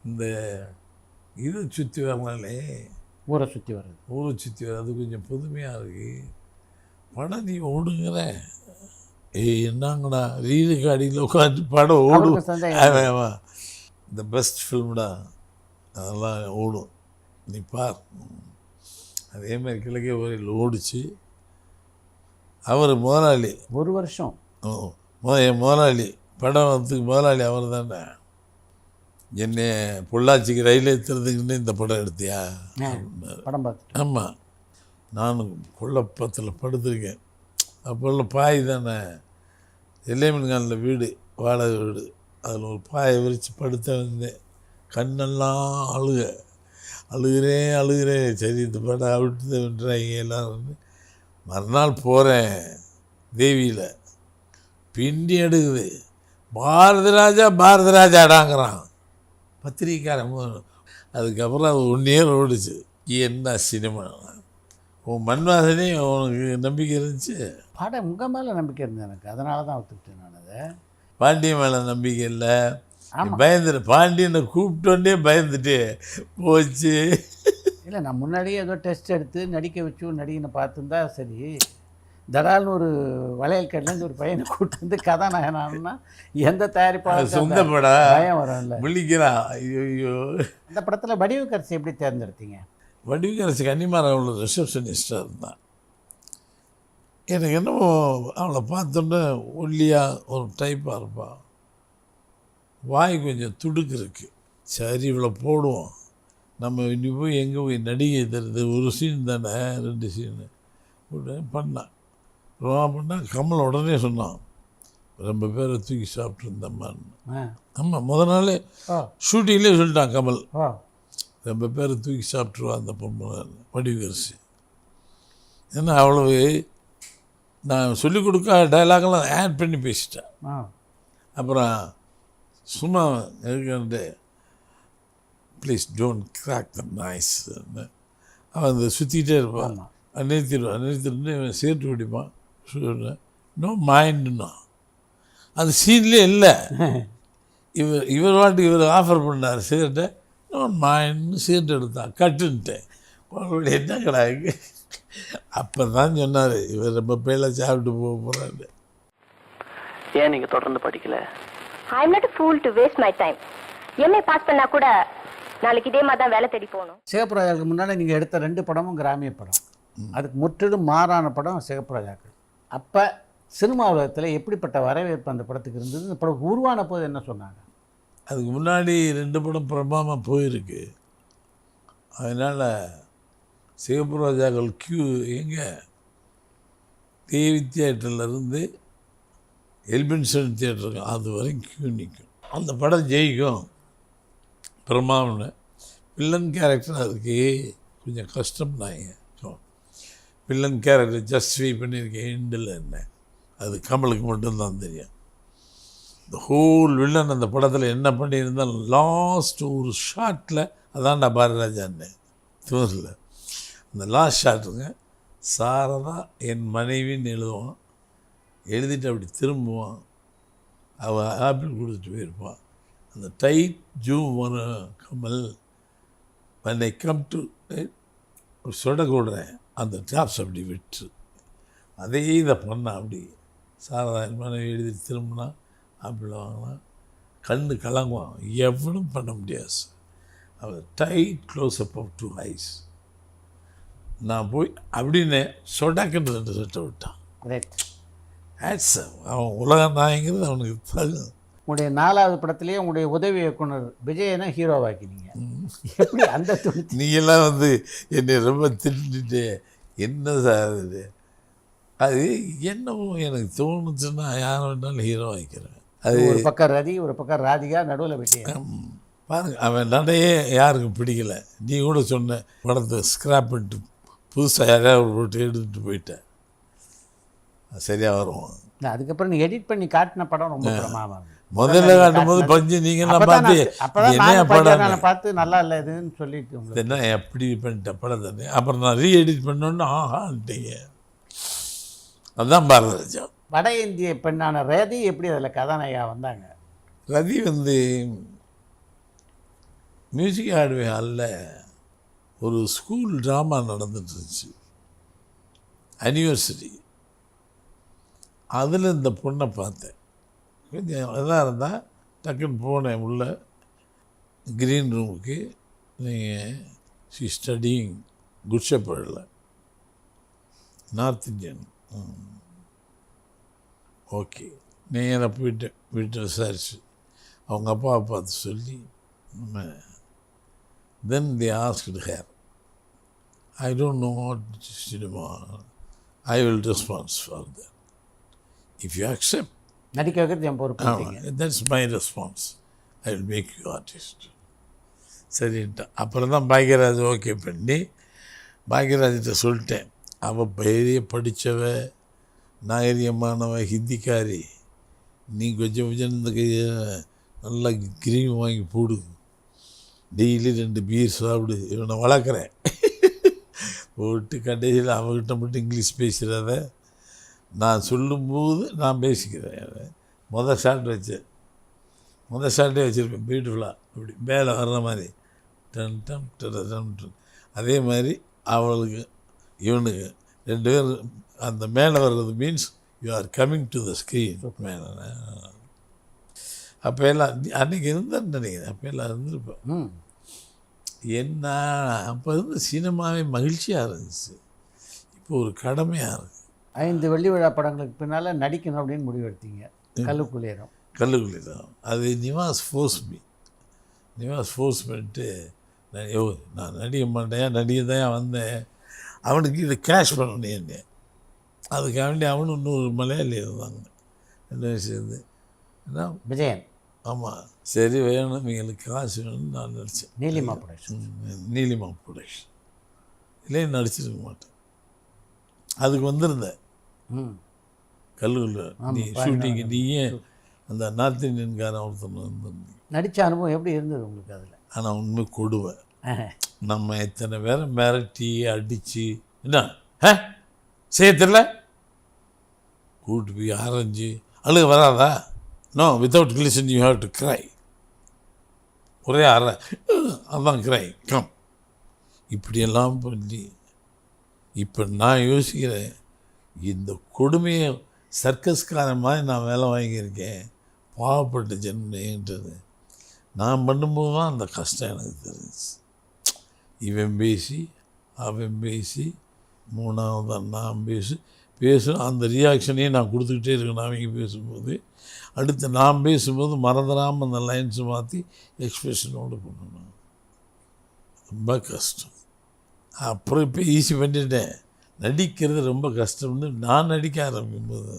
இந்த இதை சுற்றி வரனாலே ஊரை சுற்றி வர்றது. ஊரை சுற்றி வர அது கொஞ்சம் புதுமையாக இருக்குது, படம் நீ ஓடுங்கிற. ஏய் என்னங்கடா ரீலுக்கு அடியில் உட்காந்து படம் ஓடும், அவருக்கு சந்தேகம். இந்த பெஸ்ட் ஃபில்ம்டா, அதெல்லாம் ஓடும், நீ பார். அதே மாதிரி கிழக்கே ஊரில் ஓடிச்சு. அவர் முதலாளி, 1 வருஷம் என் முதலாளி, படத்துக்கு முதலாளி அவர் தானே. என்னை பொள்ளாச்சிக்கு ரயில் ஏற்றுறதுக்குன்னு இந்த படம் எடுத்தியா படம் பார்த்து. ஆமாம், நானும் கொல்லப்பத்தில் படுத்திருக்கேன். அப்போல்லாம் பாய் தானே, எல்லைமன்கானில் வீடு, வாடகை வீடு, அதில் ஒரு பாயை விரித்து படுத்த வந்தேன். கண்ணெல்லாம் அழுகிறேன். சரி இந்த படம் அவிட்டு விட்டுறாங்க எல்லோரும். மறுநாள் போகிறேன் தேவியில், பிண்டி எடுக்குது, பாரதிராஜாடாங்கிறான் பத்திரிக்கைக்காரன். அதுக்கப்புறம் அது 1 இயர் ஓடிச்சு. என்ன சினிமா, உன் மன்வாசனே உனக்கு நம்பிக்கை இருந்துச்சு. படம் உங்கள் மேலே நம்பிக்கை இருந்தது எனக்கு, அதனால தான் ஒத்துக்கிட்டேன் நான் அதை. பாண்டியன் மேலே நம்பிக்கை இல்லை, பயந்துட்டு பாண்டியனை கூப்பிட்டோன்னே பயந்துட்டு போச்சு. இல்லை, நான் முன்னாடியே ஏதோ டெஸ்ட் எடுத்து நடிக்க வச்சு நடிகனை பார்த்துருந்தா சரி, தடால்னு ஒரு வளையல் கட்டிலேருந்து ஒரு பையனை கூப்பிட்டு வந்து கதாநாயகனா எந்த தயாரிப்பாளர் சொந்த படம் பயம் வரும்ல, விழிக்கிறான். ஐயோ, அந்த படத்தில் வடிவுக்கரசி எப்படி தேர்ந்தெடுத்தீங்க? வடிவுக்கரசி கன்னிமாரா உள்ள ரிசப்ஷனிஸ்டாக இருந்தான். எனக்கு என்னமோ அவளை பார்த்தோன்னே ஒல்லியாக ஒரு டைப்பாக இருப்பாள், வாய் கொஞ்சம் துடுக்கு இருக்குது. சரி இவளை போடுவோம், நம்ம இனி போய் எங்கே போய் நடிகை தருது, ஒரு சீன் தானே 2 சீனு பண்ணான். பண்ணால் கமல் உடனே சொன்னான், ரொம்ப பேரை தூக்கி சாப்பிட்ருந்தம்மான்னு. ஆமாம், முத நாளே ஷூட்டிங்லேயே சொல்லிட்டான் கமல், ரொம்ப பேரை தூக்கி சாப்பிட்ருவா அந்த பொண்ணு வடிவுக்கரசி. ஏன்னா அவ்வளவு நான் சொல்லிக் கொடுக்க டைலாக்லாம் ஆட் பண்ணி பேசிட்டேன். அப்புறம் சும்மா இருக்கின்ற please don't crack the noise, அவன் அந்த சுற்றிக்கிட்டே இருப்பான், நிறுத்திட்டு சேர்த்து பிடிப்பான். நோ மைண்டுன்னா அந்த சீன்லேயே இல்லை. இவர் வாட்டுக்கு இவர் ஆஃபர் பண்ணார் சிகரெட்டை, நோ மைண்ட்னு சிகரெட் எடுத்தான், கட்டுன்ட்டேன். என்ன கிடாக்கு. அப்போ தான் சொன்னார், இவர் ரொம்ப பேல சாப்பிட்டு போக போகிறாரு. ஏன் நீங்கள் தொடர்ந்து படிக்கல? I am not a fool to waste my time. MA pass பண்ணா கூட நாளைக்கு இதே மாதிரி தான் வேலை தேடி போகணும். சிவப்புராஜாவுக்கு முன்னால் நீங்கள் எடுத்த 2 படமும் கிராமிய படம், அதுக்கு முற்றிலும் மாறான படம் சிவப்புராஜாக்கள். அப்போ சினிமா உலகத்தில் எப்படிப்பட்ட வரவேற்பு அந்த படத்துக்கு இருந்தது? இந்த படம் உருவான போது என்ன சொன்னாங்க? அதுக்கு முன்னாடி 2 படம் பிரபலமாக போயிருக்கு. அதனால் சிவப்புராஜாக்கள் கியூ எங்கே தேவி தியேட்டர்லேருந்து எல்பின்சன் தியேட்டருக்கு அது வரைக்கும் கியூ நிற்கும். அந்த படம் ஜெயிக்கும் பிரமாவுன்னு. வில்லன் கேரக்டர் அதுக்கு கொஞ்சம் கஷ்டம் நாங்க. வில்லன் கேரக்டர் ஜஸ்டிஃபை பண்ணியிருக்கேன் எண்டில் என்ன, அது கமலுக்கு மட்டும்தான் தெரியும். இந்த ஹோல் வில்லன் அந்த படத்தில் என்ன பண்ணியிருந்தால் லாஸ்ட் ஒரு ஷாட்டில் அதான்டா பாரதிராஜான்னு தோணல. அந்த லாஸ்ட் ஷாட்டுங்க சாரதா என் மனைவின்னு எழுதுவான், எழுதிட்டு அப்படி திரும்புவான், அவள் ஆப்பிள் கொடுத்துட்டு போயிருப்பான். அந்த டைட் ஜூம் வரும் Kamal, when I come to சொட கூடுறேன் அந்த டாப்ஸ் அப்படி விட்டு அதே இதை பண்ணான். அப்படி சாரதா என் மனைவி எழுதிட்டு திரும்பினா ஆப்பிள் வாங்கினா கண்ணு கலங்குவான், எவனும் பண்ண முடியாது. அவர் tight close up of 2 eyes. நான் போய் அப்படின்னு சொடாக்குன்னு 2 சட்டை விட்டான். அவன் உலகம் நாயங்கிறது அவனுக்கு தகும். உங்களுடைய 4வது படத்துலேயே உங்களுடைய உதவி இயக்குனர் விஜயனை ஹீரோவாக்கினீங்க. எப்படி அந்த நீங்கள்லாம் வந்து என்னை ரொம்ப திட்டுட்டு என்ன சார் அது என்னவோ எனக்கு தோணுச்சுன்னா யாரை வேணாலும் ஹீரோ ஆகிக்கிறேன். அது ஒரு பக்கம் ரதி, ஒரு பக்கம் ராதிகா, நடுவில் விஜய். பாருங்க, அவன் நடையே யாருக்கும் பிடிக்கல. நீ கூட சொன்ன படத்தை ஸ்கிராப் பண்ணிட்டு புதுசாக யாராவது போட்டு எடுத்துகிட்டு போயிட்டேன், சரியாக வரும். அதுக்கப்புறம் நீ எடிட் பண்ணி காட்டின படம் ரொம்ப பிரமாதம். முதல்ல காட்டும் போது பஞ்சு நீங்கள்லாம் பார்த்து என்ன படம் பார்த்து நல்லா இல்லை இதுன்னு சொல்லிட்டு என்ன எப்படி பண்ணிட்ட படம் தானே. அப்புறம் நான் ரீ எடிட் பண்ணோன்னு ஆஹான்ட்டீங்க. அதுதான் பாரதராஜா. வட இந்திய பெண்ணான ரதி எப்படி அதில் கதாநாயகா வந்தாங்க? ரதி வந்து மியூசிக் ஆடுவே ஹாலில் ஒரு ஸ்கூல் ட்ராமா நடந்துட்டு இருந்துச்சு, அனிவர்சரி. அதில் இந்த பொண்ணை பார்த்தேன். கொஞ்சம் இதாக இருந்தால் டக்குன்னு போனேன் உள்ள க்ரீன் ரூமுக்கு. நீங்கள் ஷி ஸ்டடிங் குட் ஷெப்பர்டில், நார்த் இந்தியன். ஓகே, நேராக போயிட்டு வீட்டை விசாரிச்சு அவங்க அப்பாவை பார்த்து சொல்லி, then they asked her, I don't know what cinema, I will response for that. If you accept, நடிக்க வைக்கிறது என் பொறுப்பு. That's my response, I will make you artist. சரின்ட்டு அப்புறம் தான் பாக்யராஜ் ஓகே பண்ணி, பாக்யராஜிட்ட சொல்லிட்டேன், அவள் பெரிய படித்தவ, நாகரிகமானவ, ஹிந்திக்காரி, நீ கொஞ்சம் கொஞ்சம் இந்த கையை நல்லா கிரீம் வாங்கி போடு, டெய்லி 2 பீர் சாப்பிடு, இவனை வளர்க்குறேன். போட்டு கடைசியில் அவகிட்ட மட்டும் இங்கிலீஷ் பேசுகிறத நான் சொல்லும்போது நான் பேசிக்கிறேன். மொதல் ஷார்ட் வச்சேன், மொதல் ஷார்ட்டே வச்சுருப்பேன் பியூட்டிஃபுல்லாக, அப்படி மேலே வர்ற மாதிரி டன் டம் டம். அதே மாதிரி அவளுக்கு இவனுக்கு 2 பேர் அந்த மேலே வர்றது means you are coming to the screen மேலே. அப்போ எல்லாம் அன்றைக்கி இருந்தேன்னு நினைக்கிறேன், அப்போ எல்லாம் இருந்திருப்பேன். என்ன அப்போ இருந்து சினிமாவே மகிழ்ச்சியாக இருந்துச்சு, இப்போ ஒரு கடமையாக இருக்குது. 5 வெள்ளி விழா படங்களுக்கு பின்னால் நடிக்கணும் அப்படின்னு முடிவெடுத்தீங்க. கல்லுக்குள்ளேரும் அது நிவாஸ் ஃபோர்ஸ் பண்ணிட்டு, நான் நடிக்க மாட்டேன், நடிக்க தான் வந்தேன். அவனுக்கு இதை கேஷ் பண்ணணும் என்ன, அதுக்காக வேண்டி அவனு இன்னொரு மலையாளி இருந்தாங்க 2 வயசு சேர்ந்து, என்ன விஜயன். ஆமாம், சரி வேணும் எங்களுக்கு காசு வேணும்னு நான் நடித்தேன். நீலிமா ப்ரொடக்ஷன் இல்லையே நடிச்சிருக்க மாட்டேன். அதுக்கு வந்திருந்தேன் கல்லூரில், நீ ஷூட்டிங்கு, நீயே அந்த நார்த் இந்தியன்காரன் ஒருத்தன் வந்துருந்தீங்க. நடித்த அனுபவம் எப்படி இருந்தது உங்களுக்கு அதில்? ஆனால் உண்மை கொடுவேன், நம்ம எத்தனை பேரை மிரட்டி அடித்து என்ன செய்ய தெரியல, கூப்பிட்டு போய் ஆரஞ்சு அழுக வராதா, no without glycerin you have to cry, ஒரே அதான் க்ரை கம், இப்படியெல்லாம் பண்ணி. இப்போ நான் யோசிக்கிறேன், இந்த கொடுமையை சர்க்கஸ்காரன் மாதிரி நான் வேலை வாங்கியிருக்கேன், பாவப்பட்ட ஜென்மன்றது. நான் பண்ணும்போது தான் அந்த கஷ்டம் எனக்கு தெரிஞ்சிச்சு. இவன் பேசி அவன் பேசி, மூணாவது நான் பேசும் அந்த ரியாக்ஷனையும் நான் கொடுத்துக்கிட்டே இருக்கேன். அவங்க பேசும்போது அடுத்து நான் பேசும்போது மறந்துடாமல் அந்த லைன்ஸை மாற்றி எக்ஸ்பிரஷனோடு பண்ணணும். ரொம்ப கஷ்டம். அப்புறம் இப்போ ஈஸி பண்ணிட்டேன். நடிக்கிறது ரொம்ப கஷ்டம்னு நான் நடிக்க ஆரம்பிக்கும்போது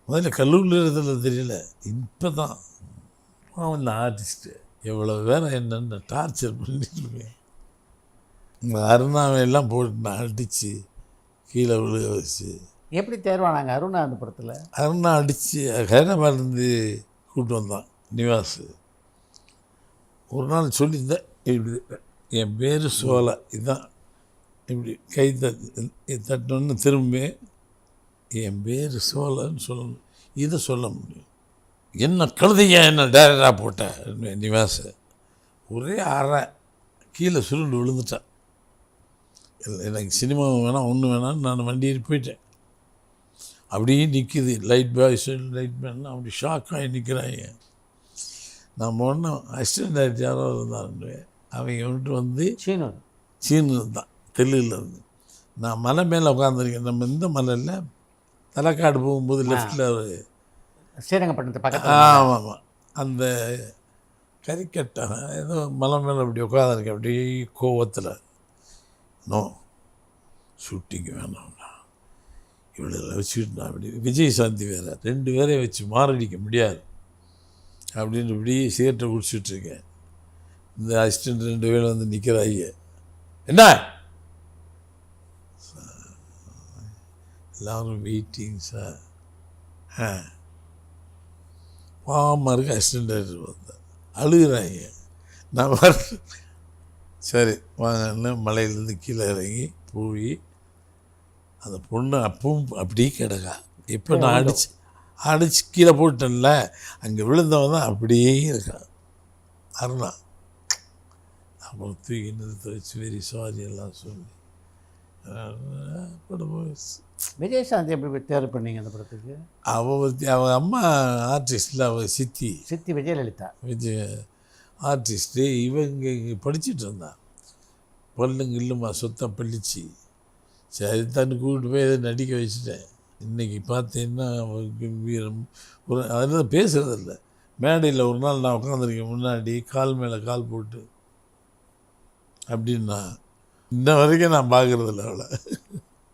முதல்ல கல்லூரியில் தெரியல, இப்போ தான் அவன் ஆர்டிஸ்ட்டு எவ்வளோ வேலை என்னென்ன டார்ச்சர் பண்ணிட்டுருக்கேன். இந்த அருணாவையெல்லாம் போட்டு நான் அடித்து கீழே விழுக வச்சு. எப்படி தேர்வானாங்க அருணா அந்த படத்தில்? அருணா அடித்து ஹைதராபாத்லேருந்து கூப்பிட்டு வந்தான் நிவாஸ். ஒரு நாள் சொல்லியிருந்தேன், இப்படி என் பேர் சோலை, இதுதான் இப்படி கை தட்டணுன்னு திரும்ப என் பேர் சோலைன்னு சொல்லணும், இதை சொல்ல முடியும். என்ன கழுதையா என்ன டேரக்டாக போட்டேன் நிவாஸ். ஒரே அரை கீழே சுருண்டு விழுந்துட்டான். எனக்கு சினிமா வேணாம் ஒன்றும் வேணான்னு நான் வண்டி ஏறி போயிட்டேன். அப்படியே நிற்கிது லைட் பாய்ஸ் லைட் மேன், அப்படி ஷாக்காகி நிற்கிறாங்க. நான் ஒன்றும் அசிஸ்டன்ட் டைரக்டர் யாரோ இருந்தாருன்னு அவங்க வந்துட்டு வந்து சீனு தான் தெலுங்கில் இருந்து. நான் மலை மேலே உட்காந்துருக்கேன். நம்ம இந்த மலையில் தலைக்காடு போகும்போது லெஃப்டில் ஒரு ஸ்ரீரங்கப்பட்டினத்தை பக்கத்தில், ஆமாம் ஆமாம், அந்த கறிக்கட்டை ஏதோ மலை மேலே அப்படி உட்காந்துருக்கேன். அப்படியே கோவத்தில், நோ ஷூட்டிங்கு வேணாம்னா இவ்வளோ வச்சுக்கிட்டு நான் அப்படி விஜய் சாந்தி வேறு 2 பேரையும் வச்சு மாரடிக்க முடியாது அப்படின்னு இப்படி சிகரெட்டை குடிச்சிட்ருக்கேன். இந்த அசிஸ்டண்ட் 2 பேரும் வந்து நிற்கிறாங்க. என்ன எல்லோரும் வெயிட்டிங் சார், பாவமாக இருக்கு. அசிஸ்டண்ட் டைரக்டர் வந்தேன், அழுகிறாங்க. நான் வர சரி வாங்கன்னு மலையிலேருந்து கீழே இறங்கி போய் அந்த பொண்ணு அப்பவும் அப்படியே கிடக்கா இப்போ நான் அடிச்சு கீழே போட்டேன்ல, அங்கே விழுந்தவன் தான் அப்படியே இருக்கான் அருணா. அப்புறம் தூக்கி நிறுத்த வச்சு வெரி சாரி எல்லாம் சொல்லி படம் போயிடுச்சு. விஜயசாந்தி எப்படி தேர்வு பண்ணீங்க அந்த படத்துக்கு? அவன் அம்மா ஆர்டிஸ்டில், அவள் சித்தி விஜயலலிதா விஜய் ஆர்டிஸ்ட்டு. இவங்க இங்கே படிச்சுட்டு இருந்தான். பல்லுங்க இல்லைம்மா சுத்தம் பள்ளிச்சு. சரி தண்ணி கூப்பிட்டு போய் எதை நடிக்க வச்சுட்டேன். இன்றைக்கி பார்த்தீங்கன்னா வீரம் ஒரு அதில் பேசுகிறதில்ல. மேடையில் ஒரு நாள் நான் உட்காந்துருக்கேன் முன்னாடி, கால் மேலே கால் போட்டு அப்படின்னா இன்ன வரைக்கும் நான் பார்க்குறதில்ல அவளை.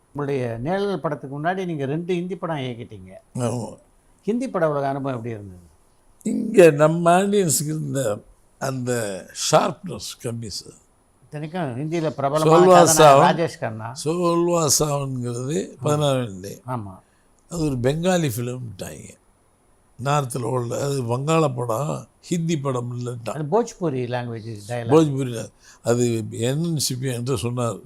உங்களுடைய நிழல் படத்துக்கு முன்னாடி நீங்கள் 2 ஹிந்தி படம் இயக்கிட்டீங்க. ஆமாம். ஹிந்தி பட உலக அனுபவம் எப்படி இருந்தது? இங்கே நம்ம ஆடியன்ஸுக்கு இருந்த அந்த ஷார்ப்னஸ் கம்மி சார். இத்தனைக்கும் ஹிந்தியில் பிரபலமான ராஜேஷ் கண்ணா. சோல்வா சாவன்கிறது 16 ஆமாம். அது ஒரு பெங்காலி ஃபிலிம்ட்டாங்க. நார்த்தில் உள்ள அது வங்காள படம், ஹிந்தி படம் இல்லைட்டான். அது போஜ்பூரி லாங்குவேஜ் டயலாக். போஜ்பூரியில் அது என்என்சிபி என்று சொன்னார்.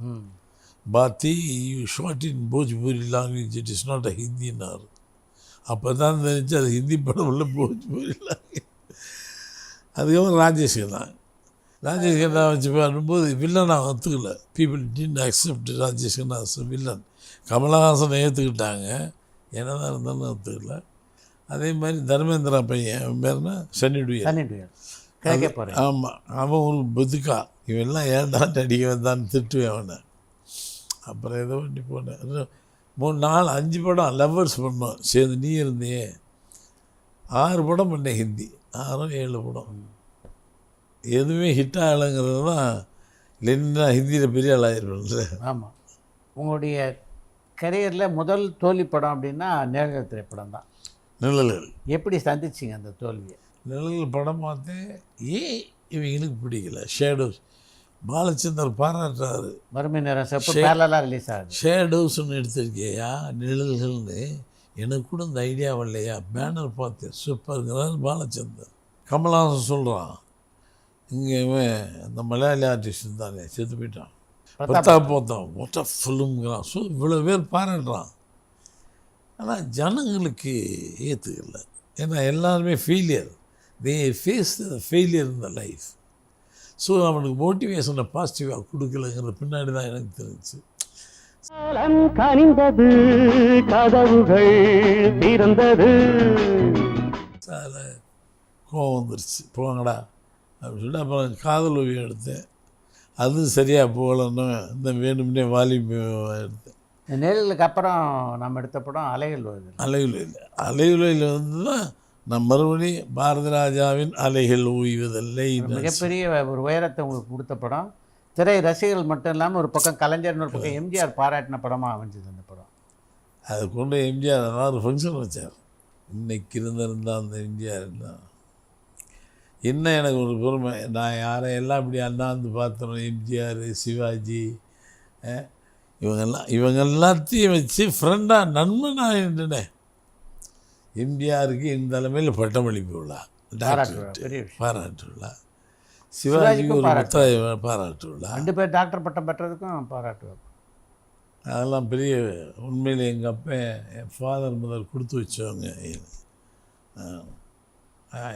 பாத்தி you short in Bhojpuri language, it is not a ஹிந்தின்னார். அப்போ தான் தெரிஞ்சு அது ஹிந்தி படம் இல்லை, போஜ்பூரி லாங்குவேஜ். அதுக்கப்புறம் ராஜேஷ் கண்ணா வச்சு வரும்போது வில்லன் நான் ஒத்துக்கல. People did accept Rajesh Khanna villain. கமலஹாசனை ஏற்றுக்கிட்டாங்க, என்ன தான் இருந்தாலும் ஒத்துக்கல. அதே மாதிரி தர்மேந்திரா பையன் அவன் பேர்னா சன்னி டியோல். ஆமாம், அவன் ஒரு புதுக்கா. இவெல்லாம் ஏன்டா நடிக்க வந்தான்னு திட்டுவேன் அவனை. அப்புறம் ஏதோ பண்ணி போனேன். 3, 4, 5 படம் லவ்வர்ஸ் பண்ணோம் சேர்ந்து. நீ இருந்தே 6 படம் பண்ணேன் ஹிந்தி. 6, 7 படம். எதுவுமே ஹிட் ஆகலைங்கிறது தான். இல்லைன்னா ஹிந்தியில் பெரிய ஆளாயிருப்பேன்ல. ஆமாம். உங்களுடைய கரியரில் முதல் தோல்வி படம் அப்படின்னா நிழல் திரைப்படம் தான். நிழல்கள். எப்படி சந்திச்சிங்க அந்த தோல்வியை? நிழல்கள் படம் பார்த்தேன். இவங்களுக்கு பிடிக்கல. ஷேடோஸ் பாலச்சந்தர் பாராட்டுறாரு. வறுமை நேரம் செப்பு பேரலாக ரிலீஸ் ஆகுது. ஷேடோஸ்ன்னு எடுத்திருக்கியா நிழல்கள்னு. எனக்கு கூட இந்த ஐடியா வரலையா, பேனர் பார்த்தேன் சூப்பருங்கிறாரு பாலச்சந்தர். கமலஹாசன் சொல்கிறான், இங்கே இந்த மலையாளி ஆர்டிஸ்ட் இருந்தானே செத்து போயிட்டான், பிரதாப் மொத்த ஃபிலிம்ங்கிறான். இவ்வளோ பேர் பாராட்டுறான். ஆனால் ஜனங்களுக்கு ஏற்றுக்கல. ஏன்னா எல்லாருமே failure. They face the failure in the life. So அவனுக்கு மோட்டிவேஷனை பாசிட்டிவாக கொடுக்கலங்கிற பின்னாடி தான் எனக்கு தெரிஞ்சு. கனிந்தது கதவுகள் திறந்தது. கோவம் வந்துருச்சு, போங்கடா அப்படின்னு சொல்லிட்டு அப்புறம் காதல் ஓவியம் எடுத்தேன். அது சரியாக போகலன்னு இந்த வேணும்னே வாலிபம் எடுத்தேன். நிழலுக்கு அப்புறம் நம்ம எடுத்த படம் அலையுலையில் வந்து தான் நான் மறுபடியும் பாரதி ராஜாவின் அலைகள் ஓய்வதில்லை. மிகப்பெரிய ஒரு உயரத்தை உங்களுக்கு கொடுத்த படம். திரை ரசிகர்கள் மட்டும் இல்லாமல் ஒரு பக்கம் கலைஞர்னு ஒரு பக்கம் எம்ஜிஆர் பாராட்டின படமாக அமைஞ்சது அந்த படம். அது கொண்டு எம்ஜிஆர் ஒரு ஃபங்க்ஷன் வச்சார். இன்னைக்கு இருந்தால் அந்த எம்ஜிஆர் தான் இன்னும் எனக்கு ஒரு பெருமை. நான் யாரையெல்லாம் இப்படி அண்ணாந்து பார்த்தோம், எம்ஜிஆர், சிவாஜி, இவங்க எல்லாத்தையும் வச்சு ஃப்ரெண்டாக நண்பனாக இருந்தேன். எம்ஜிஆருக்கு இந்த தலைமையில் பட்டமளிப்பு விழா, பாராட்டு விழா. சிவாஜிக்கு ஒரு பாராட்டு விழா. 2 பேர் டாக்டர் பட்டம் பெற்றதுக்கும் பாராட்டு. அதெல்லாம் பெரிய உண்மையில் எங்கள் அப்பா என் ஃபாதர் மதர் கொடுத்து வச்சவங்க.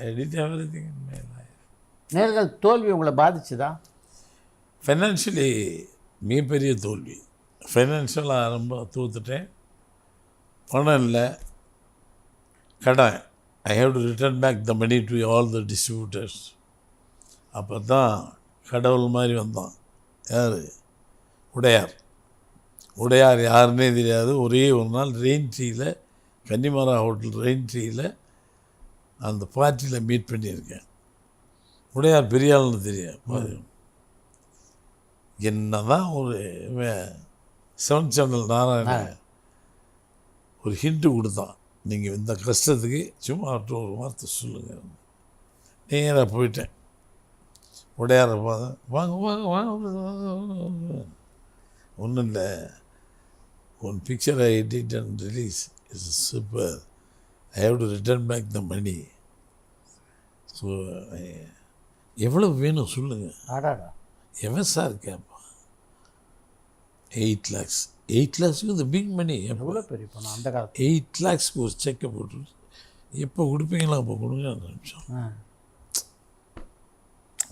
Edit everything. நேர்கள் தோல்வி உங்களை பாதிச்சுதா? ஃபைனான்ஷியலி மிகப்பெரிய தோல்வி. ஃபைனான்ஷியலாக ரொம்ப தூத்துட்டேன். பணம் இல்லை, கடன். I have to return back the money to all the distributors. அப்போ தான் கடவுள் மாதிரி வந்தான். யார்? உடையார் யாருன்னே தெரியாது. ஒரே ஒரு நாள் ரெயின் ட்ரீயில், கன்னிமாரா ஹோட்டல் ரெயின் ட்ரீயில் அந்த பார்ட்டியில் மீட் பண்ணியிருக்கேன். உடையார் பெரிய ஆள்னு தெரியும். என்ன தான் ஒரு 7 சேனல் நாராயணன் ஒரு ஹிண்ட்டு கொடுத்தான், நீங்கள் இந்த கஷ்டத்துக்கு சும்மா ஒரு வார்த்தை சொல்லுங்கள். நேராக போயிட்டேன். உடையாரை பார்த்தேன். வாங்க வாங்க வாங்க. ஒன்றும் இல்லை, one picture I edit and release is super. I have to return back the money. So எவ்வளோ வேணும் சொல்லுங்கள். ஆடாடா எவன் சார் கேட்பான்? 8 lakhs. 8 lakhs இந்த பிக் மணி. எவ்வளோ பெரிய பணம் அந்த காலத்தில். 8 lakhsக்கு ஒரு செக்கை போட்டு எப்போ கொடுப்பீங்களா அப்போ கொடுங்க அந்த நிமிஷம்.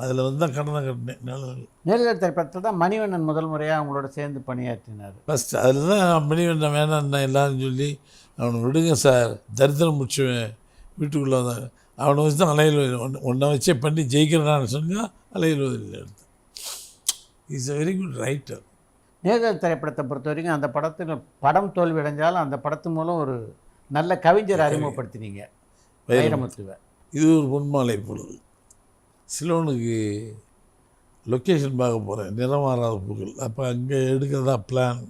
அதில் வந்து தான் கடனை கட்டினேன். நேரில் திரைப்படத்தில் தான் மணிவண்ணன் முதல் முறையாக அவங்களோட சேர்ந்து பணியாற்றினார். ஃபஸ்ட்டு அதில் தான் மணிவண்ணன் வேணான்னா எல்லாரும் சொல்லி அவனை விடுங்க சார், தரித்திரம் முடிச்சுவேன் வீட்டுக்குள்ளே வந்தாங்க. அவனை வச்சு தான் அலையில் ஒன்றை வச்சே பண்ணி ஜெயிக்கிறனான்னு சொன்னால் அலையில் எடுத்தேன். Is a very good writer. நேரில் திரைப்படத்தை பொறுத்த வரைக்கும் அந்த படத்தில் படம் தோல்வி அடைஞ்சாலும் அந்த படத்து மூலம் ஒரு நல்ல கவிஞரை அறிமுகப்படுத்தினீங்க, வைரமுத்துவை. இது ஒரு பொன்மாலை பொழுது. சிலோனுக்கு லொக்கேஷன் பார்க்க போகிறேன், நிறமாறாத பூக்கள். அப்போ அங்கே எடுக்கிறதா பிளான்.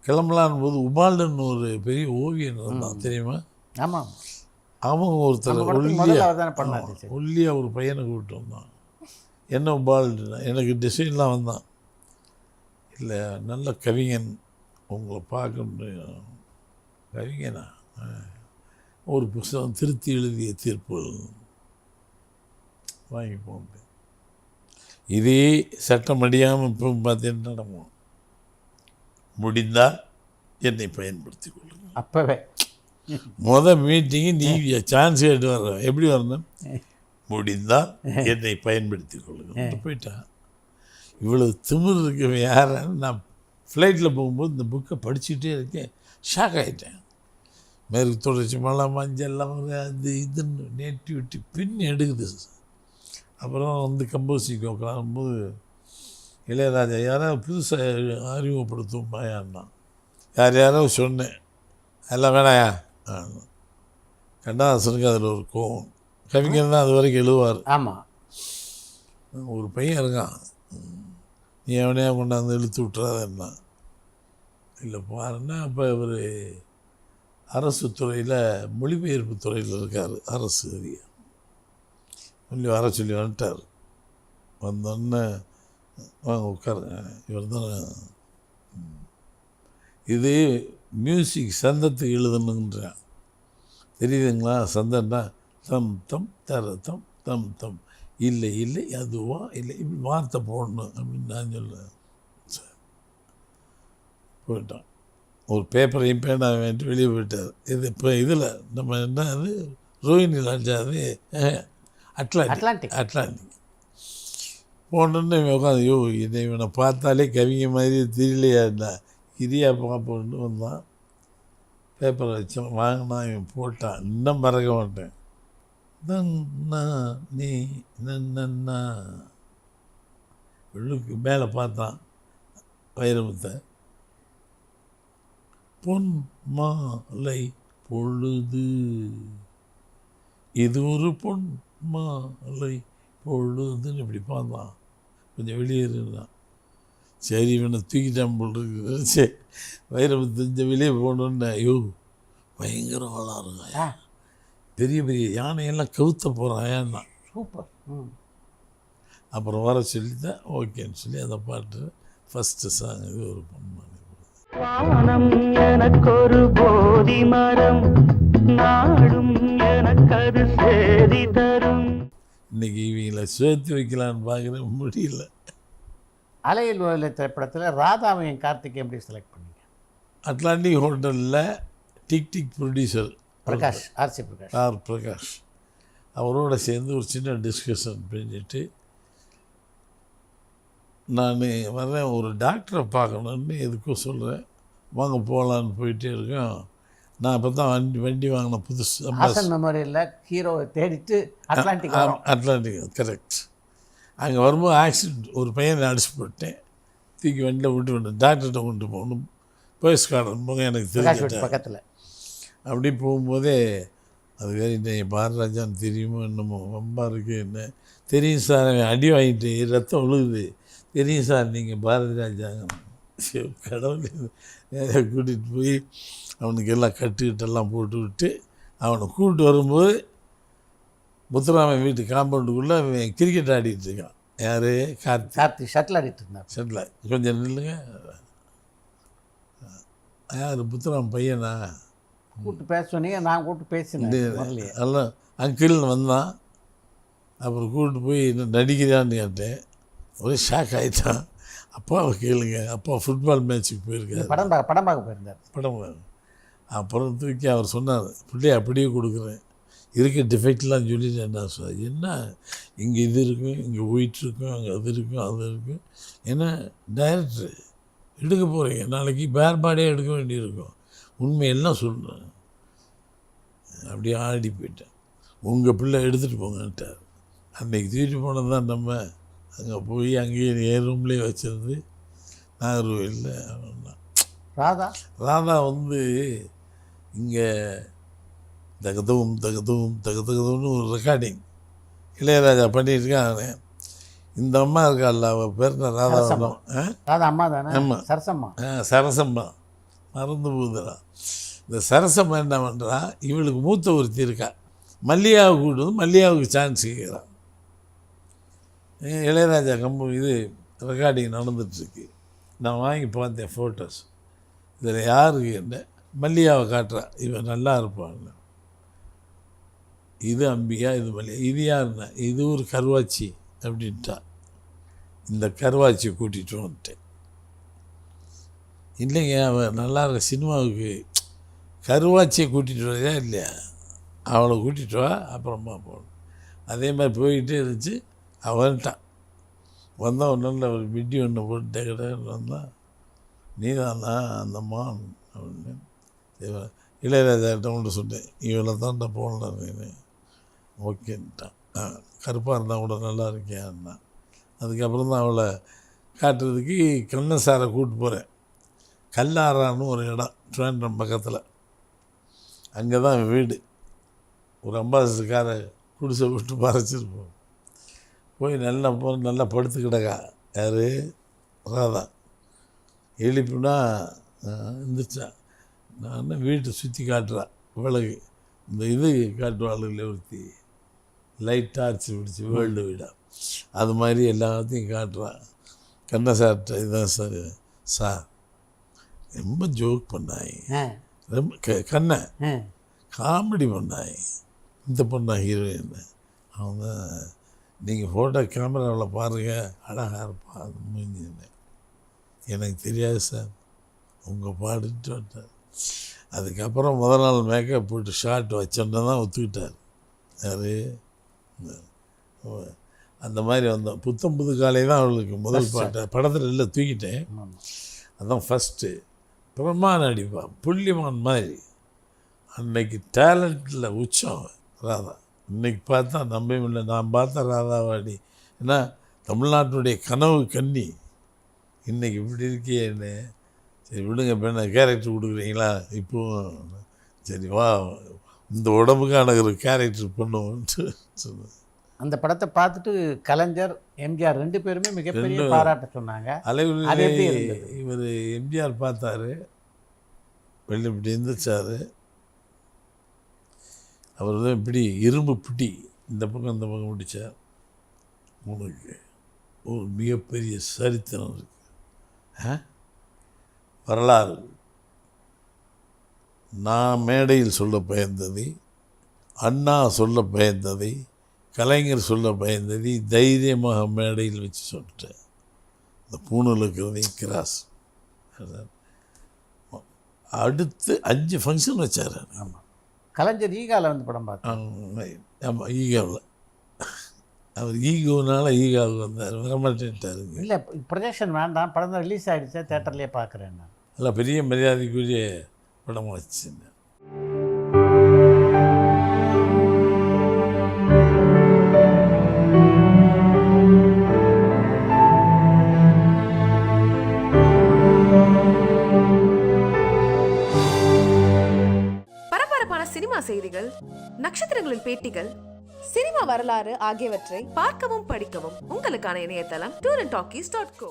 கிளம்பலான் போது உபால்டன் ஒரு பெரிய ஓவியன் இருந்தான் தெரியுமா? ஆமாம். அவன் ஒருத்தர் ஒல்லியாக ஒரு பையனை கூப்பிட்டு வந்தான். என்ன உபால்டுனா எனக்கு டிசைன்லாம் வந்தான். இல்லை நல்ல கவிஞன், உங்களை பார்க்கணும். கவிஞனா? ஒரு புத்தகம் திருத்தி எழுதிய தீர்ப்புகள் வாங்கி போங்க. இதே சட்டம் அடியாமல் இப்போ பார்த்தீங்கன்னா நடக்கும். முடிந்தால் என்னை பயன்படுத்தி கொள்ளுங்க. அப்போவே மீட்டிங்கு நீ சான்ஸ் கேட்டு வர்ற எப்படி வரணும்? முடிந்தால் என்னை பயன்படுத்தி கொள்ளுங்க போயிட்டான். இவ்வளோ திமிர் இருக்க யாரான்னு நான் ஃப்ளைட்டில் போகும்போது இந்த புக்கை படிச்சுக்கிட்டே இருக்கேன். ஷாக் ஆகிட்டேன். மேற்கு தொடர்ச்சி மலை மஞ்சள்லாம் அது இதுன்னு நேட்டிவிட்டி பின் எடுக்குது. அப்புறம் வந்து கம்போசிங் உட்காரும்போது இளையராஜா யாராவது புதுசாக அறிமுகப்படுத்தும் பாயான்னா யாரோ சொன்னேன். எல்லாம் வேணாயா கண்ணதாசனுக்கு அதில் ஒரு கோவம். கவிஞர் தான் அது வரைக்கும் எழுதுவார். ஆமாம். ஒரு பையன் இருக்கான், நீ எவனையா கொண்டாந்து இழுத்து விட்டுறாதன்னா. இல்லை பாருன்னா அப்போ இவர் அரசு துறையில் மொழிபெயர்ப்பு துறையில் இருக்கார். அரசு அதிகாரி சொல்லி வர சொல்லி வந்துட்டார். வந்தோடனே வாங்க உட்காருங்க, இவர் தான் இது மியூசிக் சந்தத்துக்கு எழுதணுன்றான். தெரியுதுங்களா? சந்தன்னா தம் தம் தர தம் தம் தம் இல்லை இல்லை அதுவா இல்லை இப்படி வார்த்தை போடணும் அப்படின்னு நான் சொல்லுவேன். போயிட்டான். ஒரு பேப்பரையும் பேனா வேண்டி வெளியே போயிட்டார். இது இப்போ இதில் நம்ம என்ன அது ரோஹிணி லாஞ்சாது அட்லாண்டிக் போனோன்னு உட்காந்து இவனை பார்த்தாலே கவிங்க மாதிரி தெரியலையாண்டா இரியா பார்ப்போன்னு வந்தான். பேப்பரை வச்சான், வாங்கினா இவன் போட்டான். இன்னும் மறக்க மாட்டேன். நன்னா நீ நன்னா உள்ளுக்கு மேலே பார்த்தான் வைரமுத்தை. பொன் மாலை பொழுது இது ஒரு பொன் மாலை பொழுதுன்னு இப்படி பார்த்தான். கொஞ்சம் வெளியேறினான். சரி இவனை தூக்கிட்டான் போல் இருக்கு. சரி வைரமுத்து கொஞ்சம் வெளியே போகணுன்னு ஐயோ பயங்கர வளாருங்க, பெரிய பெரிய யானையெல்லாம் கவுத்த போகிறான். சூப்பர். அப்புறம் வர சொல்லி தான் ஓகேன்னு சொல்லி அந்த பாட்டு ஃபஸ்ட்டு சாங். இது ஒரு பொன்மாலை. வானம் எனக்கொரு போதி மரம், நாடும் எனக்கது சேதி தரும். இன்னைக்கு இவங்களை சேர்த்து வைக்கலான்னு பார்க்குறேன், முடியல. அலையில் ஓலை திரைப்படத்தில் ராதாவையும் கார்த்திக் எப்படி செலக்ட் பண்ணீங்க? அட்லாண்டிக் ஹோட்டலில் டிக் டிக் ப்ரொடியூசர் பிரகாஷ், ஆர் பிரகாஷ் அவரோட சேர்ந்து ஒரு சின்ன டிஸ்கஷன் பண்ணிட்டு நான் வர்றேன், ஒரு டாக்டரை பார்க்கணுன்னு எதுக்கும் சொல்கிறேன், வாங்க போகலான்னு போயிட்டே இருக்கேன். நான் இப்போ தான் வண்டி வாங்கின புதுசு மெமோரியலில் ஹீரோவை தேடிட்டு அட்லாண்டிக் கரெக்ட். அங்கே வரும்போது ஆக்சிடெண்ட், ஒரு பையனை அடிச்சு போட்டேன், தூக்கி வண்டியில் விட்டு டாக்டர்கிட்ட கொண்டு போகணும். போயஸ் கார்டன் போக எனக்கு தெரியும் பக்கத்தில். அப்படி போகும்போதே அது வேறு என்ன பாரராஜான்னு தெரியுமோ என்னமோ ரொம்ப இருக்குது. என்ன தெரியும் சார், அடி வாங்கிட்டு ரத்தம் விழுகுது, தெரியும் சார் நீங்கள் பாரதி ராஜா. கடவுள் கூட்டிகிட்டு போய் அவனுக்கு எல்லாம் கட்டுக்கிட்டெல்லாம் போட்டு விட்டு அவனை கூப்பிட்டு வரும்போது முத்துராமன் வீட்டு காம்பவுண்டுக்குள்ளே கிரிக்கெட் ஆடிட்டு இருக்கான். யார்? கார்த்திக் ஷட்டில் ஆடிட்டு இருந்தான். ஷட்டில் கொஞ்சம் நில்லுங்க. யார்? முத்துராமன் பையனா? கூப்பிட்டு பேச சொன்னீங்க, நான் கூப்பிட்டு பேசினேன். எல்லாம் அங்கிள்னு வந்தான். அப்புறம் கூப்பிட்டு போய் என்ன நடிக்கிறான்னு கேட்டேன். ஒரே ஷாக் ஆகிட்டான். அப்பாவை கேளுங்க, அப்பா ஃபுட்பால் மேட்ச்சுக்கு போயிருக்காரு, படம் பார்க்க போயிருந்தார். படம். அப்புறம் தூக்கி அவர் சொன்னார், பிள்ளைய அப்படியே கொடுக்குறேன், இருக்க டிஃபெக்ட்லாம் சொல்லிட்டு என்ன சார், என்ன இங்கே இது இருக்கும், இங்கே ஒயிட் இருக்கும், அங்கே அது இருக்கும், அது இருக்கும். ஏன்னா டைரக்டரு எடுக்க போகிறீங்க, நாளைக்கு பேர் பாடியே எடுக்க வேண்டியிருக்கும், உண்மையெல்லாம் சொல்கிறேன். அப்படியே ஆடி போயிட்டேன். உங்கள் பிள்ளை எடுத்துகிட்டு போங்கன்ட்டார். அன்றைக்கி தூக்கிட்டு போனது தான் நம்ம அங்கே போய் அங்கேயே என் ரூம்லேயே வச்சிருந்து நாகர்கோவிலில் ராதா வந்து இங்கே தகதகதும்னு ஒரு ரெக்கார்டிங் இளையராஜா பண்ணியிருக்காங்க. இந்த அம்மா இருக்காள், அவள் பேர் ராதா அம்மா தானே? ஆமாம், சரசம்மா. சரசம்மா மறந்து போகுதுடா. இந்த சரசம்மா என்ன பண்ணுறா, இவளுக்கு மூத்த ஒருத்தி இருக்கா, மல்லிகாவுக்கு கூட்டு மல்லிகாவுக்கு சான்ஸ் கேட்குறான். இளையராஜா இது ரெக்கார்டிங் நடந்துகிட்ருக்கு. நான் வாங்கி பார்த்தேன் ஃபோட்டோஸ். இதில் யாருக்கு என்ன மல்லிகாவை காட்டுறா, இவன் நல்லா இருப்பான்னு. இது அம்பிகா, இது மல்லிகா, இது யாருன்னா இது ஒரு கருவாச்சி அப்படின்ட்டா. இந்த கருவாச்சியை கூட்டிகிட்டு வந்துட்டேன். இல்லைங்க, அவன் நல்லா இருக்க சினிமாவுக்கு கருவாச்சியை கூட்டிகிட்டு வரையா இல்லையா, அவளை கூட்டிகிட்டு வா, அப்புறமா போகணும். அதே மாதிரி போய்கிட்டே இருந்துச்சு. அவன்ட்டான் வந்தால் ஒன்றும் ஒரு விட்டி ஒன்று போட்டு டேக்கடன்னு வந்தான். நீ தானா அந்தம்மா அப்படின்னு இளையராஜாக்கிட்ட கொண்டு சொன்னேன், இவளை தான்டா போகலாம் நீ. ஓகேன்ட்டான். கருப்பாக இருந்தால் கூட நல்லா இருக்கியான்னா. அதுக்கப்புறம் தான் அவளை காட்டுறதுக்கு கண்ணசாரை கூப்பிட்டு போகிறேன். கல்லாரான்னு ஒரு இடம் ட்ரிவாண்ட்ரம் பக்கத்தில், அங்கே தான் வீடு. ஒரு அம்பாசிடர்கார குடிசை விட்டு மறைச்சிருப்போம். போய் நல்லா படுத்து கிடக்கா. யார்? ராதா. எழுப்பினா இருந்துச்சா. நான் வீட்டை சுற்றி காட்டுறான். விளக்கு இந்த இது காட்டுவாள் ஒருத்தி, லைட் டார்ச் பிடிச்சி வேர்ல்டு வீடாக, அது மாதிரி எல்லாத்தையும் காட்டுறான். கண்ண சார்ட்ட இதுதான் சார் ரொம்ப ஜோக் பண்ணாங்க, ரொம்ப கண்ணை காமெடி பண்ணாங்க. இந்த பொண்ணா ஹீரோயின், அவங்க நீங்கள் ஃபோட்டோ கேமராவில் பாருங்கள், அழகாக இருப்பான் அது மூஞ்சின்னு. எனக்கு தெரியாது சார், உங்கள் பாடுன்ட்டு வந்தார். அதுக்கப்புறம் முதல் நாள் மேக்கப் போட்டு ஷார்ட் வச்சோன்னா தான் ஒத்துக்கிட்டார். யார்? அந்த மாதிரி வந்தோம். புத்தம் புது காலை தான் அவளுக்கு முதல் பாட்டை படத்தில் இல்லை, தூக்கிட்டேன். அதுதான் ஃபஸ்ட்டு. பிரமாணம் அடிப்பான், புள்ளிமான் மாதிரி. அன்னைக்கு டேலண்ட்டில் உச்சம் ராதா. இன்றைக்கி பார்த்தா நம்பவே இல்லை. நான் பார்த்த ராதாவாடி, ஏன்னா தமிழ்நாட்டுடைய கனவு கன்னி. இன்றைக்கி இப்படி இருக்கே என்ன, சரி விடுங்க, இப்போ என்ன கேரக்டர் கொடுக்குறீங்களா, இப்போவும் சரி வா இந்த உடம்புக்கான ஒரு கேரக்டர் பண்ணுவோம்ட்டு சொன்னேன். அந்த படத்தை பார்த்துட்டு கலைஞர், எம்ஜிஆர் 2 பேருமே மிகப்பெரிய பாராட்ட சொன்னாங்க. அலைவலி இவர் எம்ஜிஆர் பார்த்தாரு, வெளில இப்படி இருந்துச்சார். அவர் தான் இப்படி இரும்பு பிடி இந்த பக்கம் இந்த பக்கம் பிடிச்சார். உனக்கு ஒரு மிகப்பெரிய சரித்திரம் இருக்குது, வரலாறு. நான் மேடையில் சொல்ல பயந்ததை, அண்ணா சொல்ல பயந்ததை, கலைஞர் சொல்ல பயந்ததை தைரியமாக மேடையில் வச்சு சொல்லிட்டேன். இந்த பூணூல் இருக்கிறதையும் கிராஸ். அடுத்து 5 ஃபங்க்ஷன் வச்சார். ஆமாம், கலைஞர் ஈகாவில் வந்து படம் பார்த்தேன். ஆமாம், ஈகாவில். அவர் ஈகோனால ஈகாவுக்கு வந்தார், வரமாட்டேன்ட்டார். இல்லை, ப்ரொஜெக்ஷன் வேண்டாம், படம் தான் ரிலீஸ் ஆகிடுச்சா, தேட்டர்லேயே பார்க்குறேன் நான். நல்லா பெரிய மரியாதைக்குரிய படம் வச்சுங்க. பரபரப்பான சினிமா செய்திகள், நட்சத்திரங்களின் பேட்டிகள், சினிமா வரலாறு ஆகியவற்றை பார்க்கவும் படிக்கவும் உங்களுக்கான இணையதளம் tourantalkies.co.